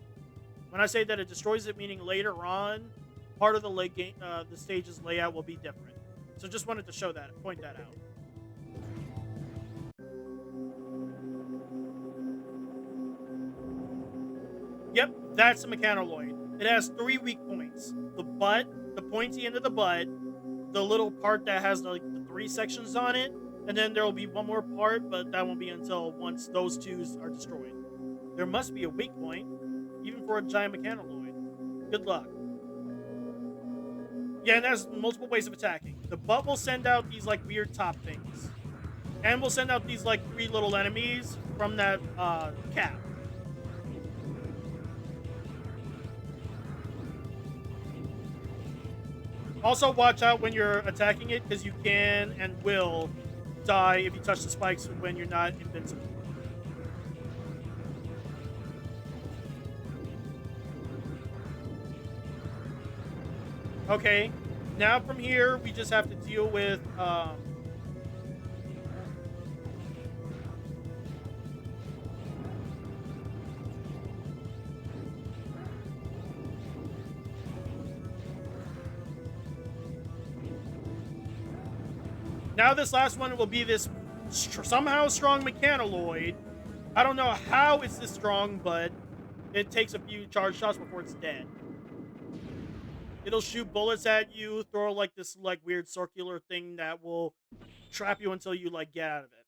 A: when I say that it destroys it, meaning later on, part of the stage's layout will be different. So just wanted to point that out. Yep, that's a mechanoid. It has 3 weak points. The butt, the pointy end of the butt, the little part that has the 3 sections on it, and then there will be one more part, but that won't be until once those 2 are destroyed. There must be a weak point, even for a giant mechanoid. Good luck. Yeah, and there's multiple ways of attacking. The butt will send out these like weird top things, and we'll send out these like 3 little enemies from that cap. Also, watch out when you're attacking it because you can and will die if you touch the spikes when you're not invincible. Okay, now from here we just have to deal with now this last one will be this somehow strong mechanoloid. I don't know how it's this strong, but it takes a few charge shots before it's dead. It'll shoot bullets at you, throw like this like weird circular thing that will trap you until you like get out of it.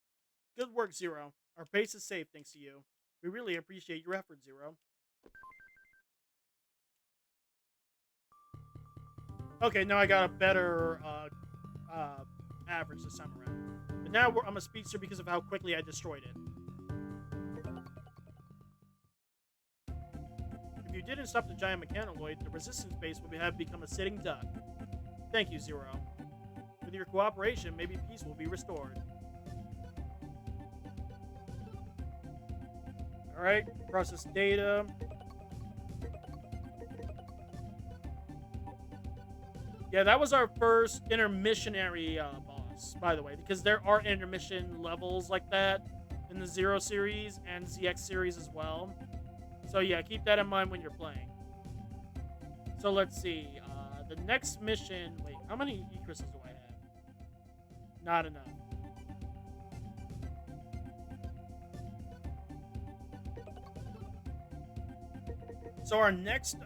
A: Good work, Zero. Our base is safe thanks to you. We really appreciate your effort, Zero. Okay, now I got a better average this time around. But now I'm a speedster because of how quickly I destroyed it. If you didn't stop the giant mechanoloid, the resistance base would have become a sitting duck. Thank you, Zero. With your cooperation, maybe peace will be restored. Alright, process data. Yeah, that was our first intermissionary boss, by the way, because there are intermission levels like that in the Zero series and ZX series as well. So yeah, keep that in mind when you're playing. So let's see. The next mission... Wait, how many E-crystals do I have? Not enough. So our next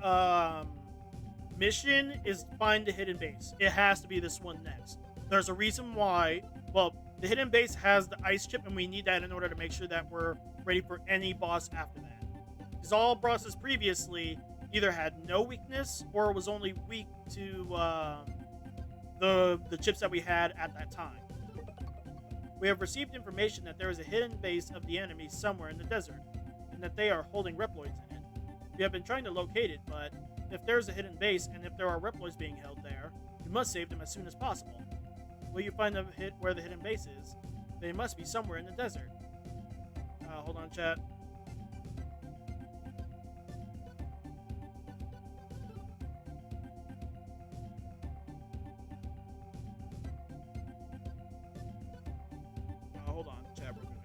A: mission is find the hidden base. It has to be this one next. There's a reason why. Well, the hidden base has the ice chip, and we need that in order to make sure that we're ready for any boss after that. Because all bosses previously either had no weakness or was only weak to the chips that we had at that time. We have received information that there is a hidden base of the enemy somewhere in the desert, and that they are holding Reploids in it. We have been trying to locate it, but if there's a hidden base and if there are Reploids being held there, we must save them as soon as possible. Will you find where the hidden base is? They must be somewhere in the desert. Hold on, chat. Hold on, chat real quick.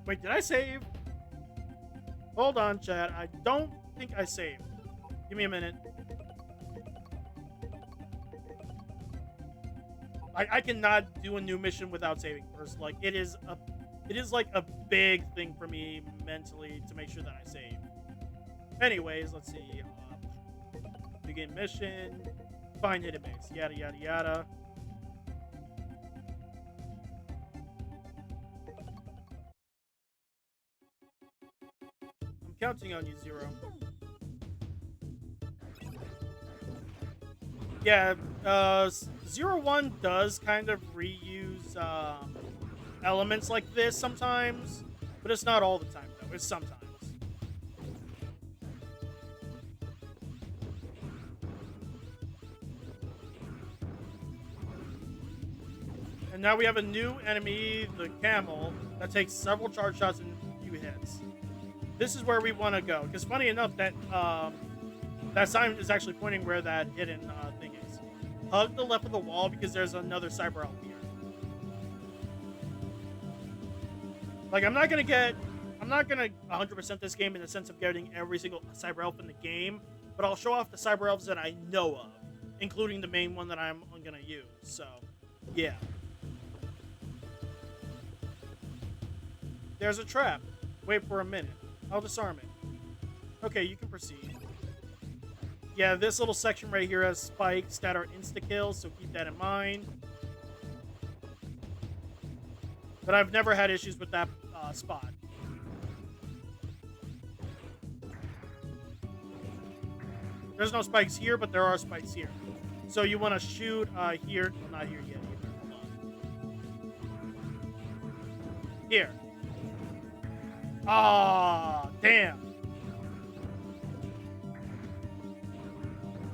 A: Wait, did I save? Hold on, chat. I don't think I saved. Give me a minute. I cannot do a new mission without saving first. Like it is like a big thing for me mentally to make sure that I save. Anyways, let's see. Begin mission. Find hidden base. Yada yada yada. I'm counting on you, Zero. Yeah, 01 does kind of reuse elements like this sometimes, but it's not all the time, though. It's sometimes. And now we have a new enemy, the camel, that takes several charge shots and a few hits. this is where we want to go. Because funny enough, that sign is actually pointing where that hidden thing is. Hug the left of the wall because there's another cyber elf here. Like, I'm not gonna 100% this game in the sense of getting every single cyber elf in the game, but I'll show off the cyber elves that I know of, including the main one that I'm gonna use. So, yeah. There's a trap. Wait for a minute. I'll disarm it. Okay, you can proceed. Yeah, this little section right here has spikes that are insta-kills, so keep that in mind. But I've never had issues with that spot. There's no spikes here, but there are spikes here. So you want to shoot here. Well, not here yet either. Hold on. Here. Ah, damn.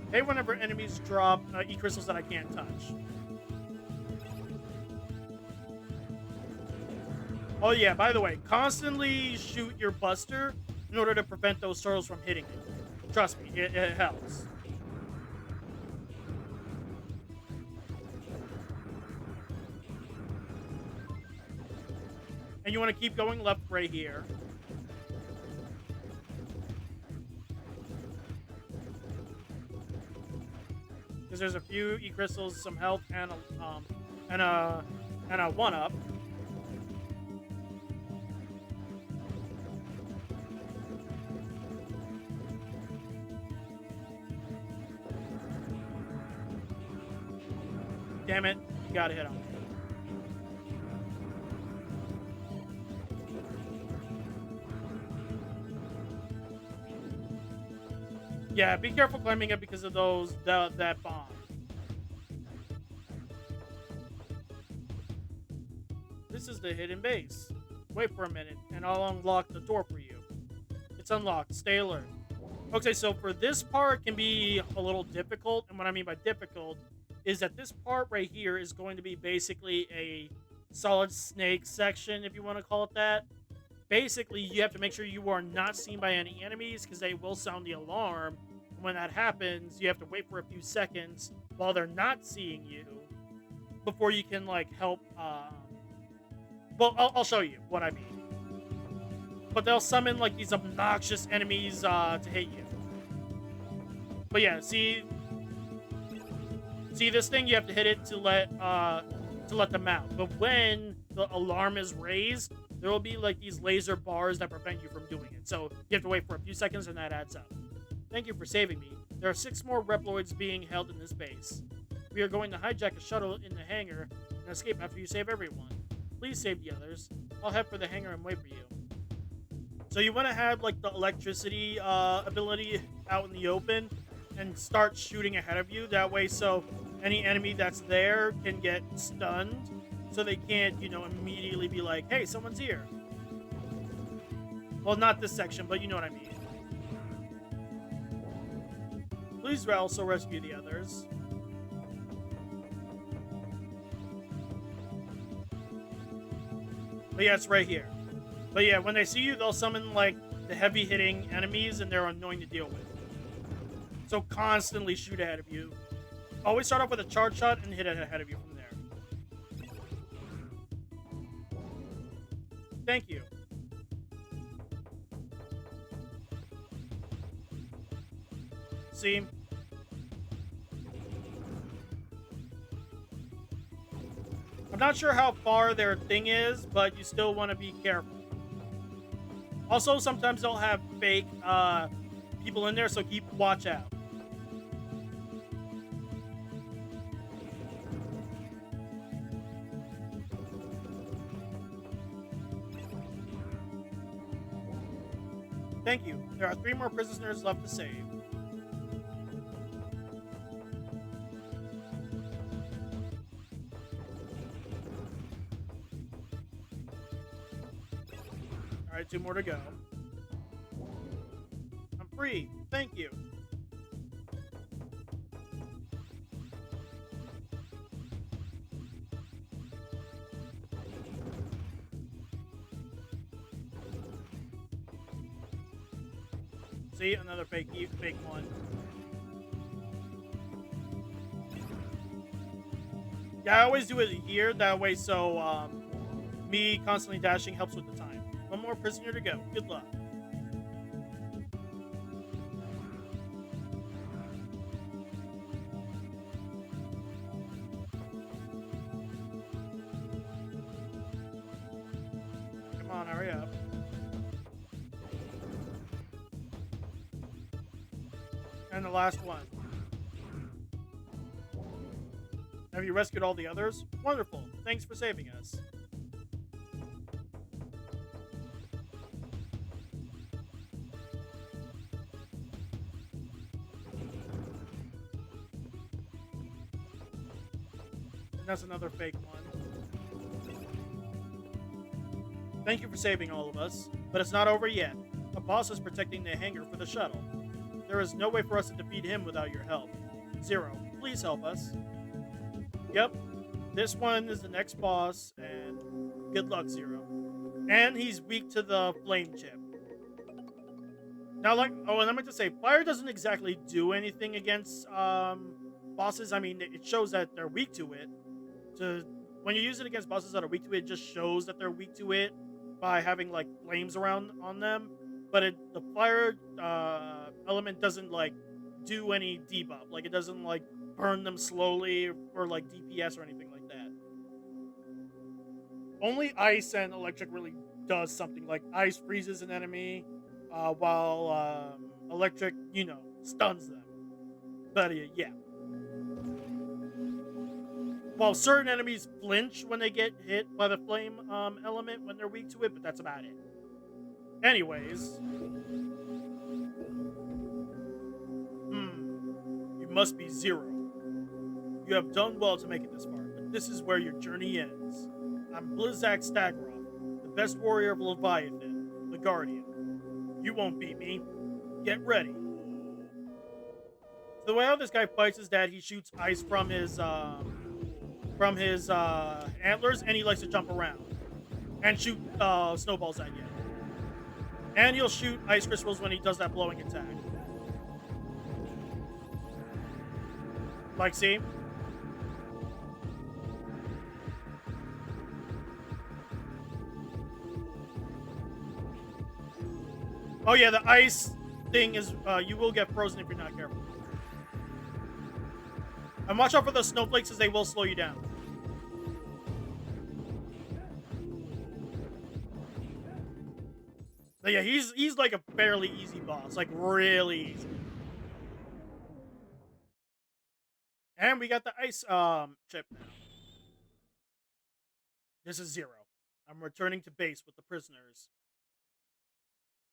A: Hey, whenever enemies drop E-crystals that I can't touch. Oh yeah, by the way, constantly shoot your buster in order to prevent those turtles from hitting you. Trust me, it helps. And you want to keep going left right here. Because there's a few E-crystals, some health, and a 1-up. Damn it, you gotta hit him. Yeah, be careful climbing it because of that bomb. This is the hidden base. Wait for a minute, and I'll unlock the door for you. It's unlocked. Stay alert. Okay, so for this part can be a little difficult, and what I mean by difficult is that this part right here is going to be basically a solid snake section, if you want to call it that. Basically, you have to make sure you are not seen by any enemies because they will sound the alarm. And when that happens, you have to wait for a few seconds while they're not seeing you before you can, like, help. Well, I'll show you what I mean. But they'll summon, like, these obnoxious enemies to hit you. But yeah, see this thing? You have to hit it to let them out. But when the alarm is raised, there will be like these laser bars that prevent you from doing it. So you have to wait for a few seconds, and that adds up. Thank you for saving me. There are 6 more Reploids being held in this base. We are going to hijack a shuttle in the hangar and escape after you save everyone. Please save the others. I'll head for the hangar and wait for you. So you want to have like the electricity ability out in the open and start shooting ahead of you. That way, so any enemy that's there can get stunned, so they can't, immediately be like, hey, someone's here. Well, not this section, but you know what I mean. Please also rescue the others. But yeah, it's right here. But yeah, when they see you, they'll summon like the heavy hitting enemies, and they're annoying to deal with. So constantly shoot ahead of you. Always start off with a charge shot and hit it ahead of you from there. Thank you. See? I'm not sure how far their thing is, but you still want to be careful. Also, sometimes they'll have fake people in there, so watch out. Thank you. There are 3 more prisoners left to save. Alright, 2 more to go. I'm free. Thank you. See, another fake one. Yeah, I always do it here that way, so me constantly dashing helps with the time. One more prisoner to go. Good luck. Come on, hurry up. And the last one. Have you rescued all the others? Wonderful. Thanks for saving us. And that's another fake one. Thank you for saving all of us, but it's not over yet. A boss is protecting the hangar for the shuttle. There is no way for us to defeat him without your help. Zero, please help us. Yep, this one is the next boss, and good luck, Zero. And he's weak to the flame chip. Now, and I meant to say, fire doesn't exactly do anything against bosses. I mean, it shows that they're weak to it. When you use it against bosses that are weak to it, it just shows that they're weak to it by having like flames around on them. But the fire element doesn't like do any debuff. Like it doesn't like burn them slowly or like DPS or anything like that. Only ice and electric really does something. Like ice freezes an enemy, while electric, stuns them. But yeah. While certain enemies flinch when they get hit by the flame element when they're weak to it, but that's about it. Anyways. You must be Zero. You have done well to make it this far, but this is where your journey ends. I'm Blizzak Stagroth, the best warrior of Leviathan, the Guardian. You won't beat me. Get ready. So the way how this guy fights is that he shoots ice from his antlers, and he likes to jump around and shoot snowballs at you. And he'll shoot ice crystals when he does that blowing attack. Like, see? Oh yeah, the ice thing is, you will get frozen if you're not careful. And watch out for those snowflakes as they will slow you down. But yeah, he's like a fairly easy boss, like really easy. And we got the ice chip now. This is Zero. I'm returning to base with the prisoners.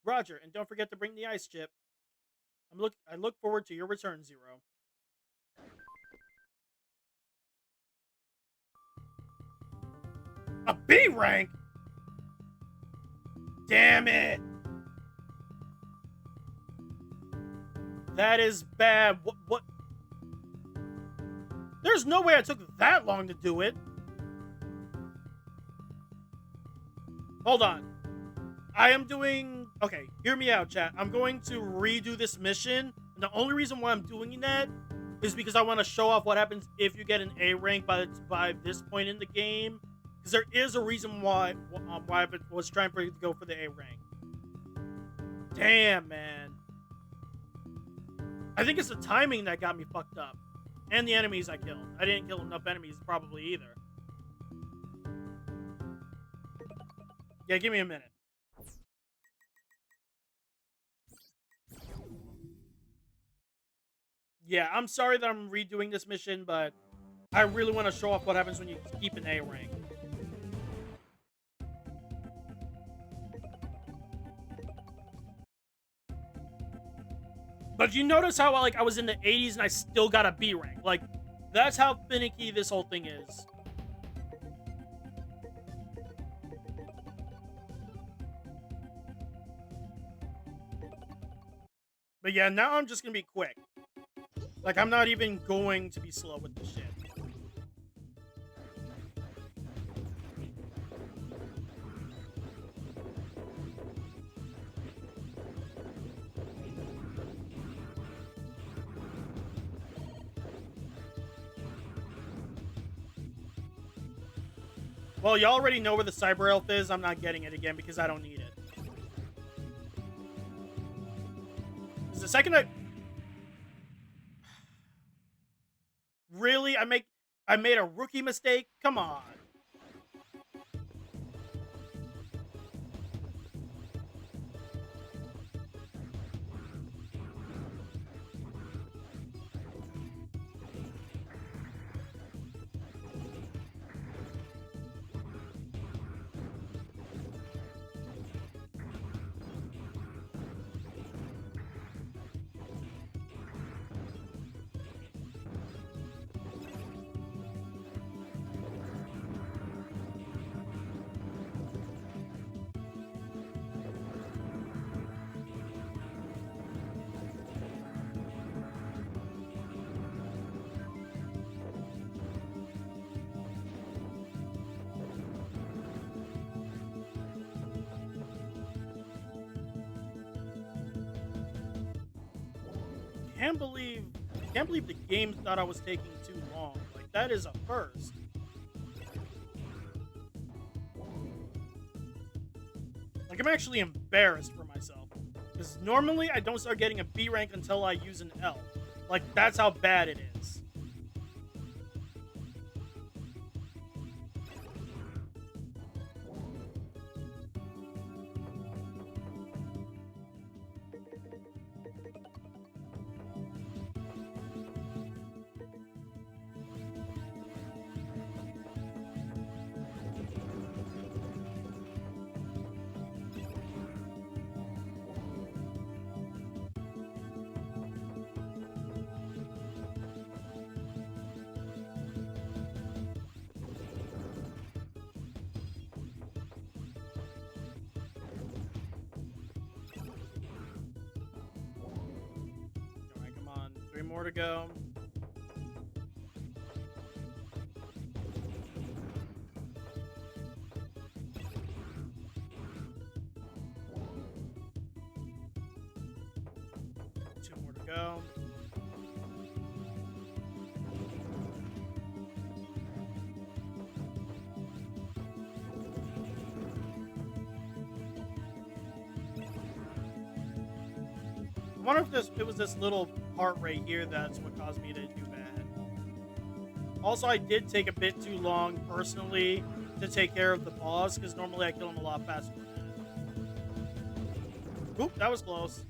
A: Roger, and don't forget to bring the ice chip. I look forward to your return, Zero. A B rank? Damn it! That is bad. What? There's no way I took that long to do it. Hold on. I am doing... Okay, hear me out, chat. I'm going to redo this mission. And the only reason why I'm doing that is because I want to show off what happens if you get an A rank by this point in the game. Because there is a reason why I was trying to go for the A rank. Damn, man. I think it's the timing that got me fucked up. And the enemies I killed. I didn't kill enough enemies probably either. Yeah, give me a minute. Yeah, I'm sorry that I'm redoing this mission, but I really want to show off what happens when you keep an A rank. But you notice how like I was in the 80s and I still got a B rank. Like, that's how finicky this whole thing is. But yeah, now I'm just gonna be quick. Like, I'm not even going to be slow with this shit. Well, you already know where the Cyber Elf is. I'm not getting it again because I don't need it. Because the second I... Really? I made a rookie mistake? Come on. Can't believe the game thought I was taking too long. Like, that is a first. Like, I'm actually embarrassed for myself. Because normally I don't start getting a B rank until I use an L. Like, that's how bad it is. Alright, come on. 3 more to go. Two more to go. I wonder if it was this little part right here that's what caused me to do bad. Also, I did take a bit too long personally to take care of the boss because normally I kill him a lot faster than that. Oop, that was close.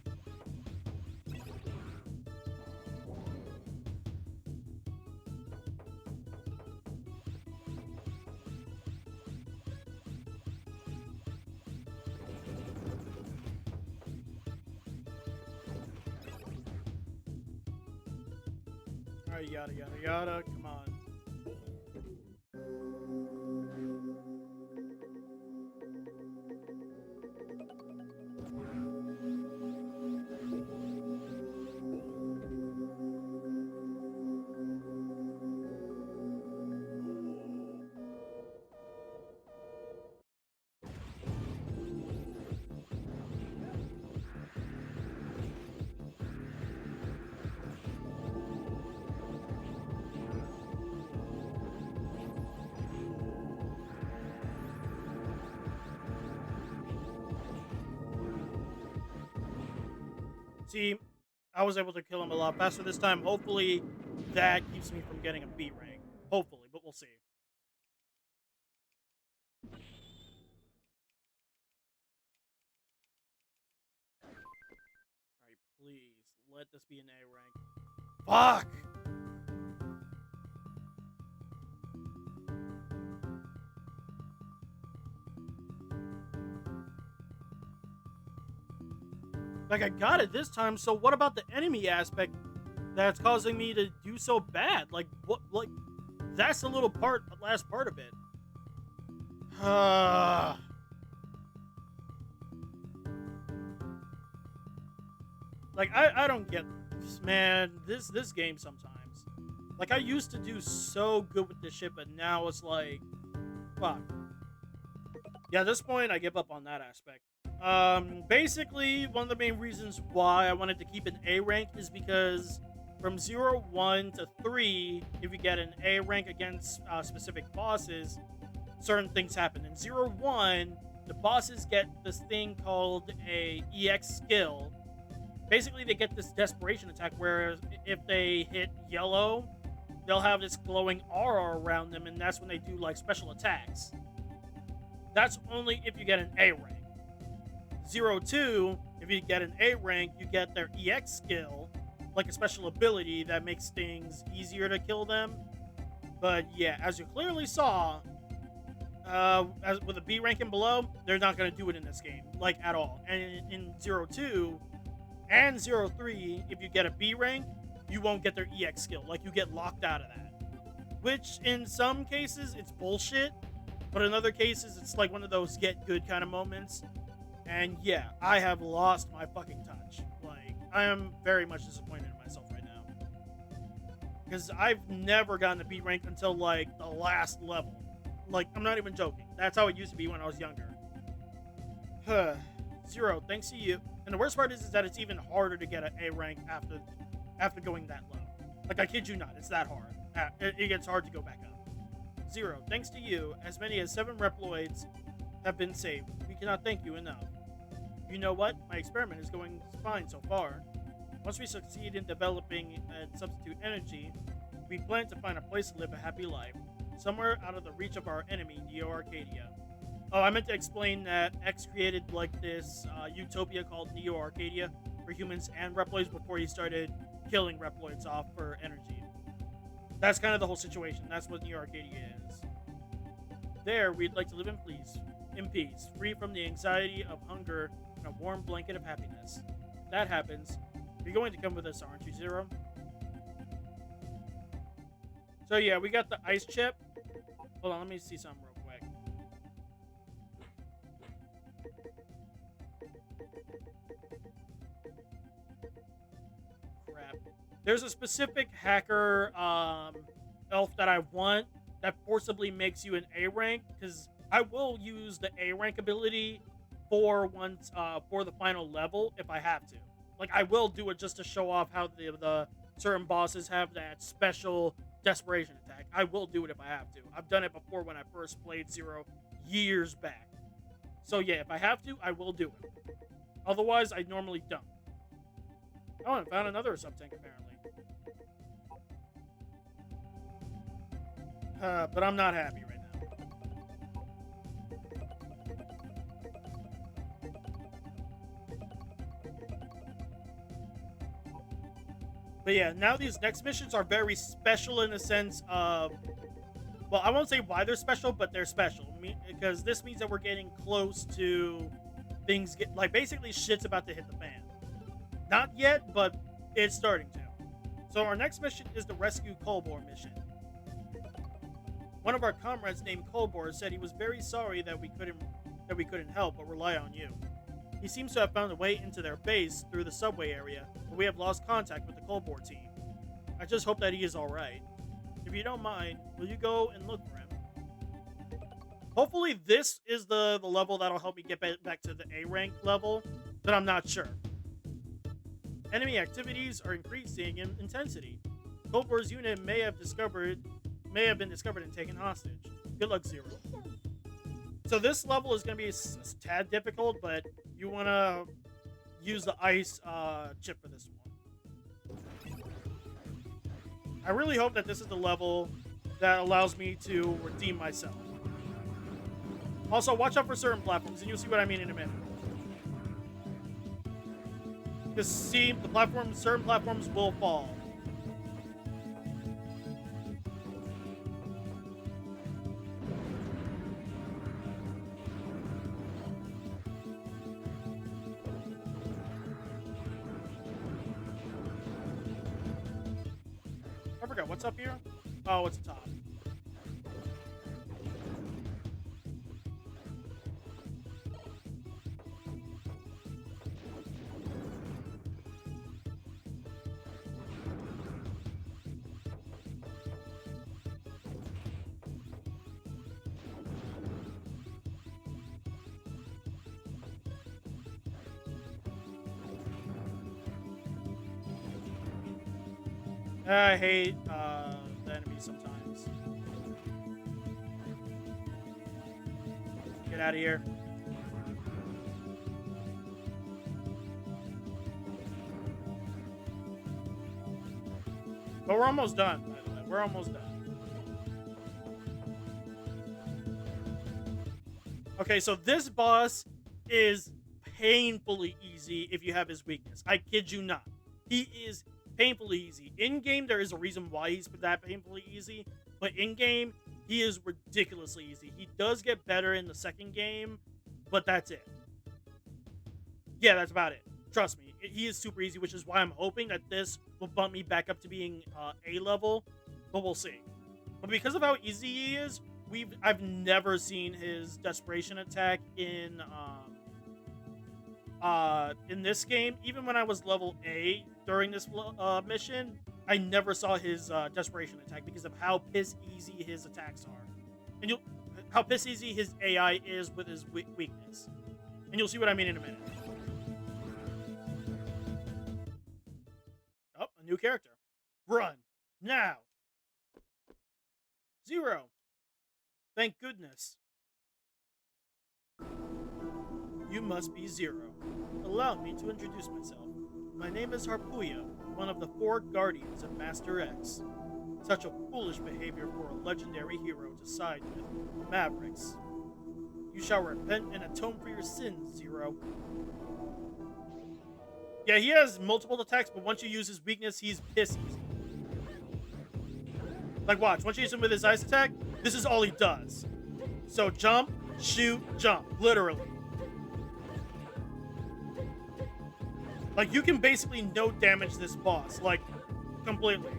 A: Alright, yada yada yada. Come on. See, I was able to kill him a lot faster this time. Hopefully, that keeps me from getting a B rank. Hopefully, but we'll see. Alright, please. Let this be an A rank. Fuck! Like, I got it this time, so what about the enemy aspect that's causing me to do so bad? Like, what, like, that's the little part, the last part of it. Like, I don't get this, man. This game sometimes. Like, I used to do so good with this shit, but now it's like, fuck. Yeah, at this point, I give up on that aspect. Basically, one of the main reasons why I wanted to keep an A rank is because from 0, 1 to 3, if you get an A rank against specific bosses, certain things happen. In Zero One, the bosses get this thing called a EX skill. Basically, they get this desperation attack where if they hit yellow, they'll have this glowing aura around them, and that's when they do like special attacks. That's only if you get an A rank. Zero Two, if you get an A rank, you get their EX skill, like a special ability that makes things easier to kill them. But yeah, as you clearly saw, as with a B rank and below, they're not going to do it in this game, like at all. And in Zero Two and Zero Three, if you get a B rank, you won't get their EX skill. Like, you get locked out of that. Which, in some cases, it's bullshit. But in other cases, it's like one of those get good kind of moments. And yeah, I have lost my fucking touch. Like, I am very much disappointed in myself right now. Because I've never gotten a B rank until, like, the last level. Like, I'm not even joking. That's how it used to be when I was younger. Zero, thanks to you. And the worst part is that it's even harder to get an A rank after going that low. Like, I kid you not, it's that hard. It gets hard to go back up. Zero, thanks to you, as many as 7 Reploids have been saved. We cannot thank you enough. You know what? My experiment is going fine so far. Once we succeed in developing and substitute energy, we plan to find a place to live a happy life, somewhere out of the reach of our enemy, Neo Arcadia. Oh, I meant to explain that X created like this utopia called Neo Arcadia for humans and Reploids before he started killing Reploids off for energy. That's kind of the whole situation. That's what Neo Arcadia is. There, we'd like to live in peace, free from the anxiety of hunger and a warm blanket of happiness. If that happens, you're going to come with us, aren't you, Zero? So yeah, we got the ice chip. Hold on, let me see something real quick. Crap. There's a specific hacker elf that I want that forcibly makes you an A rank, because I will use the A rank ability for the final level if I have to. Like, I will do it just to show off how the certain bosses have that special desperation attack. I will do it if I have to. I've done it before when I first played Zero years back. So yeah, if I have to, I will do it. Otherwise, I normally don't. Oh, I found another sub-tank apparently. But I'm not happy right now. But yeah, now these next missions are very special in the sense of, well, I won't say why they're special, but they're special. Because this means that we're getting close to things like basically shit's about to hit the fan. Not yet, but it's starting to. So our next mission is the Rescue Kolbor mission. One of our comrades named Kolbor said he was very sorry that we couldn't help but rely on you. He seems to have found a way into their base through the subway area, but we have lost contact with the Kolbor team. I just hope that he is alright. If you don't mind, will you go and look for him? Hopefully this is the level that'll help me get back to the A rank level, but I'm not sure. Enemy activities are increasing in intensity. Kolbor's unit may have been discovered and taken hostage. Good luck, Zero. So this level is going to be a tad difficult, but you want to use the ice chip for this one. I really hope that this is the level that allows me to redeem myself. Also, watch out for certain platforms, and you'll see what I mean in a minute. Because see, certain platforms will fall. I forgot, what's up here? Oh, it's top. I hate the enemies sometimes. Get out of here. But we're almost done, by the way. We're almost done. Okay, so this boss is painfully easy if you have his weakness. I kid you not. He is painfully easy. In-game, there is a reason why he's that painfully easy, but in-game, he is ridiculously easy. He does get better in the second game, but that's it. Yeah, that's about it. Trust me, he is super easy, which is why I'm hoping that this will bump me back up to being A level, but we'll see. But because of how easy he is, I've never seen his desperation attack in this game. Even when I was level A during this mission, I never saw his desperation attack because of how piss easy his attacks are, and how piss easy his AI is with his weakness, and you'll see what I mean in a minute. Oh, a new character. Run now. Zero. Thank goodness. You must be Zero. Allow me to introduce myself. My name is Harpuya, one of the 4 guardians of Master X. Such a foolish behavior for a legendary hero to side with Mavericks. You shall repent and atone for your sins, Zero. Yeah, he has multiple attacks, but once you use his weakness, he's piss easy. Like, watch. Once you use him with his ice attack, this is all he does. So jump, shoot, jump. Literally. Like, you can basically no damage this boss. Like, completely.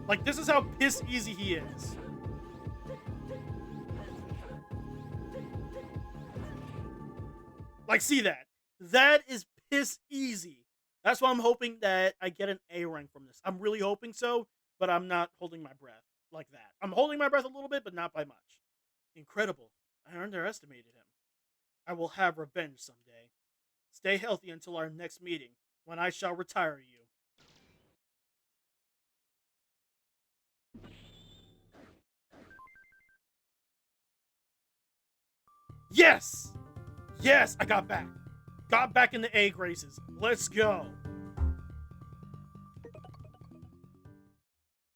A: Like, this is how piss easy he is. Like, see that? That is piss easy. That's why I'm hoping that I get an A rank from this. I'm really hoping so, but I'm not holding my breath like that. I'm holding my breath a little bit, but not by much. Incredible. I underestimated him. I will have revenge someday. Stay healthy until our next meeting, when I shall retire you. Yes! Yes, I got back. Got back in the A graces. Let's go.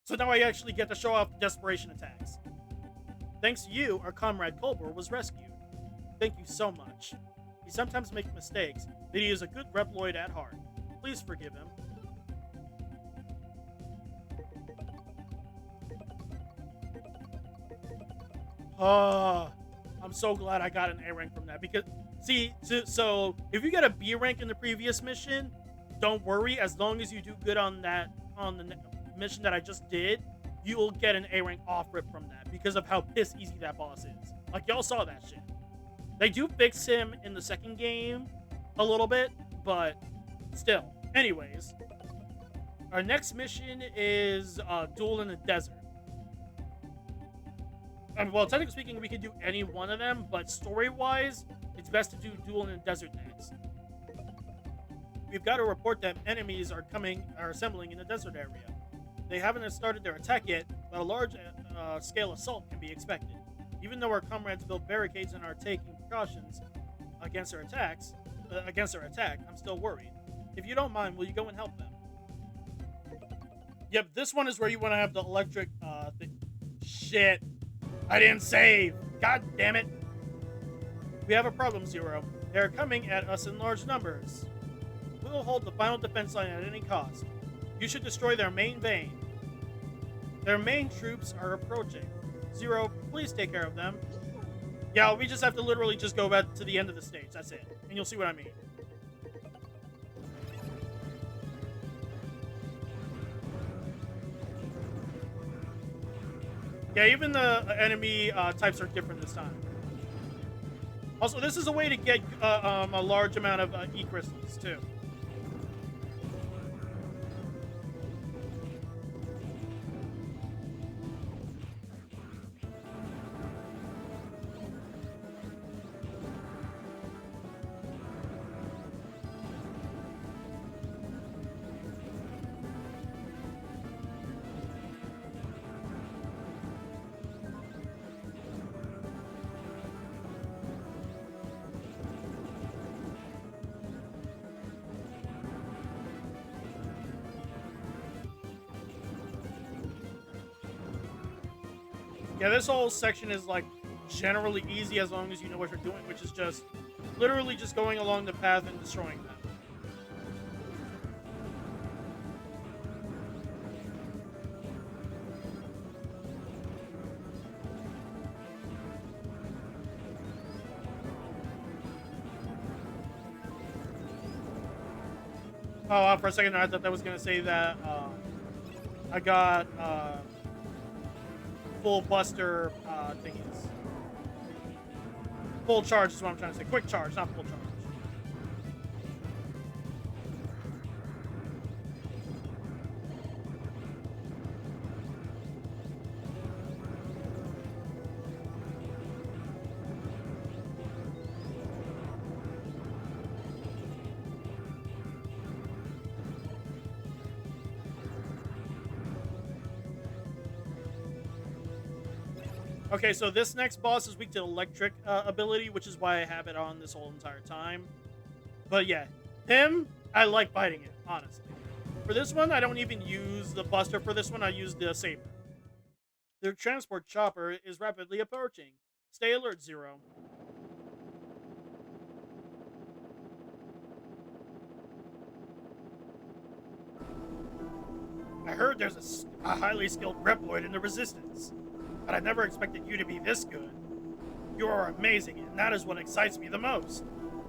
A: So now I actually get to show off desperation attacks. Thanks to you, our comrade Colbor was rescued. Thank you so much. He sometimes makes mistakes, but he is a good Reploid at heart. Please forgive him. Oh, I'm so glad I got an A rank from that because, see, so if you get a B rank in the previous mission, don't worry. As long as you do good on the mission that I just did, you will get an A rank off rip from that because of how piss easy that boss is. Like, y'all saw that shit. They do fix him in the second game a little bit, but still. Anyways, our next mission is Duel in the Desert. Well, technically speaking, we can do any one of them, but story-wise, it's best to do Duel in the Desert next. We've got to report that enemies are assembling in the desert area. They haven't started their attack yet, but a large-scale assault can be expected. Even though our comrades built barricades and are taking precautions against their attack, I'm still worried. If you don't mind, will you go and help them? Yep, this one is where you want to have the electric thing. Shit. I didn't save. God damn it. We have a problem, Zero. They are coming at us in large numbers. We'll hold the final defense line at any cost. You should destroy their main vein. Their main troops are approaching. Zero, please take care of them. Yeah, we just have to literally just go back to the end of the stage. That's it. And you'll see what I mean. Yeah, even the enemy types are different this time. Also, this is a way to get a large amount of E-crystals, too. Yeah, this whole section is like generally easy as long as you know what you're doing, which is just literally just going along the path and destroying them. Oh, for a second I thought that was gonna say that I got full buster thingies. Full charge is what I'm trying to say. Quick charge, not full charge. Okay, so this next boss is weak to electric ability, which is why I have it on this whole entire time. But yeah, him, I like fighting it, honestly. For this one, I don't even use the buster. For this one, I use the saber. Their transport chopper is rapidly approaching. Stay alert, Zero. I heard there's a highly skilled Reploid in the Resistance, but I never expected you to be this good. You are amazing, and that is what excites me the most.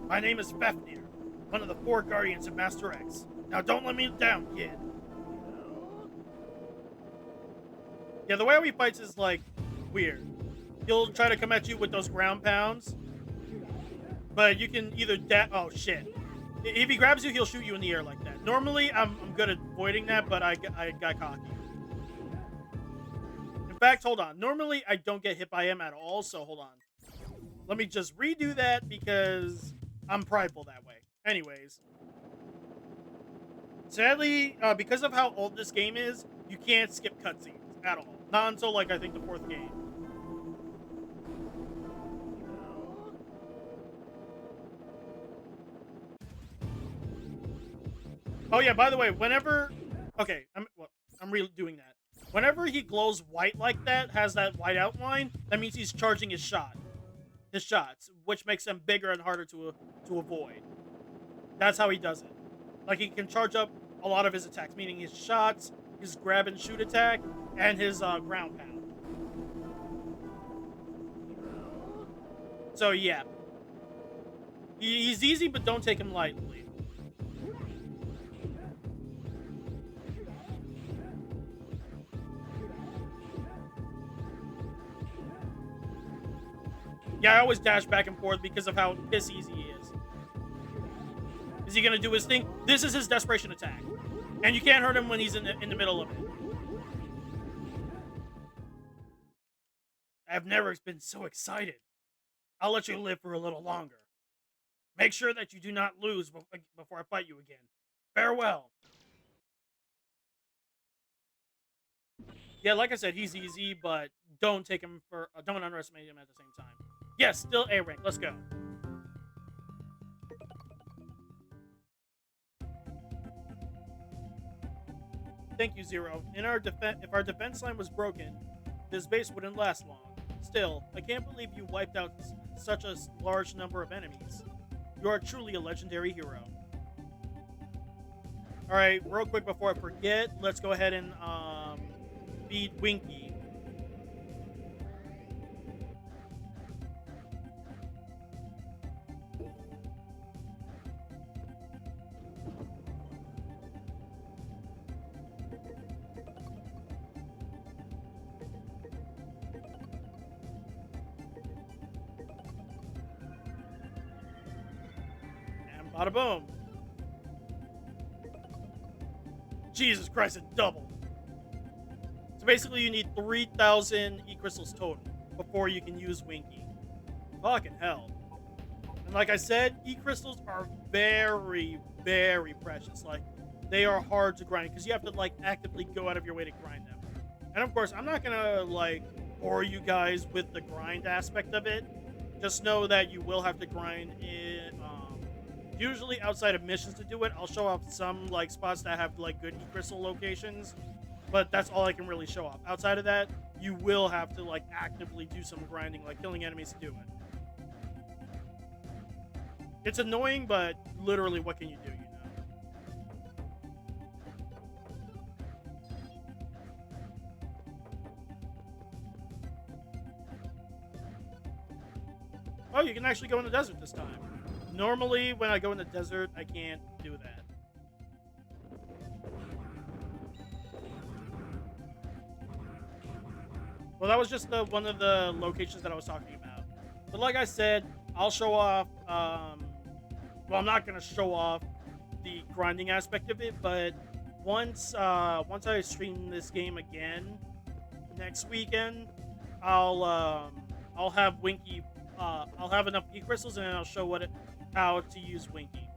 A: My name is Fefnir, one of the 4 Guardians of Master X. Now don't let me down, kid. Yeah, the way he fights is, like, weird. He'll try to come at you with those ground pounds, but you can either oh, shit. If he grabs you, he'll shoot you in the air like that. Normally, I'm good at avoiding that, but I got cocky. In fact, hold on. Normally, I don't get hit by him at all, so hold on. Let me just redo that because I'm prideful that way. Anyways. Sadly, because of how old this game is, you can't skip cutscenes at all. Not until, like, I think the 4th game. Oh yeah, by the way, whenever... Okay, I'm redoing that. Whenever he glows white like that, has that white outline, that means he's charging his shots, which makes them bigger and harder to avoid. That's how he does it. Like, he can charge up a lot of his attacks, meaning his shots, his grab and shoot attack, and his ground pound. So yeah, he's easy, but don't take him lightly. Yeah, I always dash back and forth because of how piss easy he is. Is he gonna do his thing? This is his desperation attack, and you can't hurt him when he's in the middle of it. I've never been so excited. I'll let you live for a little longer. Make sure that you do not lose before I fight you again. Farewell. Yeah, like I said, he's easy, but don't take him for don't underestimate him at the same time. Yes, still A rank. Let's go. Thank you, Zero. If our defense line was broken, this base wouldn't last long. Still, I can't believe you wiped out such a large number of enemies. You are truly a legendary hero. Alright, real quick before I forget, let's go ahead and beat Winky. Bada boom. Jesus Christ, it doubled. So basically you need 3,000 E-crystals total before you can use Winky. Fucking hell. And like I said, E-crystals are very, very precious. Like, they are hard to grind because you have to, like, actively go out of your way to grind them. And of course, I'm not gonna, like, bore you guys with the grind aspect of it. Just know that you will have to grind in, usually outside of missions to do it. I'll show off some, like, spots that have, like, good E-crystal locations, but that's all I can really show off. Outside of that, you will have to like actively do some grinding, like killing enemies to do it. It's annoying, but literally, what can you do? Oh, you can actually go in the desert this time. Normally, when I go in the desert, I can't do that. Well, that was just one of the locations that I was talking about. But like I said, I'll show off. Well, I'm not gonna show off the grinding aspect of it, but once I stream this game again next weekend, I'll have Winky. I'll have enough E crystals, and I'll show how to use Winky.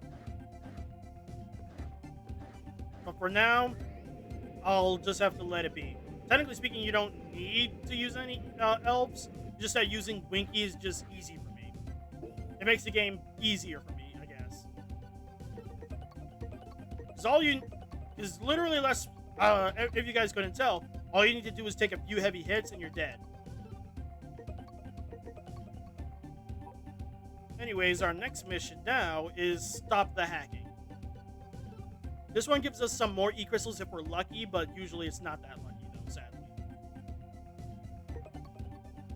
A: But for now, I'll just have to let it be. Technically speaking, you don't need to use any elves. Just that using Winky is just easy for me. It makes the game easier for me, I guess. Because literally less. If you guys couldn't tell, all you need to do is take a few heavy hits and you're dead. Anyways, our next mission now is stop the hacking. This one gives us some more E-crystals if we're lucky, but usually it's not that lucky though, sadly.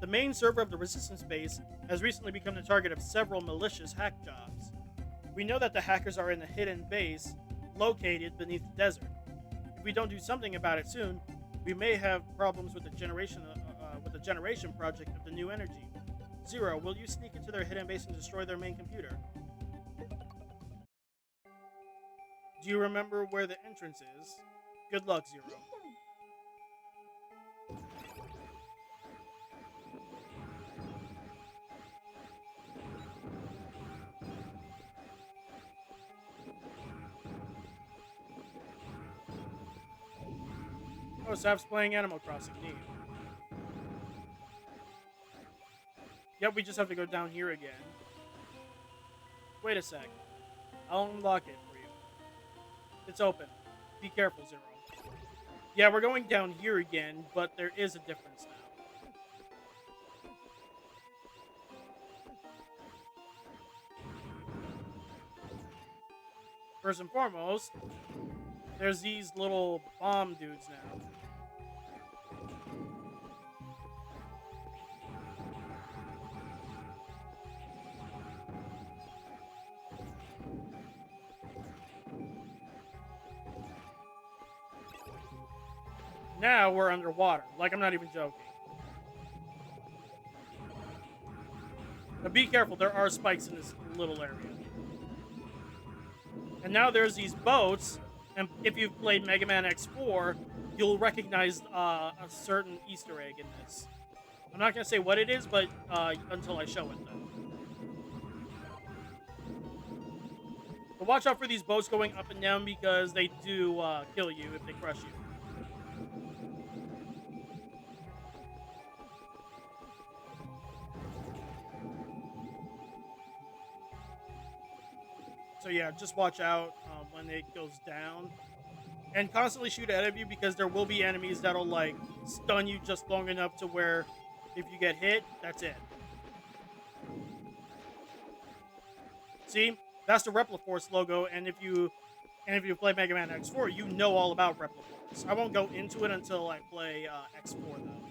A: The main server of the Resistance base has recently become the target of several malicious hack jobs. We know that the hackers are in a hidden base located beneath the desert. If we don't do something about it soon, we may have problems with the generation project of the new energy. Zero, will you sneak into their hidden base and destroy their main computer? Do you remember where the entrance is? Good luck, Zero. Oh, Saf's playing Animal Crossing. Neat. Yep, we just have to go down here again. Wait a sec. I'll unlock it for you. It's open. Be careful, Zero. Yeah, we're going down here again, but there is a difference now. First and foremost, there's these little bomb dudes now. Now we're underwater. Like, I'm not even joking. But be careful, there are spikes in this little area. And now there's these boats, and if you've played Mega Man X4, you'll recognize a certain Easter egg in this. I'm not going to say what it is, but until I show it, though. But watch out for these boats going up and down because they do kill you if they crush you. So yeah, just watch out when it goes down. And constantly shoot ahead of you because there will be enemies that'll like stun you just long enough to where if you get hit, that's it. See? That's the Repliforce logo, and if you play Mega Man X4, you know all about Repliforce. I won't go into it until I play X4 though.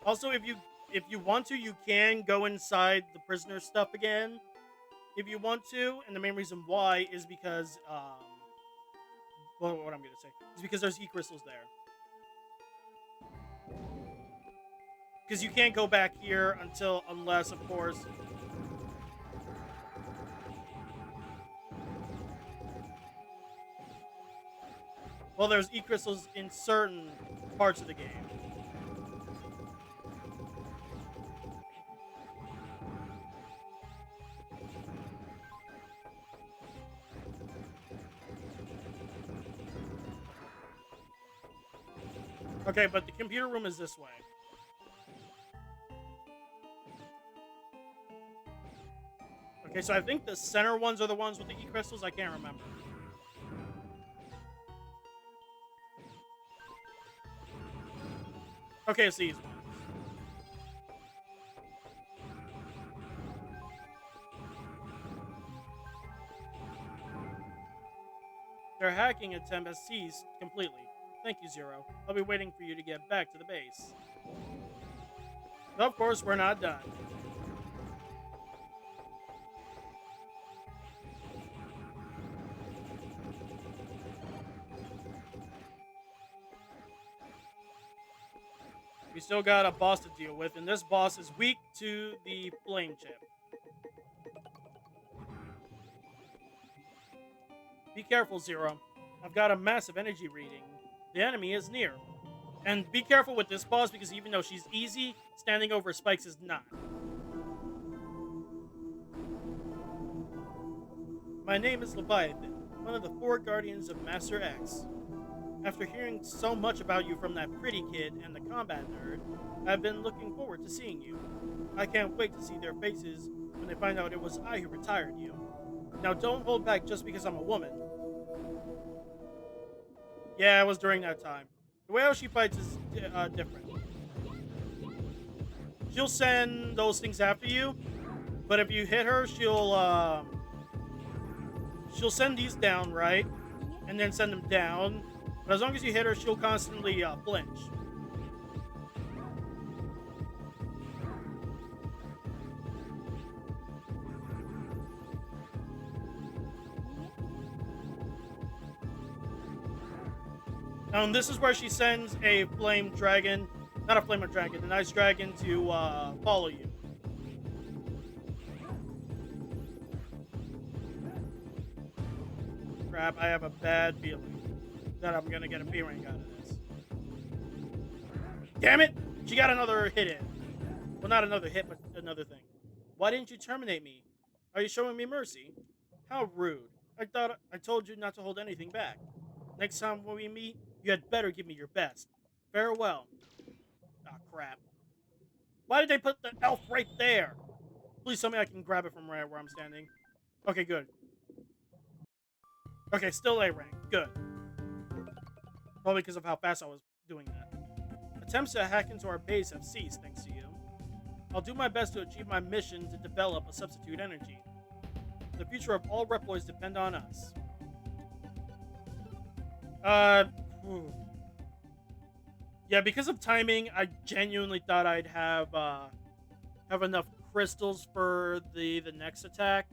A: Also, if you want to, you can go inside the prisoner stuff again, if you want to. And the main reason why is because, well, what I'm gonna say is because there's E-crystals there. Because you can't go back here unless, of course. Well, there's E-crystals in certain parts of the game. Okay, but the computer room is this way. Okay, so I think the center ones are the ones with the E-crystals. I can't remember. Okay, it's these ones. Their hacking attempt has ceased completely. Thank you, Zero. I'll be waiting for you to get back to the base. Of course, we're not done. We still got a boss to deal with, and this boss is weak to the flame chip. Be careful, Zero. I've got a massive energy reading. The enemy is near. And be careful with this boss because even though she's easy, standing over spikes is not. My name is Leviathan, one of the 4 guardians of Master X. After hearing so much about you from that pretty kid and the combat nerd, I've been looking forward to seeing you. I can't wait to see their faces when they find out it was I who retired you. Now don't hold back just because I'm a woman. Yeah, it was during that time. The way how she fights is different. She'll send those things after you, but if you hit her, she'll send these down, right? And then send them down. But as long as you hit her, she'll constantly flinch. This is where she sends a flame dragon, not a flame dragon, an ice dragon to follow you. Crap, I have a bad feeling that I'm gonna get a B-rank out of this. Damn it! She got another hit in. Well, not another hit, but another thing. Why didn't you terminate me? Are you showing me mercy? How rude. I thought I told you not to hold anything back. Next time when we meet, you had better give me your best. Farewell. Ah, crap. Why did they put the elf right there? Please tell me I can grab it from right where I'm standing. Okay, good. Okay, still A rank. Good. Probably because of how fast I was doing that. Attempts to hack into our base have ceased, thanks to you. I'll do my best to achieve my mission to develop a substitute energy. The future of all Reploids depend on us. Yeah, because of timing, I genuinely thought I'd have enough crystals for the next attack,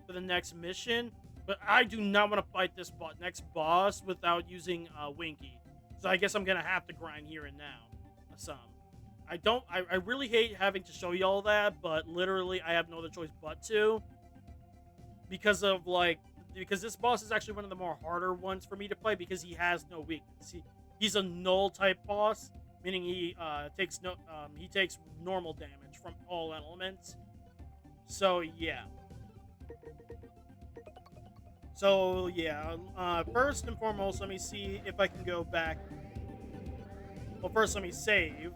A: for the next mission. But I do not want to fight this next boss without using Winky. So I guess I'm gonna have to grind here and now some. I really hate having to show you all that, but literally I have no other choice but to. Because this boss is actually one of the more harder ones for me to play because he has no weakness. He's a null type boss, meaning he takes normal damage from all elements. So yeah. First and foremost, let me see if I can go back. Well, first let me save.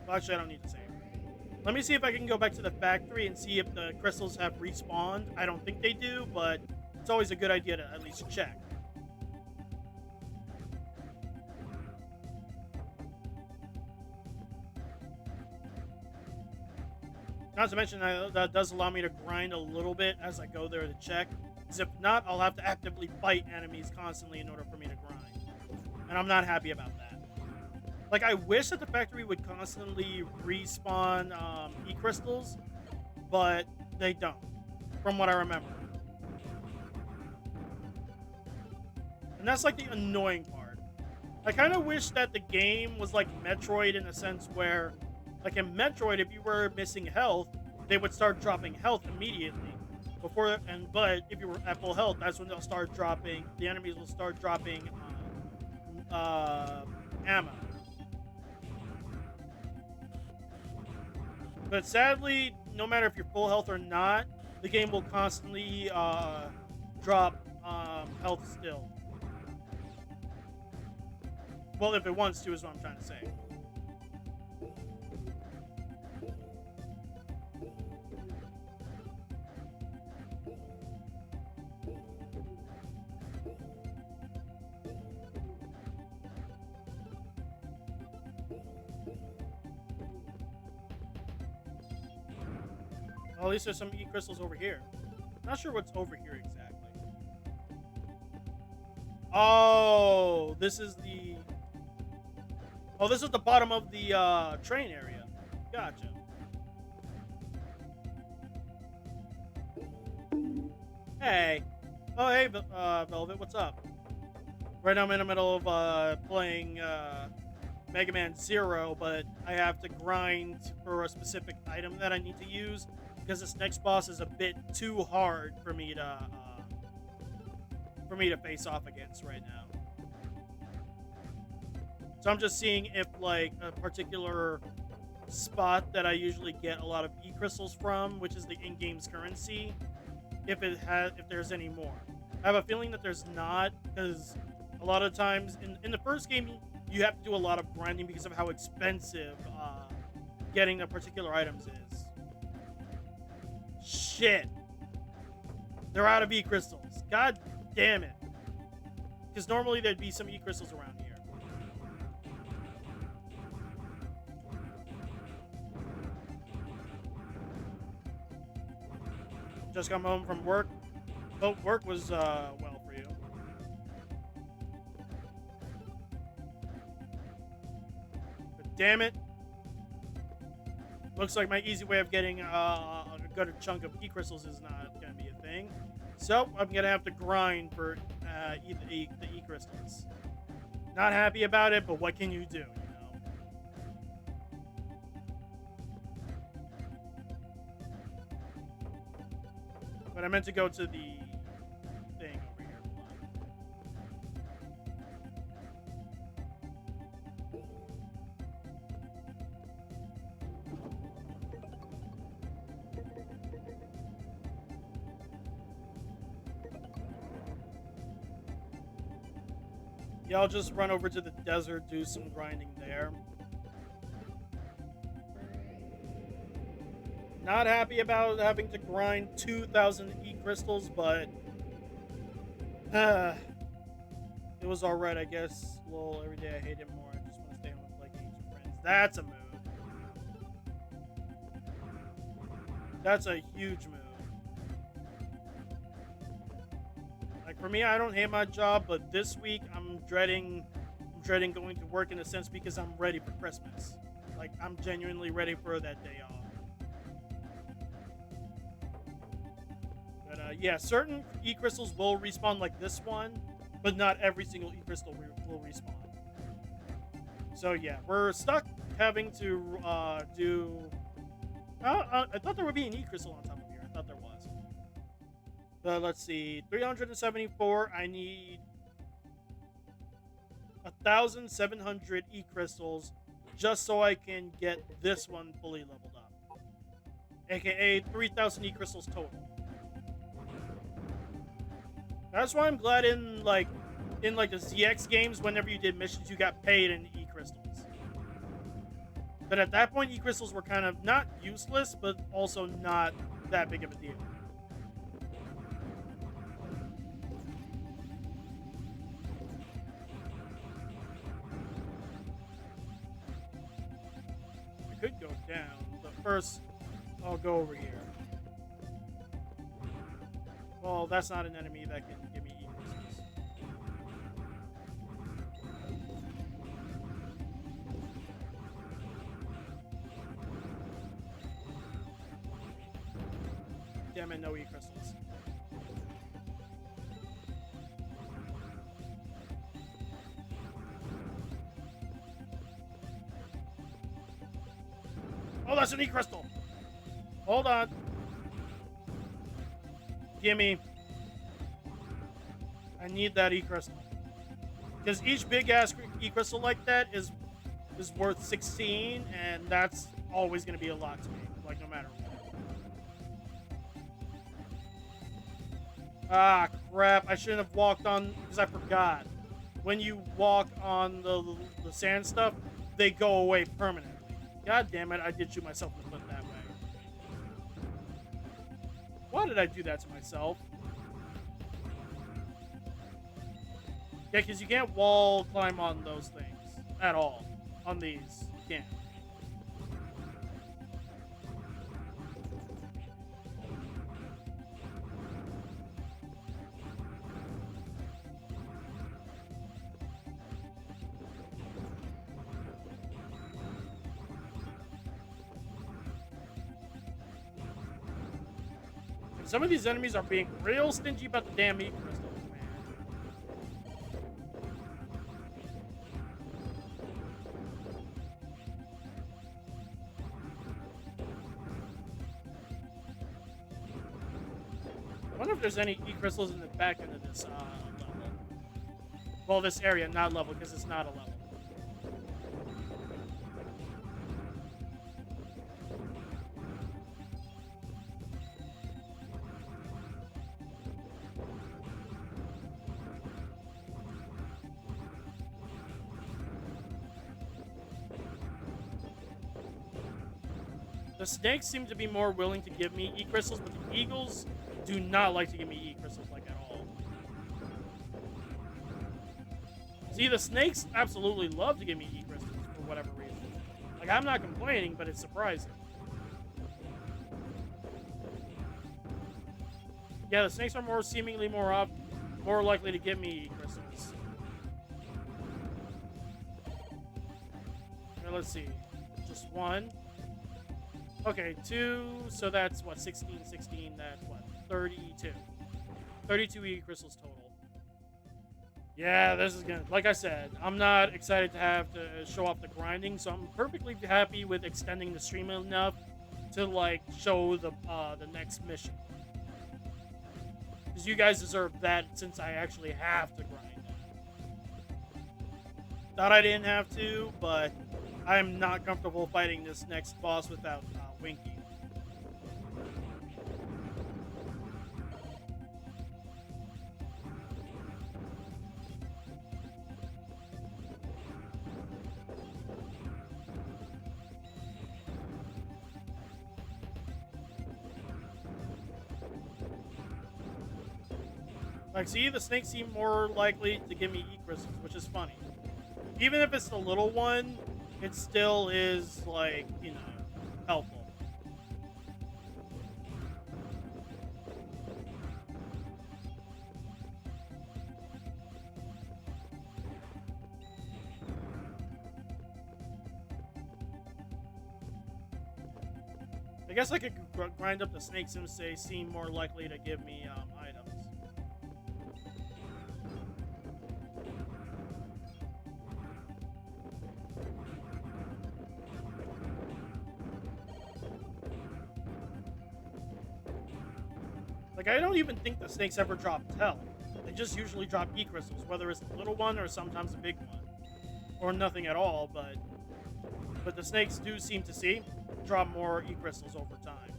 A: Well, actually, I don't need to save. Let me see if I can go back to the factory and see if the crystals have respawned. I don't think they do, but it's always a good idea to at least check. Not to mention that does allow me to grind a little bit as I go there to check. Because if not, I'll have to actively fight enemies constantly in order for me to grind. And I'm not happy about that. Like, I wish that the factory would constantly respawn E-crystals, but they don't, from what I remember. And that's, like, the annoying part. I kind of wish that the game was like Metroid in a sense where, like in Metroid, if you were missing health, they would start dropping health immediately. But if you were at full health, that's when they'll start dropping. The enemies will start dropping ammo. But sadly, no matter if you're full health or not, the game will constantly drop health still. Well, if it wants to, is what I'm trying to say. Well, at least there's some E-crystals over here. Not sure what's over here exactly. Oh, this is the... Oh, this is the bottom of the train area. Gotcha. Hey. Oh, hey, Velvet, what's up? Right now I'm in the middle of playing Megaman Zero, but I have to grind for a specific item that I need to use because this next boss is a bit too hard for me to face off against right now. So I'm just seeing if like a particular spot that I usually get a lot of E-crystals from, which is the in-game's currency, if there's any more. I have a feeling that there's not, because a lot of times in the first game you have to do a lot of grinding because of how expensive getting the particular items is. Shit. They're out of E-crystals. God damn it. Because normally there'd be some E-crystals around here. Just come home from work. Hope work was well for you. But damn it. Looks like my easy way of getting a good chunk of E-crystals is not going to be a thing. So I'm going to have to grind for the E-crystals. Not happy about it, but what can you do, you know? But I meant to go to the thing over here. Yeah, I'll just run over to the desert, do some grinding there. Not happy about having to grind 2,000 E-crystals, but it was alright, I guess. Well, every day I hate it more. I just want to stay home and play games with friends. That's a move. That's a huge move. Like for me, I don't hate my job, but this week I'm dreading going to work in a sense because I'm ready for Christmas. Like I'm genuinely ready for that day off. But yeah, certain E-crystals will respawn like this one, but not every single E-crystal will respawn. So yeah, we're stuck having to do... I thought there would be an E-crystal on top of here. I thought there was. But let's see, 374. I need 1,700 E-crystals just so I can get this one fully leveled up. AKA 3,000 E-crystals total. That's why I'm glad in like the ZX games, whenever you did missions, you got paid in E-crystals. But at that point, E-crystals were kind of not useless, but also not that big of a deal. I could go down, but first I'll go over here. Well, that's not an enemy that can give me E-crystals. Damn it, no E-crystals. Oh, that's an E-crystal! Hold on. Gimme. I need that E-crystal. Because each big-ass E-crystal like that is worth 16, and that's always going to be a lot to me, like, no matter what. Ah, crap. I shouldn't have walked on, because I forgot. When you walk on the sand stuff, they go away permanently. God damn it, I did shoot myself in the foot that way. Why did I do that to myself? Yeah, because you can't wall climb on those things at all. On these, you can't. Some of these enemies are being real stingy about the damn E crystals, man. I wonder if there's any E crystals in the back end of this level. Well, this area, not level, because it's not a level. The snakes seem to be more willing to give me E-crystals, but the eagles do not like to give me E-crystals like at all. See, the snakes absolutely love to give me E-crystals for whatever reason. Like, I'm not complaining, but it's surprising. Yeah, the snakes are seemingly more likely to give me E-crystals. Now, let's see. Just one. Okay, 2, so that's what, 16, that's what, 32. 32 E-crystals total. Yeah, this is gonna, like I said, I'm not excited to have to show off the grinding, so I'm perfectly happy with extending the stream enough to, like, show the next mission. Because you guys deserve that since I actually have to grind. Thought I didn't have to, but I'm not comfortable fighting this next boss without Winky. Like, see, the snakes seem more likely to give me E-crystals, which is funny. Even if it's the little one, it still is, like, you know, helpful. I guess I could grind up the snakes and say seem more likely to give me items. Like, I don't even think the snakes ever drop health. They just usually drop E-crystals, whether it's the little one or sometimes a big one. Or nothing at all, but the snakes do seem to drop more E-crystals over time.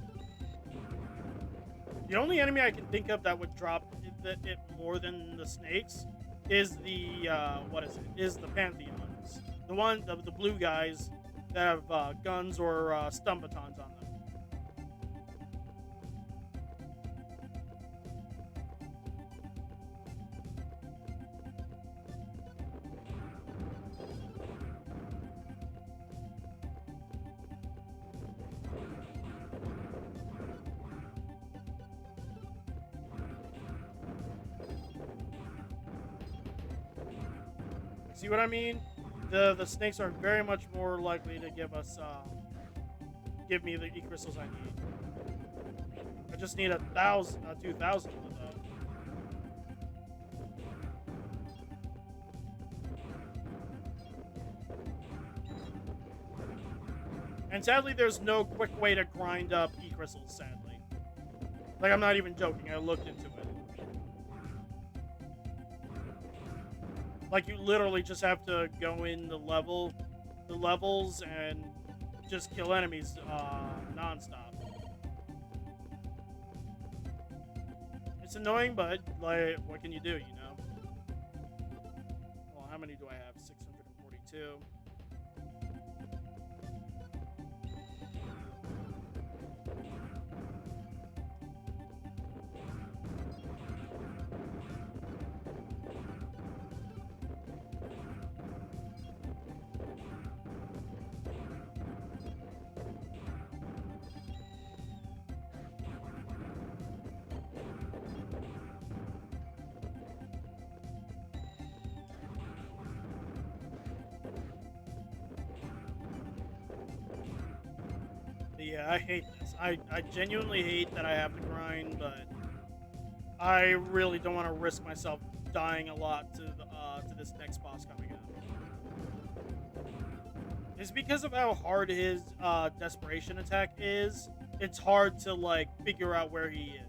A: The only enemy I can think of that would drop it more than the snakes is the, is the Pantheons. The blue guys that have guns or stun batons on them. See what I mean? The snakes are very much more likely to give me the E-crystals I need. I just need 2,000 of them though. And sadly, there's no quick way to grind up E-crystals, sadly. Like, I'm not even joking, I looked into it. Like, you literally just have to go in the levels and just kill enemies non-stop. It's annoying, but, like, what can you do, you know? Well, how many do I have? 642. Yeah, I hate this. I genuinely hate that I have to grind. fine, but I really don't want to risk myself dying a lot to this next boss coming up. It's because of how hard his desperation attack is. It's hard to like figure out where he is.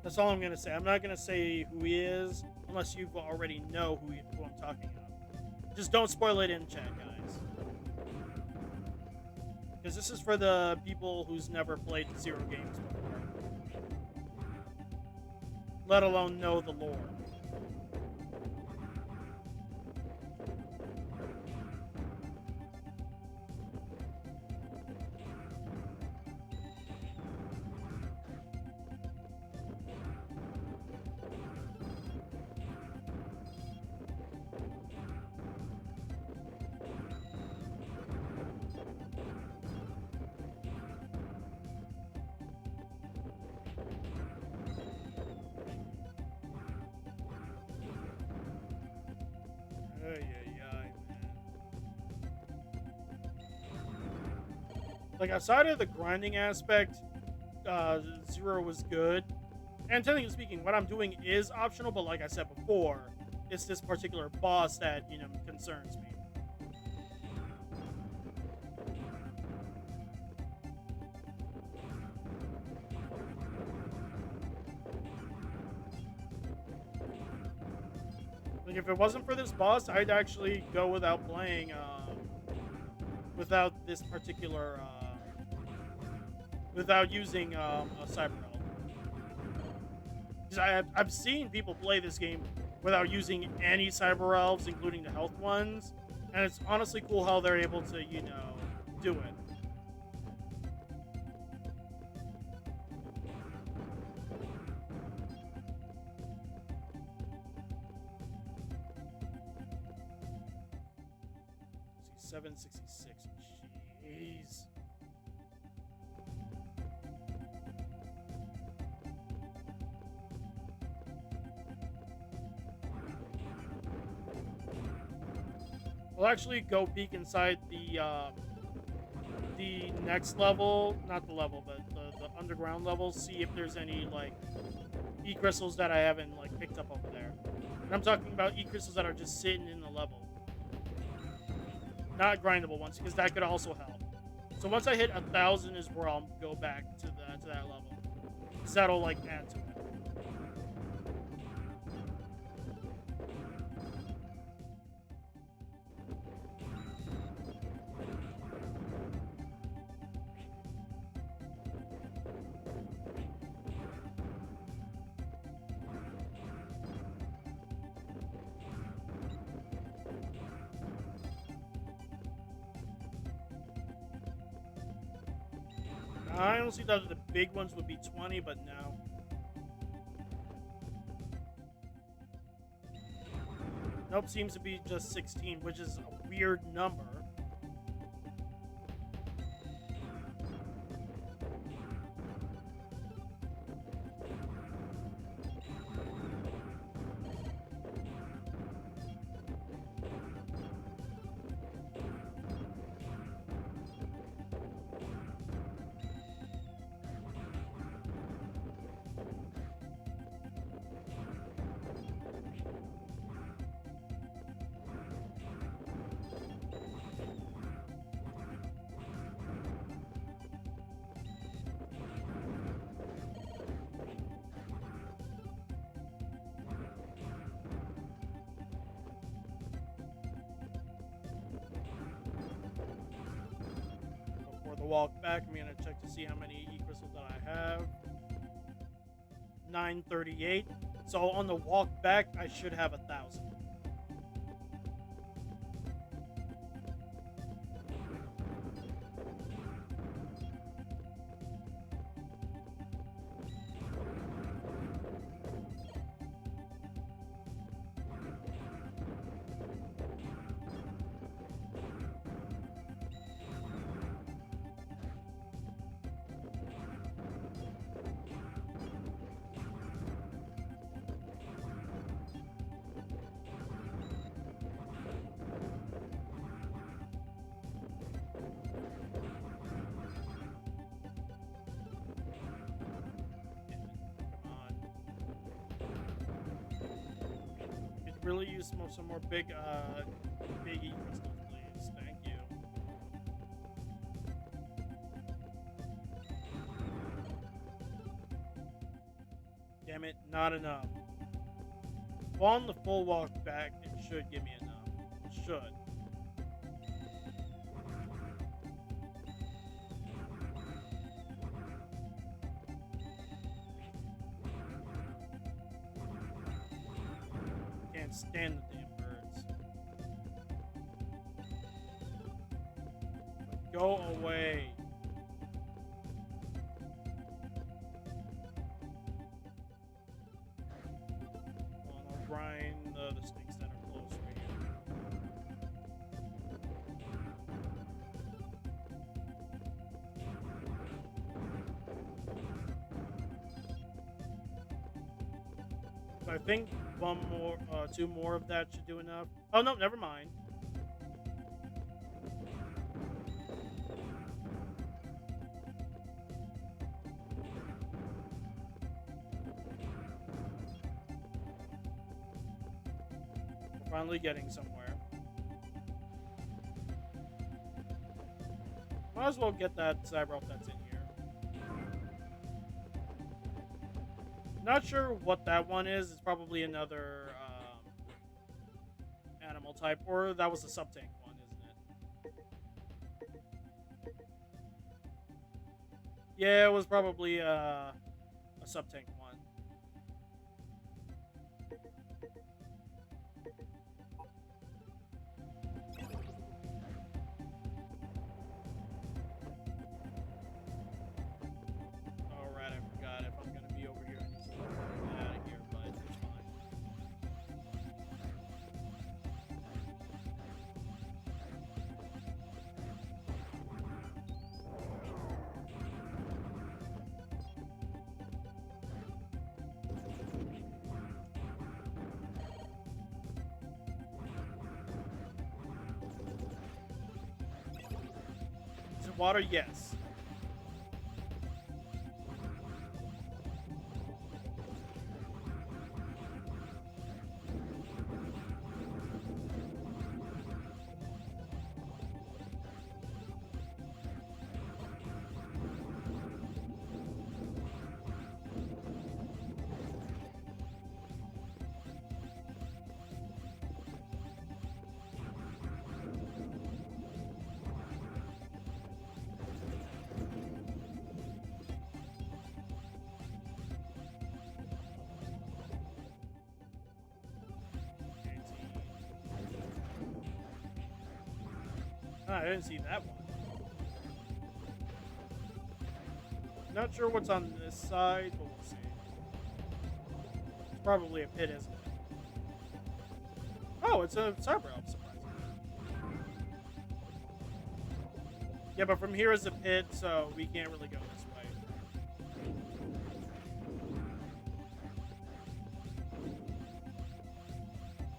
A: That's all I'm gonna say. I'm not gonna say who he is unless you already know who I'm talking about. Just don't spoil it in chat, guys. Because this is for the people who's never played Zero games before, let alone know the lore. Like, outside of the grinding aspect, Zero was good. And technically speaking, what I'm doing is optional, but like I said before, it's this particular boss that, concerns me. Like, if it wasn't for this boss, I'd actually go without playing, without this particular, without using a Cyber Elf. Because I've seen people play this game without using any Cyber Elves, including the health ones, and it's honestly cool how they're able to, do it. See, 766. Jeez. I'll actually go peek inside the next level, not the level, but the underground level, see if there's any like E-crystals that I haven't like picked up over there. And I'm talking about E-crystals that are just sitting in the level, not grindable ones, because that could also help. So once I hit 1,000 is where I'll go back to that level, because that'll like add to it. I honestly thought the big ones would be 20, but no. Nope, seems to be just 16, which is a weird number. The walk back, I'm gonna check to see how many E-crystals that I have. 938. So on the walk back, I should have 1,000. really use some more big E crystals, please. Thank you. Damn it, not enough. Well, on the full walk back, it should give me enough. It should. Can't stand the damn birds. Go away. I'll grind the snakes that are close right here. So I think two more of that should do enough. Oh no, never mind. We're finally getting somewhere. Might as well get that cyber elf that's in here. Not sure what that one is. It's probably another animal type, or that was a sub-tank one, isn't it? Yeah, it was probably a sub-tank one. Alright, I forgot if I'm gonna be over here. I need to get out of here, but it's fine. Is it water? Yes. Ah, I didn't see that one. Not sure what's on this side, but we'll see. It's probably a pit, isn't it? Oh, it's a cyber elf, surprisingly. Yeah, but from here is a pit, so we can't really go this way.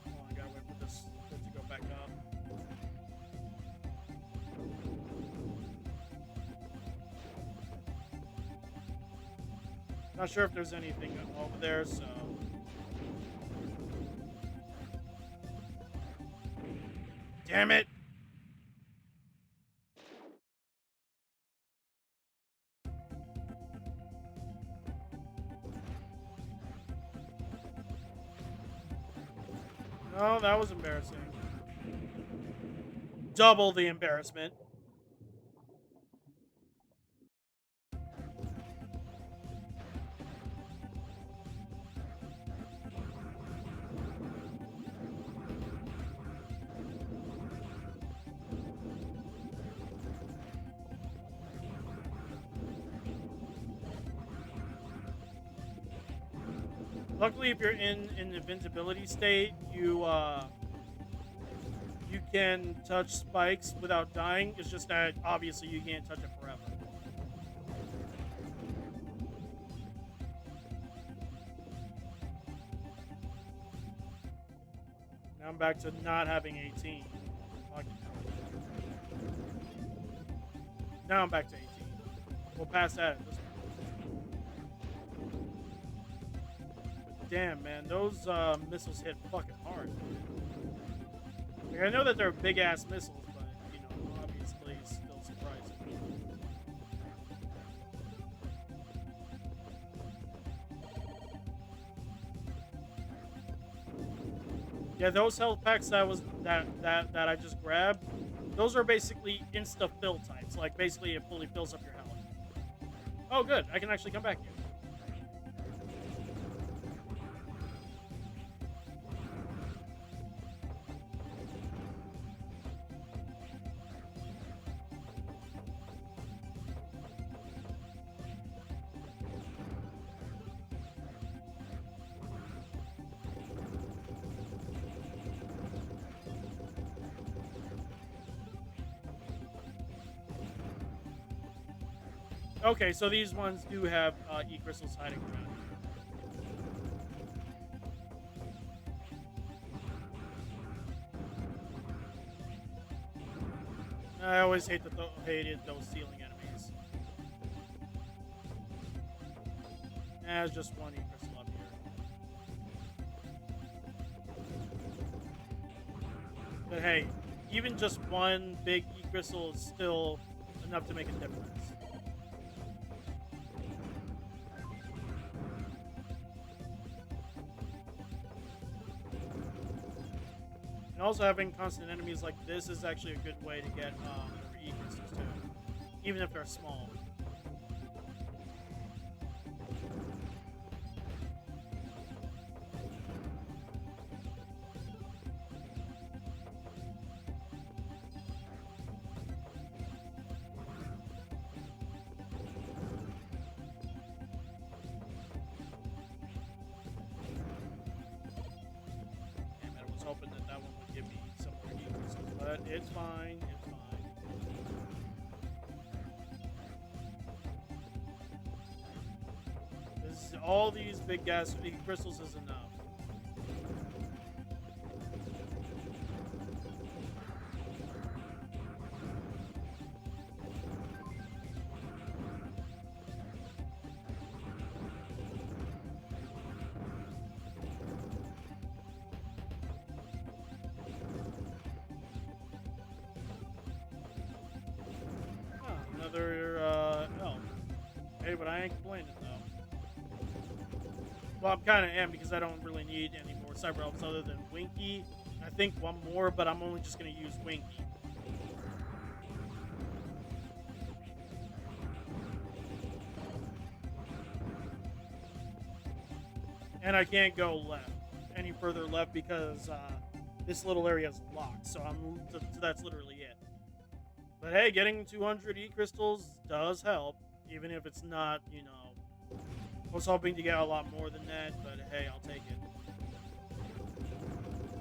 A: Oh, I gotta wait for this pit to go back up. Not sure if there's anything over there, so... Damn it! Oh, that was embarrassing. Double the embarrassment. Luckily, if you're in an invincibility state, you can touch spikes without dying. It's just that obviously you can't touch it forever. Now I'm back to not having 18. Now I'm back to 18. We'll pass that at this point. Damn, man, those missiles hit fucking hard. hard. Like, I know that they're big ass missiles, but you know, obviously still surprising. Yeah, those health packs that I just grabbed, those are basically insta fill types. Like basically it fully fills up your health. Oh, good. I can actually come back here. Okay, so these ones do have E-crystals hiding around. I always hated those ceiling enemies. There's just one E-crystal up here. But hey, even just one big E-crystal is still enough to make a difference. And also having constant enemies like this is actually a good way to get E-crystals too, even if they're small. Hoping that that one would give me some more E-crystals, but it's fine, it's fine. All these big gas E-crystals is enough. Another elf. Hey, but I ain't complaining though. Well, I'm kind of am because I don't really need any more cyber elves other than Winky. I think one more, but I'm only just gonna use Winky. And I can't go left any further left because this little area is locked. So that's literally it. But hey, getting 200 E-crystals does help, even if it's not, you know, I was hoping to get a lot more than that, but hey, I'll take it.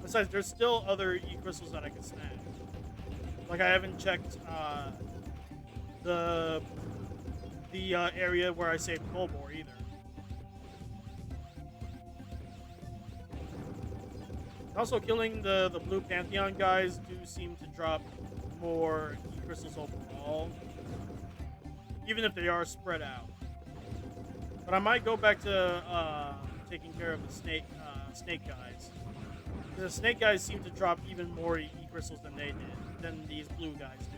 A: Besides, there's still other E-crystals that I can snag. Like, I haven't checked the area where I saved Colbor either. Also, killing the Blue Pantheon guys do seem to drop more E-crystals overall, even if they are spread out. But I might go back to taking care of the snake guys. The snake guys seem to drop even more E-crystals than these blue guys do.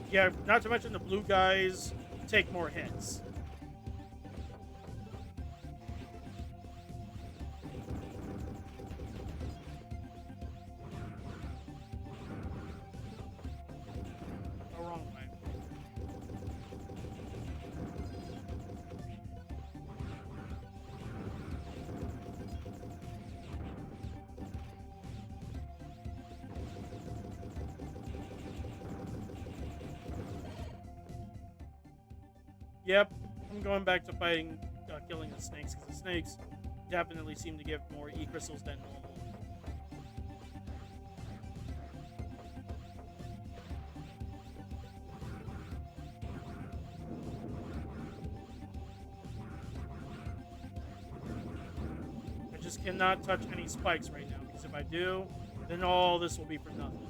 A: Yeah, not to mention the blue guys take more hits. The wrong way. Yep, I'm going back to fighting, killing the snakes, because the snakes definitely seem to give more E-crystals than normal. I just cannot touch any spikes right now, because if I do, then all this will be for nothing.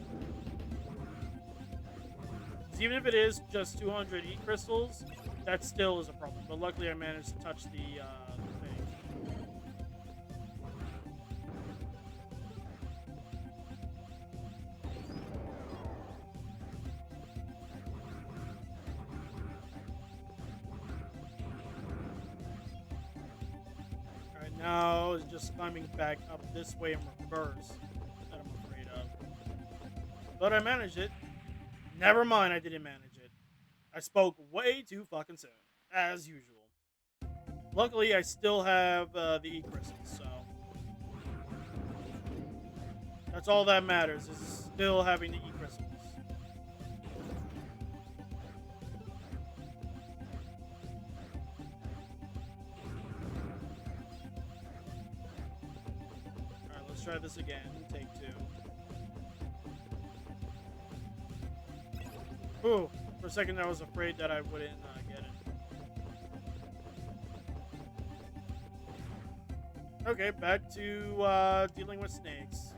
A: Because even if it is just 200 E-crystals, that still is a problem. But luckily, I managed to touch the thing. All right, now it's just climbing back up this way in reverse that I'm afraid of. But I managed it. Never mind, I didn't manage it. I spoke way too fucking soon, as usual. Luckily, I still have the E-crystals, so that's all that matters, is still having the E-crystals. Alright, let's try this again. Take two. Ooh, for a second I was afraid that I wouldn't get it. Okay, back to dealing with snakes.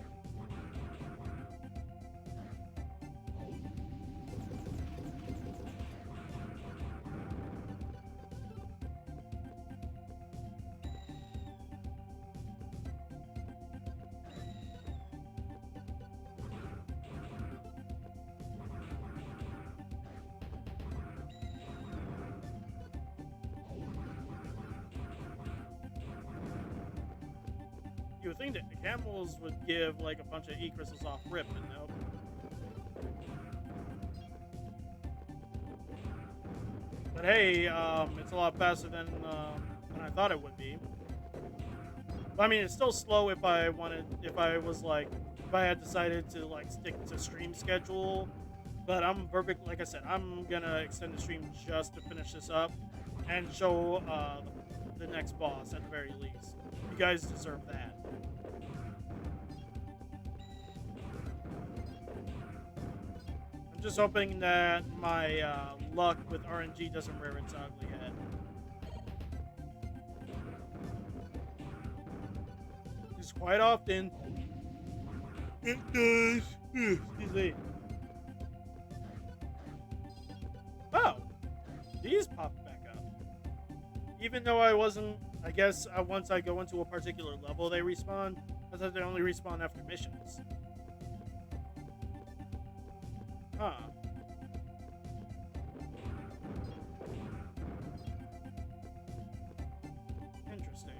A: You would think that the camels would give like a bunch of E-crystals off rip, but no. But hey, it's a lot faster than I thought it would be. I mean, it's still slow if I wanted, if I had decided to like stick to stream schedule. But I'm perfect. Like I said, I'm gonna extend the stream just to finish this up and show the next boss at the very least. You guys deserve that. I'm just hoping that my luck with RNG doesn't rear its ugly head. Quite often it does. Excuse me. Oh, these popped back up. Even though I wasn't, I guess once I go into a particular level, they respawn. I thought they only respawn after missions. Huh. Interesting.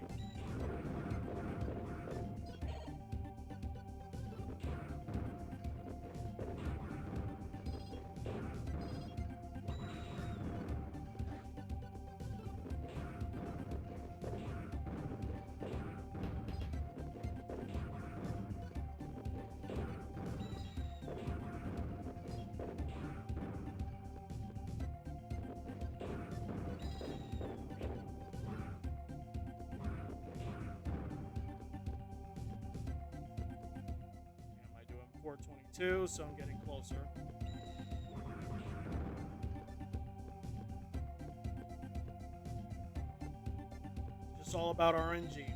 A: Am I doing 422? So I'm getting closer. Just all about RNG.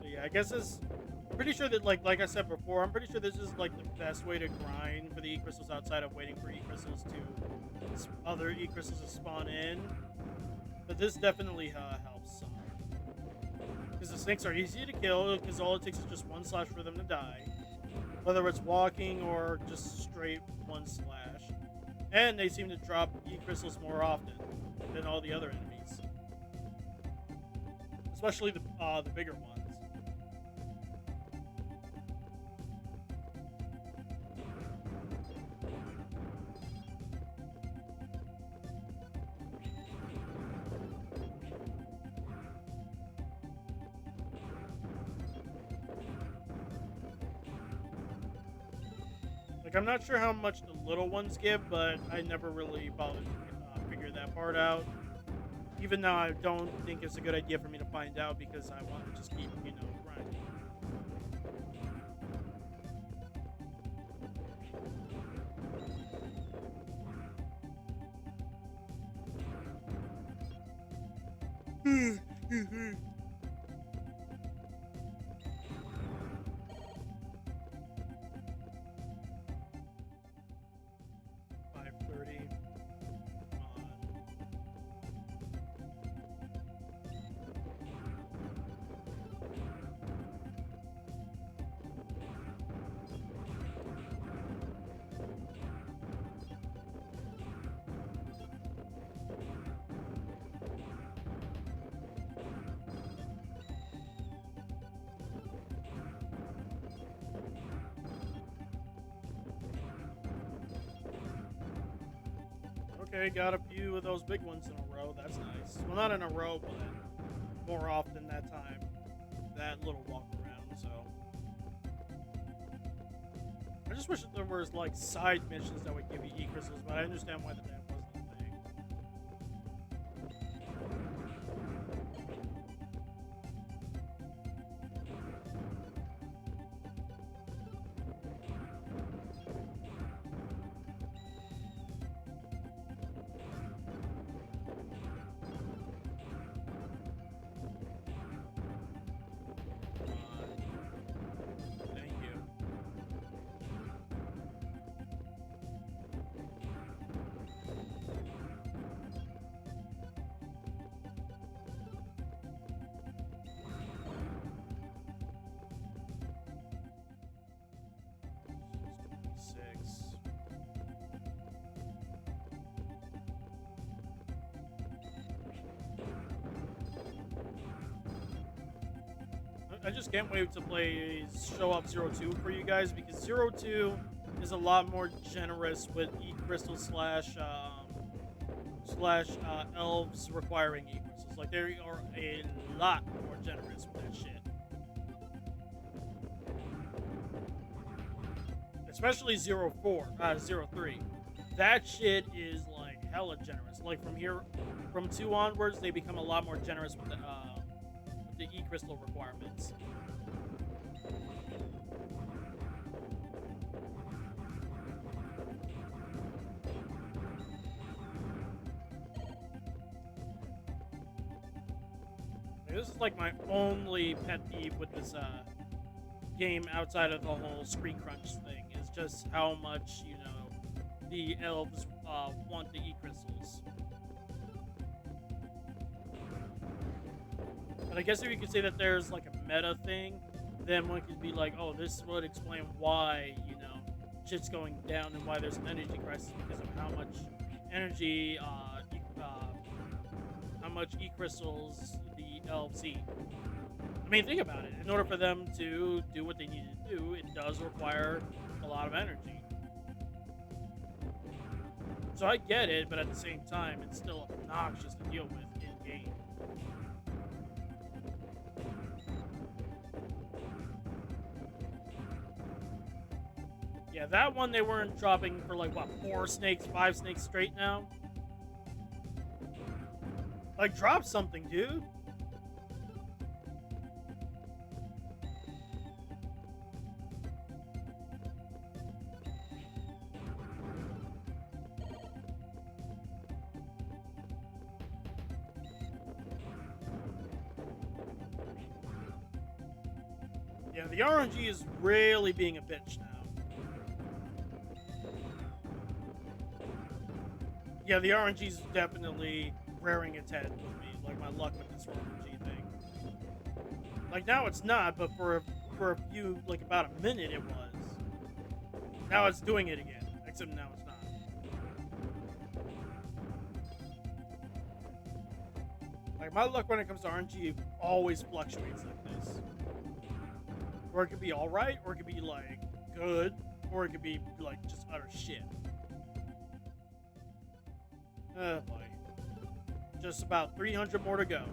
A: So yeah, I guess it's pretty sure that like I said before, I'm pretty sure this is like the best way to grind for the E-crystals outside of waiting for E-crystals to other E-crystals to spawn in. But this definitely helps some. Because the snakes are easy to kill, because all it takes is just one slash for them to die. Whether it's walking or just straight one slash. And they seem to drop E-crystals more often than all the other enemies. Especially the bigger ones. Like, I'm not sure how much the little ones give, but I never really bothered to figure that part out. Even though I don't think it's a good idea for me to find out because I want to just keep, grinding. Excuse me. 5:30. Okay, got a few of those big ones in a row. That's nice. Well, not in a row, but more often that time. That little walk around, so. I just wish that there was, like, side missions that would give you E-crystals, but I understand why that wasn't a thing. Thank you. Six. I just can't wait to play Show Off Zero 2 for you guys because Zero 2 is a lot more generous with E-crystal slash elves requiring E-crystals. Like, they are a lot more generous with that shit. Especially Zero 3. That shit is like hella generous. Like from 2 onwards, they become a lot more generous with the E-crystal requirements. This is like my only pet peeve with this game outside of the whole screen crunch thing is just how much, the elves want the E-crystals. But I guess if you could say that there's like a meta thing, then one could be like, oh, this would explain why, shit's going down and why there's an energy crisis because of how much energy, how much E-crystals the elves eat. I mean, think about it. In order for them to do what they need to do, it does require a lot of energy. So I get it, but at the same time, it's still obnoxious to deal with in-game. Yeah, that one they weren't dropping for like, what, 4 snakes, 5 snakes straight now? Like, drop something, dude. Yeah, the RNG is really being a bitch now. Yeah, the RNG is definitely rearing its head with me, like my luck with this RNG thing. Like, now it's not, but for a few, like about a minute it was. Now it's doing it again, except now it's not. Like, my luck when it comes to RNG always fluctuates like this. Or it could be alright, or it could be, like, good, or it could be, like, just utter shit. Oh boy. Just about 300 more to go.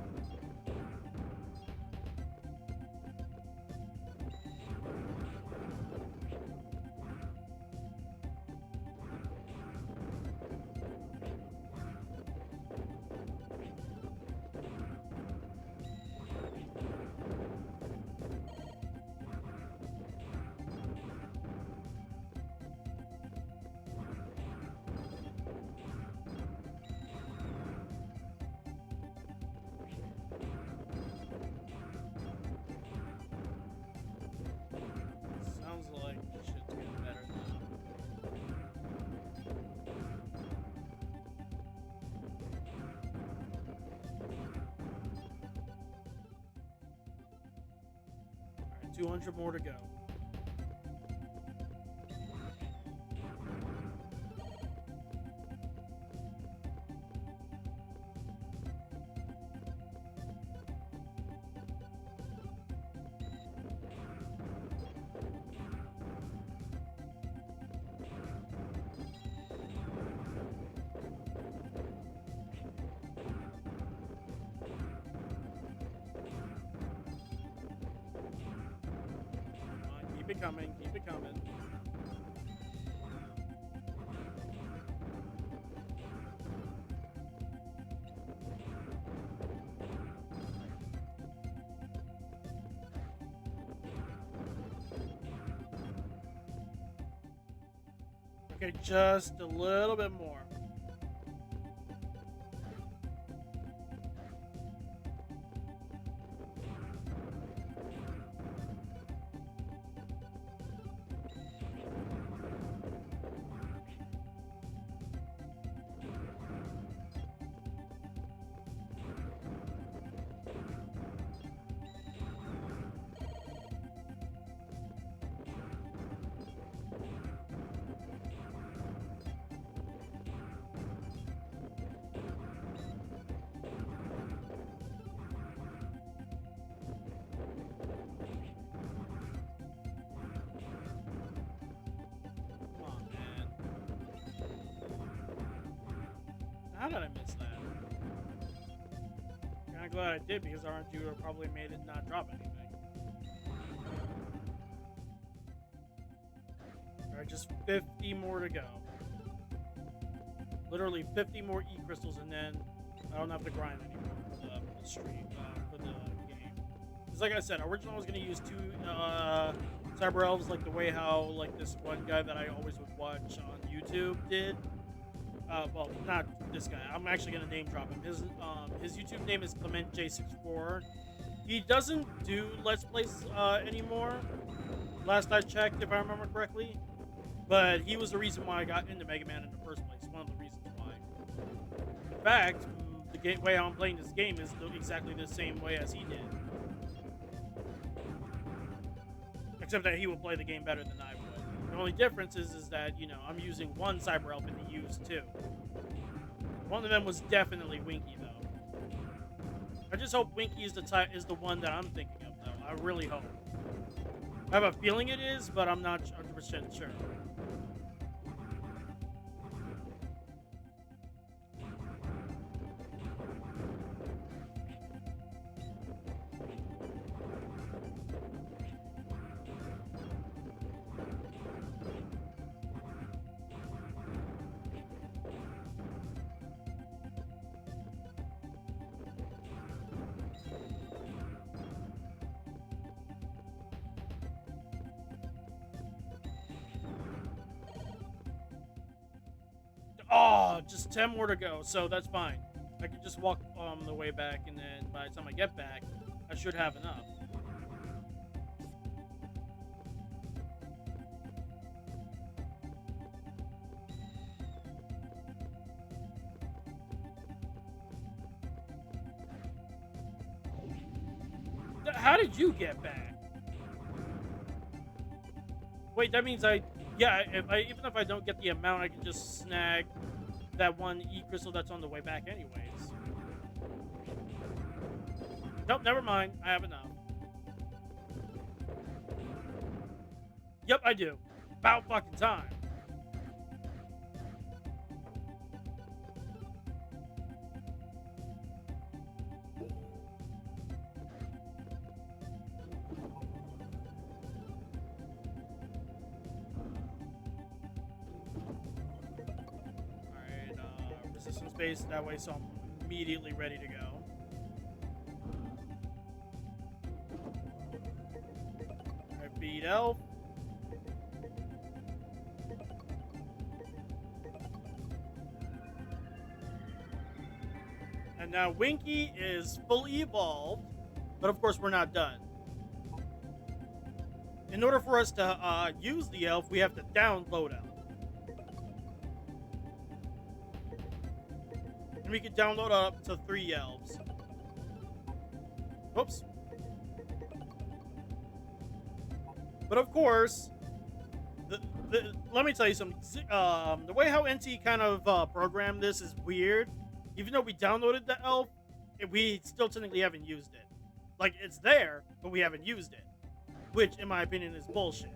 A: 200 more to go. Keep it coming, keep it coming. Okay, just a little bit more. How did I miss that? Kinda glad I did because RNG would have probably made it not drop anything. Alright, just 50 more to go. Literally 50 more E-crystals and then I don't have to grind anymore for the stream, for the game. Because like I said, originally I was going to use 2 Cyber Elves like the way how like this one guy that I always would watch on YouTube did. Well, not this guy. I'm actually gonna name drop him. His YouTube name is ClementJ64. He doesn't do Let's Plays anymore. Last I checked, if I remember correctly. But he was the reason why I got into Mega Man in the first place. One of the reasons why. In fact, the way I'm playing this game is exactly the same way as he did. Except that he will play the game better than I would. The only difference is that, you know, I'm using one Cyber Elf and he used 2. One of them was definitely Winky, though. I just hope Winky is the one that I'm thinking of, though. I really hope. I have a feeling it is, but I'm not 100% sure. Oh, just 10 more to go, so that's fine. I can just walk on the way back, and then by the time I get back, I should have enough. How did you get back? Wait, that means even if I don't get the amount, I can just snag that one E-crystal that's on the way back anyways. Nope, never mind. I have enough. Yep, I do. About fucking time. Resistance base that way, so I'm immediately ready to go. Alright, beat elf. And now Winky is fully evolved, but of course we're not done. In order for us to use the elf, we have to download elf. We could download up to 3 elves. Whoops. But of course, let me tell you something. The way how NT kind of programmed this is weird. Even though we downloaded the elf, we still technically haven't used it. Like, it's there, but we haven't used it. Which, in my opinion, is bullshit.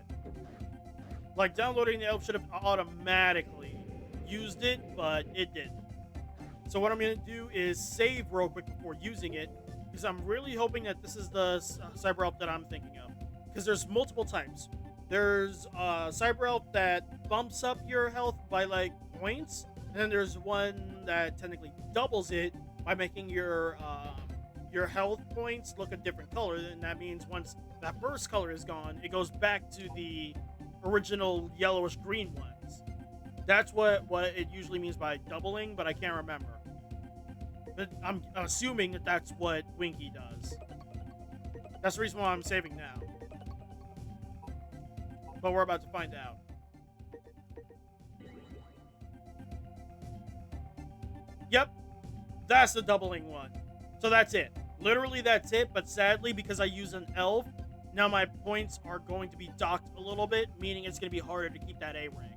A: Like, downloading the elf should have automatically used it, but it didn't. So what I'm going to do is save real quick before using it, because I'm really hoping that this is the cyber elf that I'm thinking of. Because there's multiple types. There's cyber elf that bumps up your health by like points, and then there's one that technically doubles it by making your health points look a different color. And that means once that first color is gone, it goes back to the original yellowish green ones. That's what it usually means by doubling, but I can't remember. But I'm assuming that that's what Winky does. That's the reason why I'm saving now. But we're about to find out. Yep, that's the doubling one. So that's it. Literally that's it, but sadly, because I use an elf, now my points are going to be docked a little bit, meaning it's going to be harder to keep that A rank.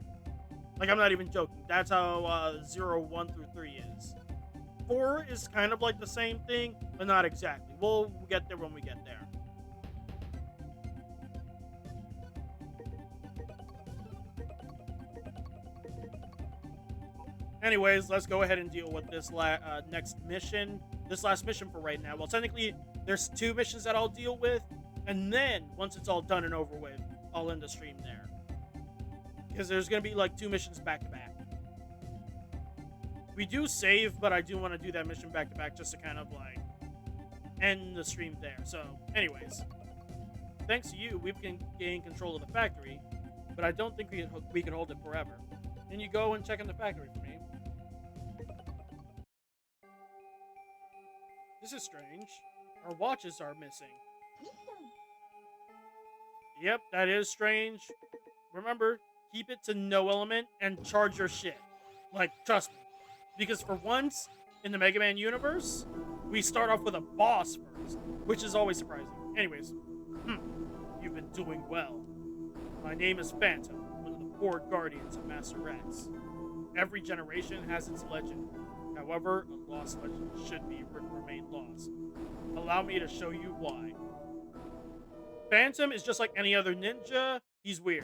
A: Like, I'm not even joking. That's how 0, 1 through 3 is. 4 is kind of like the same thing, but not exactly. We'll get there when we get there. Anyways, let's go ahead and deal with this next mission. This last mission for right now. Well, technically, there's 2 missions that I'll deal with, and then, once it's all done and over with, I'll end the stream there. Because there's going to be like 2 missions back to back. We do save, but I do want to do that mission back to back just to kind of like end the stream there. So, anyways, thanks to you, we've gained control of the factory, but I don't think we can hold it forever. Then you go and check in the factory for me. This is strange. Our watches are missing. Yep, that is strange. Remember, keep it to no element and charge your shit. Like, trust me. Because for once, in the Megaman universe, we start off with a boss first, which is always surprising. Anyways, you've been doing well. My name is Phantom, one of the 4 guardians of Master X. Every generation has its legend. However, a lost legend should remain lost. Allow me to show you why. Phantom is just like any other ninja. He's weird.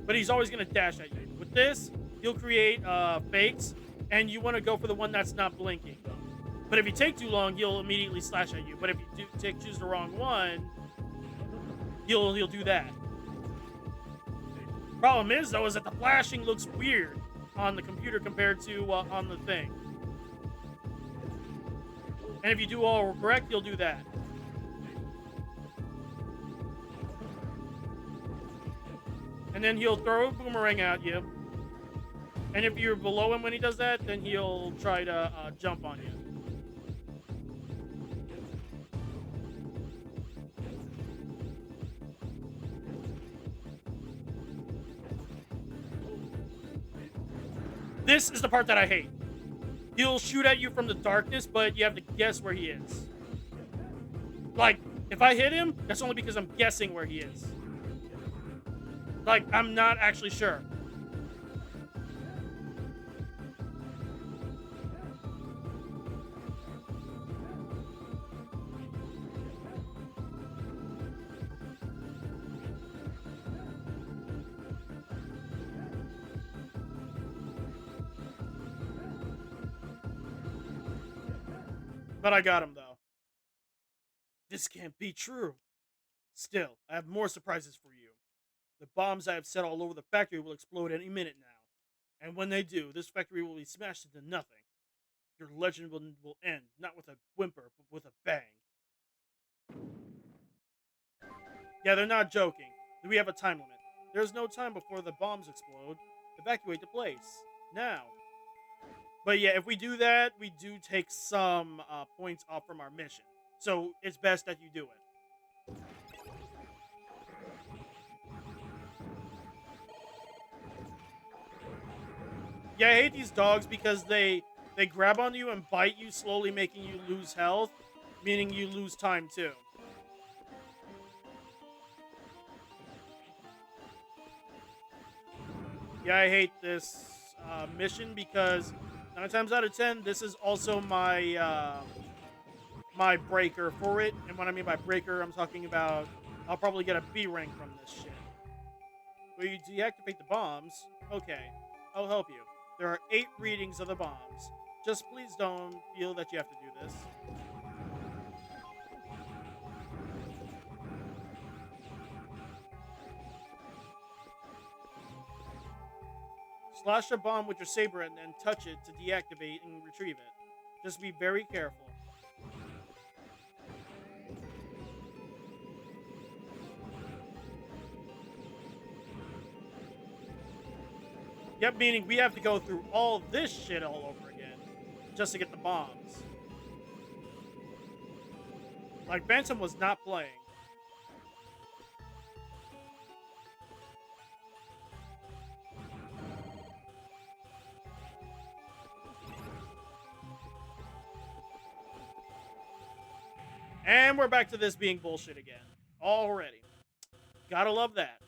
A: But he's always going to dash at you. With this, he'll create fakes, and you want to go for the one that's not blinking. But if you take too long, he'll immediately slash at you. But if you choose the wrong one, he'll do that. Problem is, though, is that the flashing looks weird on the computer compared to on the thing. And if you do all correct, he'll do that. And then he'll throw a boomerang at you. And if you're below him when he does that, then he'll try to jump on you. This is the part that I hate. He'll shoot at you from the darkness, but you have to guess where he is. Like, if I hit him, that's only because I'm guessing where he is. Like, I'm not actually sure. But I got him, though. This can't be true. Still, I have more surprises for you. The bombs I have set all over the factory will explode any minute now. And when they do, this factory will be smashed into nothing. Your legend will end, not with a whimper, but with a bang. Yeah, they're not joking. We have a time limit. There's no time before the bombs explode. Evacuate the place. Now. But yeah, if we do that, we do take some points off from our mission. So it's best that you do it. Yeah, I hate these dogs because they grab on you and bite you, slowly making you lose health, meaning you lose time too. Yeah, I hate this mission because 9 times out of 10, this is also my breaker for it. And what I mean by breaker, I'm talking about I'll probably get a B rank from this shit. Will you deactivate the bombs? Okay, I'll help you. There are 8 readings of the bombs. Just please don't feel that you have to do this. Slash a bomb with your saber and then touch it to deactivate and retrieve it. Just be very careful. Yep, meaning we have to go through all this shit all over again just to get the bombs. Like, Phantom was not playing. And we're back to this being bullshit again. Already. Gotta love that.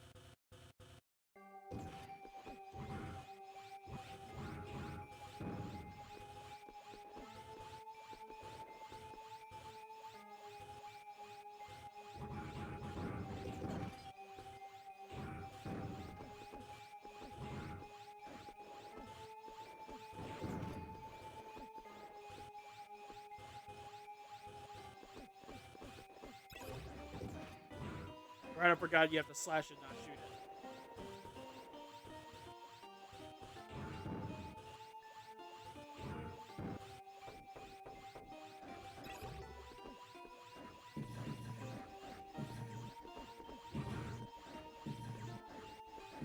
A: Right, I forgot you have to slash it, not shoot it.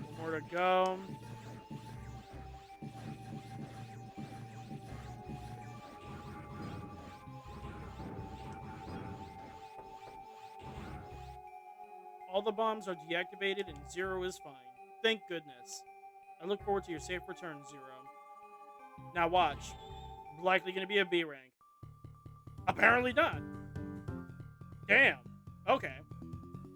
A: One more to go. All the bombs are deactivated and Zero is fine. Thank goodness. I look forward to your safe return, Zero. Now watch. Likely gonna be a B rank. Apparently not. Damn. Okay.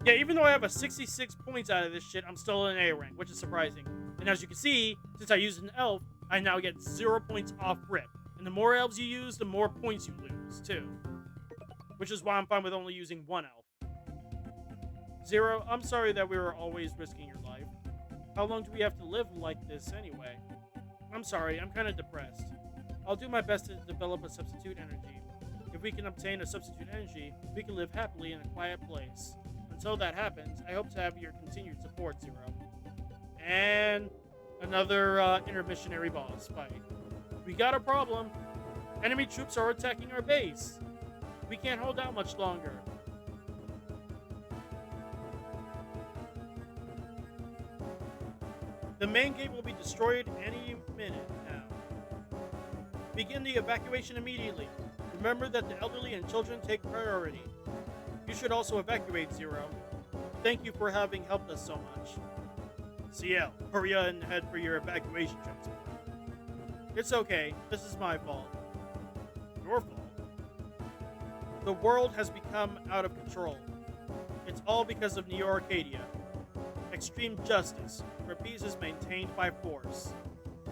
A: Yeah, even though I have a 66 points out of this shit, I'm still in A rank, which is surprising. And as you can see, since I used an elf, I now get 0 points off rip. And the more elves you use, the more points you lose, too. Which is why I'm fine with only using 1 elf. Zero, I'm sorry that we were always risking your life. How long do we have to live like this anyway? I'm sorry, I'm kind of depressed. I'll do my best to develop a substitute energy. If we can obtain a substitute energy, we can live happily in a quiet place. Until that happens, I hope to have your continued support, Zero. And another intermissionary boss fight. We got a problem. Enemy troops are attacking our base. We can't hold out much longer. The main gate will be destroyed any minute now. Begin the evacuation immediately. Remember that the elderly and children take priority. You should also evacuate, Zero. Thank you for having helped us so much. CL, hurry and head for your evacuation transport. It's okay. This is my fault. Your fault? The world has become out of control. It's all because of Neo Arcadia. Extreme justice, where peace is maintained by force.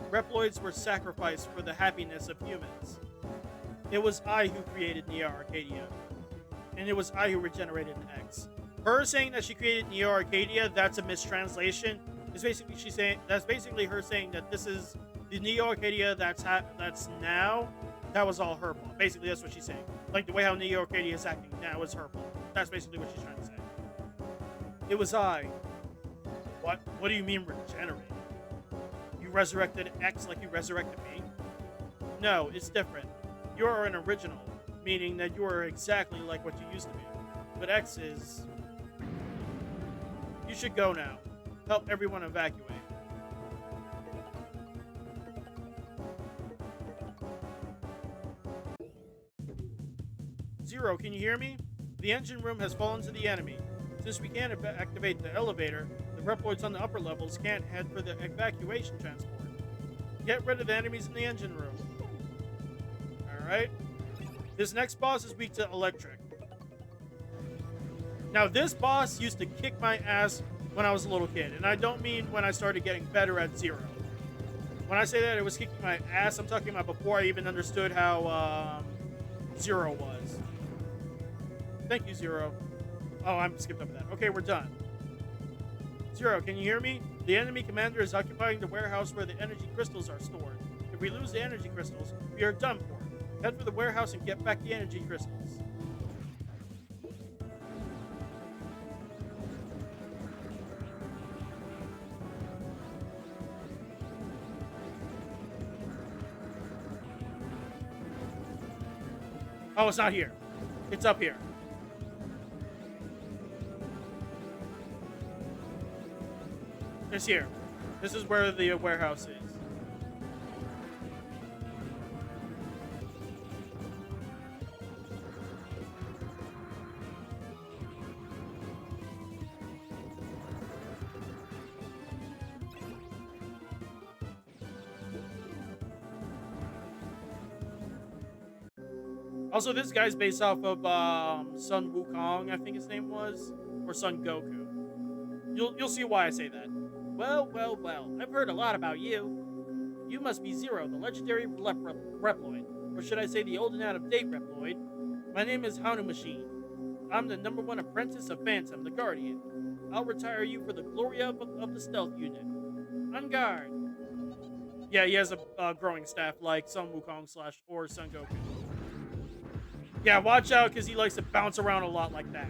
A: Reploids were sacrificed for the happiness of humans. It was I who created Neo Arcadia. And it was I who regenerated X. Her saying that she created Neo Arcadia, that's a mistranslation. It's basically that's basically her saying that this is the Neo Arcadia that's now. That was all her fault. Basically, that's what she's saying. Like the way how Neo Arcadia is acting now is her fault. That's basically what she's trying to say. It was I. What? What do you mean regenerate? You resurrected X like you resurrected me? No, it's different. You are an original, meaning that you are exactly like what you used to be. But X is... You should go now. Help everyone evacuate. Zero, can you hear me? The engine room has fallen to the enemy. Since we can't activate the elevator, the Reploids on the upper levels can't head for the evacuation transport. Get rid of the enemies in the engine room. Alright. This next boss is weak to electric. Now, this boss used to kick my ass when I was a little kid. And I don't mean when I started getting better at Zero. When I say that it was kicking my ass, I'm talking about before I even understood how Zero was. Thank you, Zero. Oh, I'm skipped over that. Okay, we're done. Zero, can you hear me? The enemy commander is occupying the warehouse where the energy crystals are stored. If we lose the energy crystals, we are done for. Head for the warehouse and get back the energy crystals. Oh, it's not here. It's up here. It's here. This is where the warehouse is. Also, this guy's based off of Sun Wukong, I think his name was, or Sun Goku. You'll see why I say that. Well, well, well. I've heard a lot about you. You must be Zero, the legendary Reploid, or should I say the old and out of date Reploid? My name is Hanu Machine. I'm the #1 apprentice of Phantom, the Guardian. I'll retire you for the glory of the stealth unit. On guard. Yeah, he has a growing staff like Sun Wukong / or Sun Goku. Yeah, watch out because he likes to bounce around a lot like that.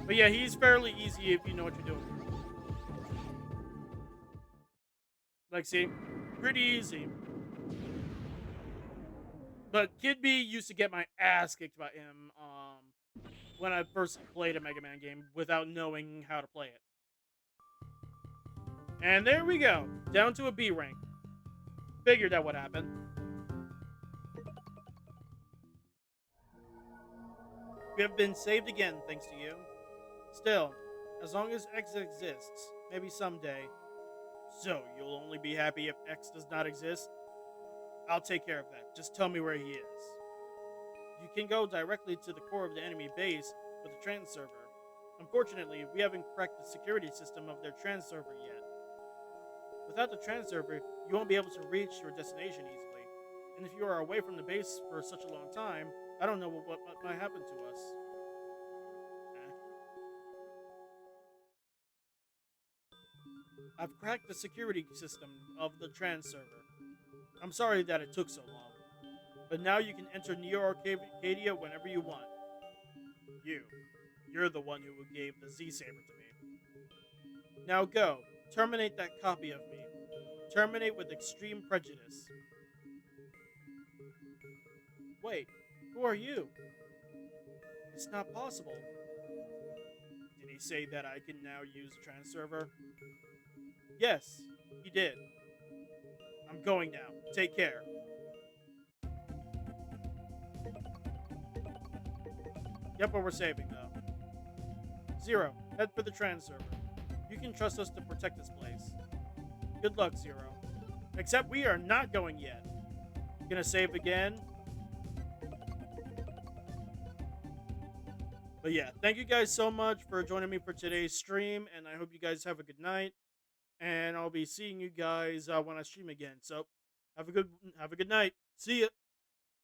A: But yeah, he's fairly easy if you know what you're doing. Like, see? Pretty easy. But Kid B used to get my ass kicked by him when I first played a Mega Man game without knowing how to play it. And there we go. Down to a B rank. Figured that would happen. We have been saved again, thanks to you. Still, as long as X exists, maybe someday. So, you'll only be happy if X does not exist? I'll take care of that. Just tell me where he is. You can go directly to the core of the enemy base with the trans server. Unfortunately, we haven't cracked the security system of their trans server yet. Without the trans server, you won't be able to reach your destination easily. And if you are away from the base for such a long time, I don't know what might happen to us. I've cracked the security system of the trans server. I'm sorry that it took so long. But now you can enter Neo Arcadia whenever you want. You're the one who gave the Z-Saber to me. Now go, terminate that copy of me. Terminate with extreme prejudice. Wait, who are you? It's not possible. Did he say that I can now use the trans server? Yes, he did. I'm going now. Take care. Yep, but we're saving though. Zero, head for the trans server. You can trust us to protect this place. Good luck, Zero. Except we are not going yet. Gonna save again? But yeah, thank you guys so much for joining me for today's stream, and I hope you guys have a good night. And I'll be seeing you guys when I stream again. So have a good night. See ya.